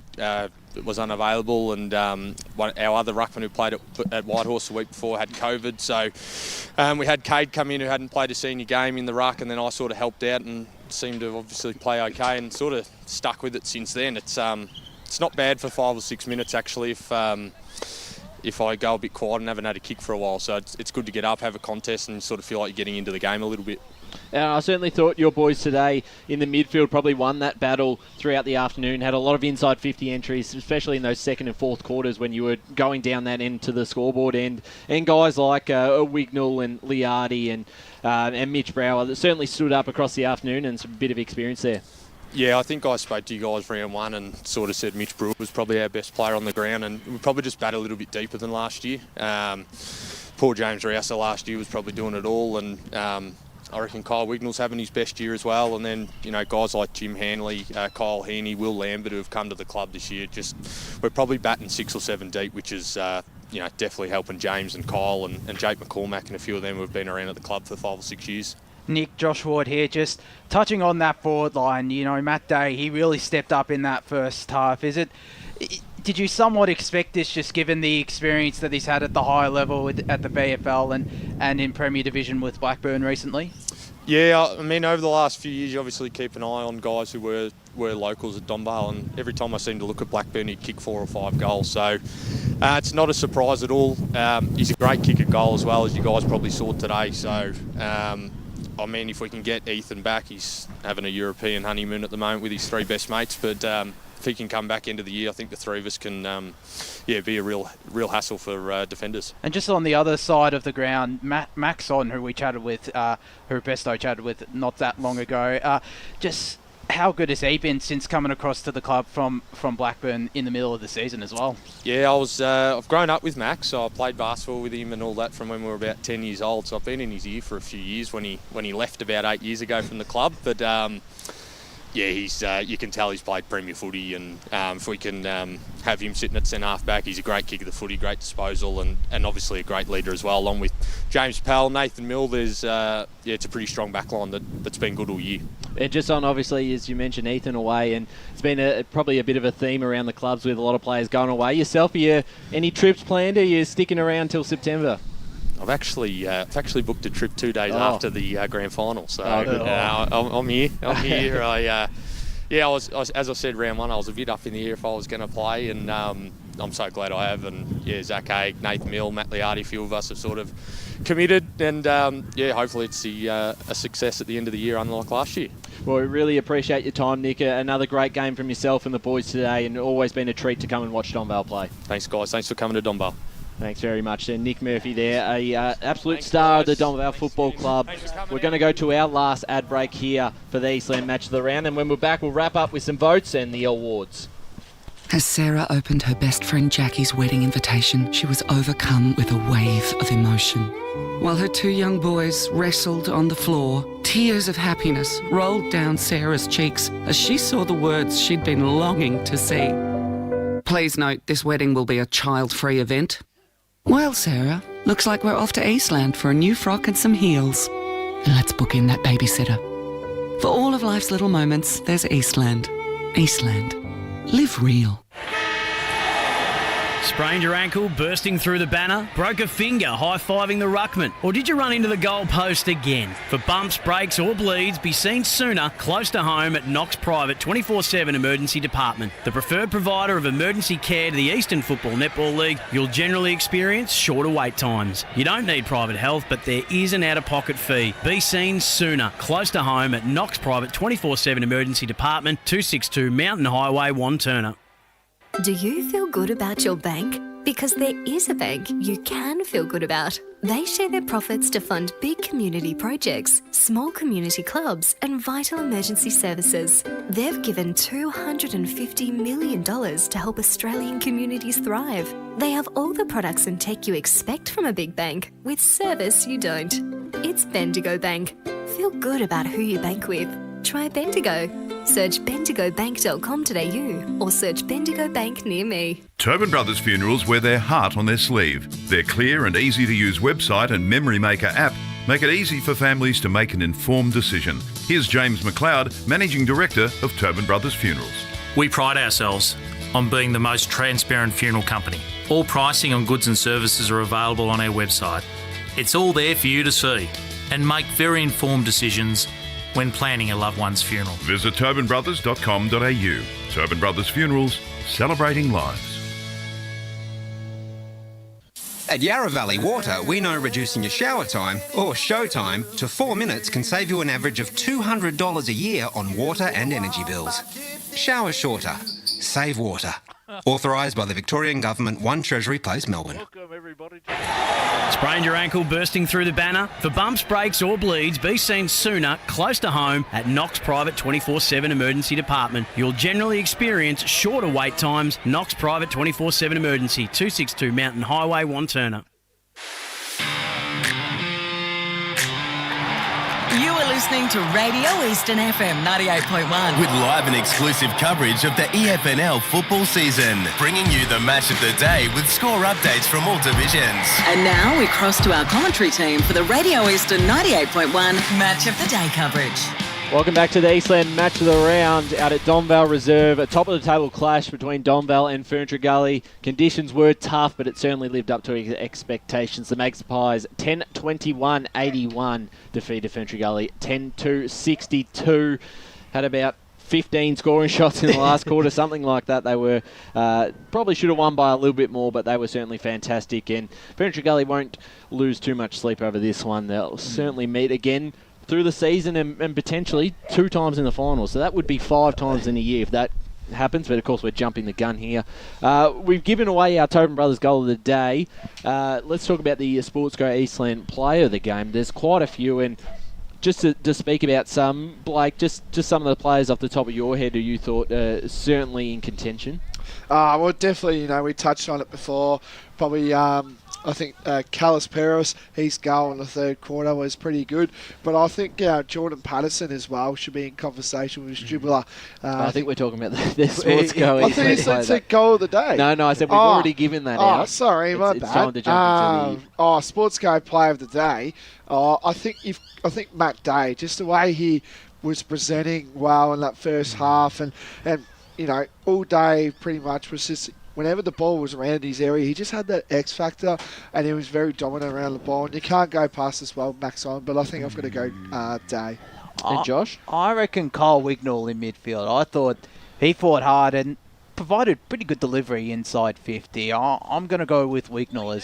was unavailable, and our other ruckman who played at Whitehorse the week before had COVID. So we had Cade come in who hadn't played a senior game in the ruck, and then I sort of helped out and seemed to obviously play okay and sort of stuck with it since then. It's not bad for 5 or 6 minutes actually if I go a bit quiet and haven't had a kick for a while. So it's good to get up, have a contest and sort of feel like you're getting into the game a little bit. I certainly thought your boys today in the midfield probably won that battle throughout the afternoon, had a lot of inside 50 entries, especially in those second and fourth quarters when you were going down that end to the scoreboard end. And guys like Wignall and Liardi and Mitch Brower that certainly stood up across the afternoon, and some bit of experience there. Yeah, I think I spoke to you guys round one and sort of said Mitch Brewer was probably our best player on the ground, and we probably just batted a little bit deeper than last year. Poor James Rouser last year was probably doing it all, and I reckon Kyle Wignall's having his best year as well. And then, guys like Jim Hanley, Kyle Heaney, Will Lambert who have come to the club this year, we're probably batting 6 or 7 deep, which is definitely helping James and Kyle and Jake McCormack and a few of them who have been around at the club for 5 or 6 years. Nick, Josh Ward here, just touching on that forward line. Matt Day, he really stepped up in that first half. Did you somewhat expect this, just given the experience that he's had at the higher level at the VFL and in Premier Division with Blackburn recently? Yeah, I mean, over the last few years, you obviously keep an eye on guys who were locals at Donvale, and every time I seem to look at Blackburn, he'd kick 4 or 5 goals. So it's not a surprise at all. He's a great kick at goal as well, as you guys probably saw today. So I mean, if we can get Ethan back, he's having a European honeymoon at the moment with his 3 best mates. But if he can come back into the year, I think the 3 of us can, be a real hassle for defenders. And just on the other side of the ground, Maxon, who we chatted with, who Besto chatted with not that long ago, just how good has he been since coming across to the club from Blackburn in the middle of the season as well? Yeah, I've grown up with Max, so I played basketball with him and all that from when we were about 10 years old. So I've been in his ear for a few years when he left about 8 years ago from the club. But he's you can tell he's played Premier footy, and if we can have him sitting at centre half back, he's a great kick of the footy, great disposal, and obviously a great leader as well. Along with James Powell, Nathan Mill, there's it's a pretty strong backline that's been good all year. And just on, obviously, as you mentioned, Ethan away, and it's been probably a bit of a theme around the clubs with a lot of players going away. Yourself, any trips planned? Are you sticking around till September? I've actually booked a trip 2 days after the grand final, so I'm here. I was, as I said, round one, I was a bit up in the air if I was going to play, and I'm so glad I have. And Zach Haig, Nathan Mill, Matt Liardi, a few of us have sort of committed, and hopefully it's a success at the end of the year, unlike last year. Well, we really appreciate your time, Nick. Another great game from yourself and the boys today, and always been a treat to come and watch Donvale play. Thanks, guys. Thanks for coming to Donvale. Thanks very much. Nick Murphy there, absolute star of the Donvale Football Club. We're going to go to our last ad break here for the Eastland Match of the Round, and when we're back, we'll wrap up with some votes and the awards. As Sarah opened her best friend Jackie's wedding invitation, she was overcome with a wave of emotion. While her 2 young boys wrestled on the floor, tears of happiness rolled down Sarah's cheeks as she saw the words she'd been longing to see. Please note, this wedding will be a child-free event. Well, Sarah, looks like we're off to Eastland for a new frock and some heels. Let's book in that babysitter. For all of life's little moments, there's Eastland. Eastland. Live real. Sprained your ankle, bursting through the banner? Broke a finger, high-fiving the ruckman? Or did you run into the goal post again? For bumps, breaks or bleeds, be seen sooner, close to home at Knox Private 24/7 Emergency Department. The preferred provider of emergency care to the Eastern Football Netball League, you'll generally experience shorter wait times. You don't need private health, but there is an out-of-pocket fee. Be seen sooner, close to home at Knox Private 24/7 Emergency Department, 262 Mountain Highway, Wanturna. Do you feel good about your bank? Because there is a bank you can feel good about. They share their profits to fund big community projects, small community clubs, and vital emergency services. They've given $250 million to help Australian communities thrive. They have all the products and tech you expect from a big bank, with service you don't. It's Bendigo Bank. Feel good about who you bank with. Try Bendigo. Search bendigobank.com.au or search Bendigo Bank near me. Tobin Brothers Funerals wear their heart on their sleeve. Their clear and easy-to-use website and Memory Maker app make it easy for families to make an informed decision. Here's James McLeod, Managing Director of Tobin Brothers Funerals. We pride ourselves on being the most transparent funeral company. All pricing on goods and services are available on our website. It's all there for you to see and make very informed decisions when planning a loved one's funeral. Visit tobinbrothers.com.au. Tobin Brothers Funerals, celebrating lives. At Yarra Valley Water, we know reducing your shower time, or show time, to 4 minutes can save you an average of $200 a year on water and energy bills. Shower shorter. Save water. Authorised by the Victorian Government, 1 Treasury Place, Melbourne. Sprained your ankle, bursting through the banner? For bumps, breaks or bleeds, be seen sooner, close to home at Knox Private 24/7 Emergency Department. You'll generally experience shorter wait times. Knox Private 24/7 Emergency, 262 Mountain Highway, Wanturna. You are listening to Radio Eastern FM 98.1. With live and exclusive coverage of the EFNL football season. Bringing you the match of the day with score updates from all divisions. And now we cross to our commentary team for the Radio Eastern 98.1 Match of the Day coverage. Welcome back to the Eastland Match of the Round out at Donvale Reserve. A top-of-the-table clash between Donvale and Ferntree Gully. Conditions were tough, but it certainly lived up to expectations. The Magpies 10-21-81 defeated Ferntree Gully 10-62. Had about 15 scoring shots in the last quarter, something like that. They were probably should have won by a little bit more, but they were certainly fantastic. And Ferntree Gully won't lose too much sleep over this one. They'll certainly meet again through the season and potentially 2 times in the finals. So that would be 5 times in a year if that happens. But of course, we're jumping the gun here. We've given away our Tobin Brothers goal of the day. Let's talk about the Sportsco Eastland player of the game. There's quite a few, and just to speak about some, Blake, just some of the players off the top of your head who you thought certainly in contention. Well, definitely, we touched on it before. Probably, I think Callis Peros, his goal in the third quarter was pretty good. But I think Jordan Patterson as well should be in conversation with his dribbler. I think we're talking about the sports goal. I think you said goal of the day. No, I said we've already given that out. Sorry, my bad. It's time to jump into sports goal player of the day. I think Matt Day, just the way he was presenting well in that first half, and all day pretty much was just, whenever the ball was around his area, he just had that X factor, and he was very dominant around the ball. And you can't go past as well, Max on, but I think I've got to go Day. And Josh? I reckon Kyle Wignall in midfield. I thought he fought hard and provided pretty good delivery inside 50. I'm going to go with Wignall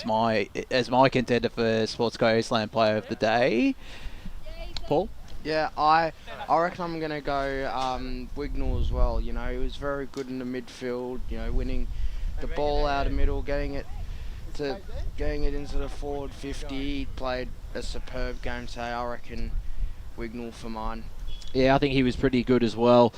as my contender for Sports Co Eastland Player of the Day. Paul? Yeah, I reckon I'm going to go Wignall as well. He was very good in the midfield, winning the ball out of middle, getting it into the forward 50. He played a superb game today. I reckon Wignall for mine. Yeah, I think he was pretty good as well.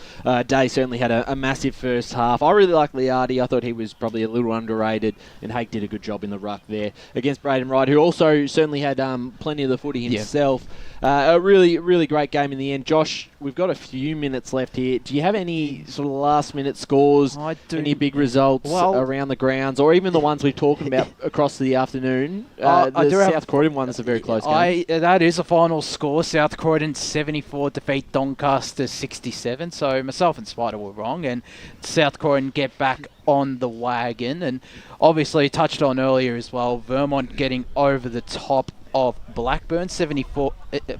Day certainly had a massive first half. I really like Liardi. I thought he was probably a little underrated, and Hake did a good job in the ruck there against Braden Wright, who also certainly had plenty of the footy himself. A really, really great game in the end. Josh, we've got a few minutes left here. Do you have any sort of last-minute scores, any big results around the grounds, or even the ones we've talked about across the afternoon? The South Croydon one is a very close game. That is a final score. South Croydon 74 defeat Doncaster 67. So myself and Spider were wrong, and South Croydon get back on the wagon. And obviously touched on earlier as well, Vermont getting over the top of Blackburn.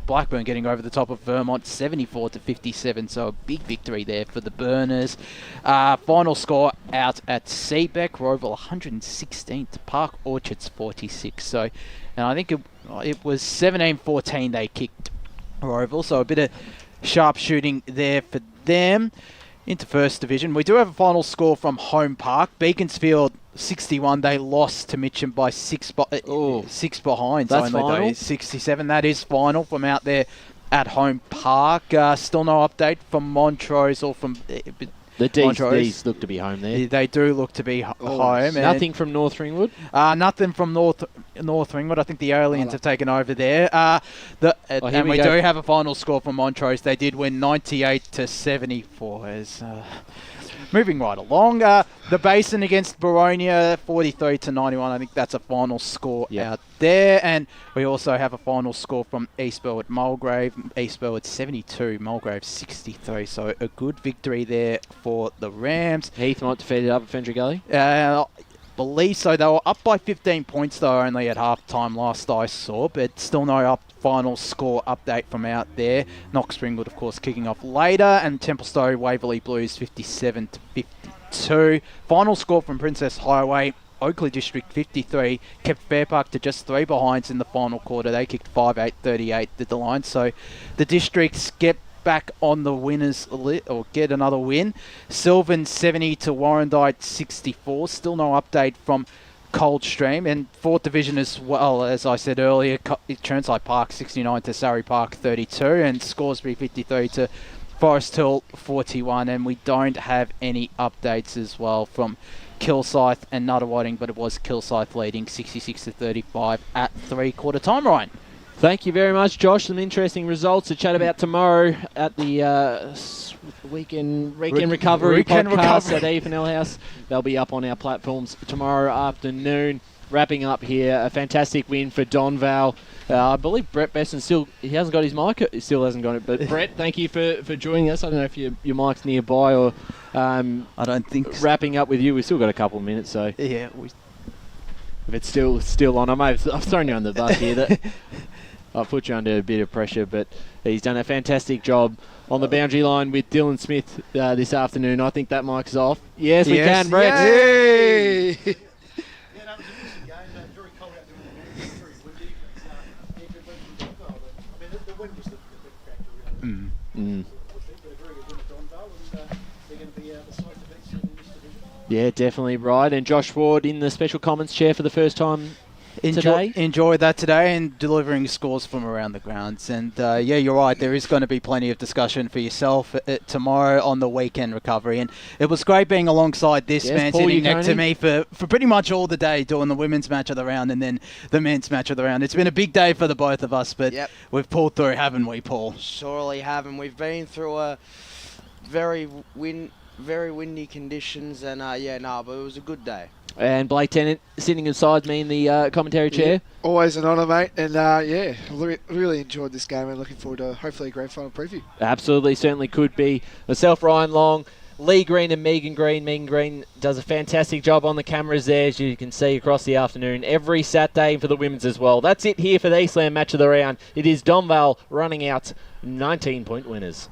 Blackburn getting over the top of Vermont 74 to 57. So a big victory there for the Burners. Final score out at Seabeck, Roval 116 to Park Orchards 46. So, and I think it was 17-14 they kicked Roval. So a bit of sharp shooting there for them. Into First Division, we do have a final score from Home Park. Beaconsfield 61. They lost to Mitcham by 6 behind. That's final. 67. That is final from out there at Home Park. Still no update from Montrose or from the D's look to be home there. They do look to be home. Nothing from North Ringwood? Nothing from North Ringwood. I think the Aliens have taken over there. And we do have a final score from Montrose. They did win 98 to 74. Moving right along. The Basin against Baronia 43 to 91. I think that's a final score out there. And we also have a final score from Eastbourne at Mulgrave. Eastbourne at 72, Mulgrave 63. So a good victory there for the Rams. Heath might defeat it up at Ferntree Gully? Believe so. They were up by 15 points though, only at half time last I saw, but still no final score update from out there. Knox Ringwood, of course, kicking off later, and Templestowe Waverley Blues 57 to 52. Final score from Princess Highway, Oakley District 53, kept Fair Park to just 3 behinds in the final quarter. They kicked 5-8-38 the line, so the districts get back on the winners or get another win. Sylvan 70 to Warrandyte 64. Still no update from Coldstream. And 4th Division as well, as I said earlier, Churnside Park 69 to Surrey Park 32, and Scoresby 53 to Forest Hill 41. And we don't have any updates as well from Kilsyth and Nuttawatting, but it was Kilsyth leading 66 to 35 at 3/4 time, Ryan. Thank you very much, Josh. Some interesting results to chat about tomorrow at the Weekend Recovery podcast at EFNL House. They'll be up on our platforms tomorrow afternoon. Wrapping up here, a fantastic win for Donvale. I believe Brett Besson he hasn't got his mic. He still hasn't got it. But Brett, thank you for joining us. I don't know if your mic's nearby or... I don't think so. Wrapping up with you, we've still got a couple of minutes, so... Yeah. If it's still on, I've thrown you on the bus here. I've put you under a bit of pressure, but he's done a fantastic job on the boundary line with Dylan Smith this afternoon. I think that mic's off. Yes, we can, Brett. Yay! Yeah, definitely right. And Josh Ward in the special comments chair for the first time today? Enjoyed that today and delivering scores from around the grounds. And yeah, you're right. There is going to be plenty of discussion for yourself tomorrow on the weekend recovery. And it was great being alongside this man sitting next to me for pretty much all the day, doing the women's match of the round and then the men's match of the round. It's been a big day for the both of us, but we've pulled through, haven't we, Paul? Surely haven't. We've been through a very windy conditions, and but it was a good day. And Blake Tennant sitting beside me in the commentary chair. Yeah, always an honour, mate. And really enjoyed this game and looking forward to hopefully a grand final preview. Absolutely, certainly could be. Myself, Ryan Long, Lee Green and Megan Green. Megan Green does a fantastic job on the cameras there, as you can see across the afternoon, every Saturday for the women's as well. That's it here for the Eastland Match of the Round. It is Donvale running out 19-point winners.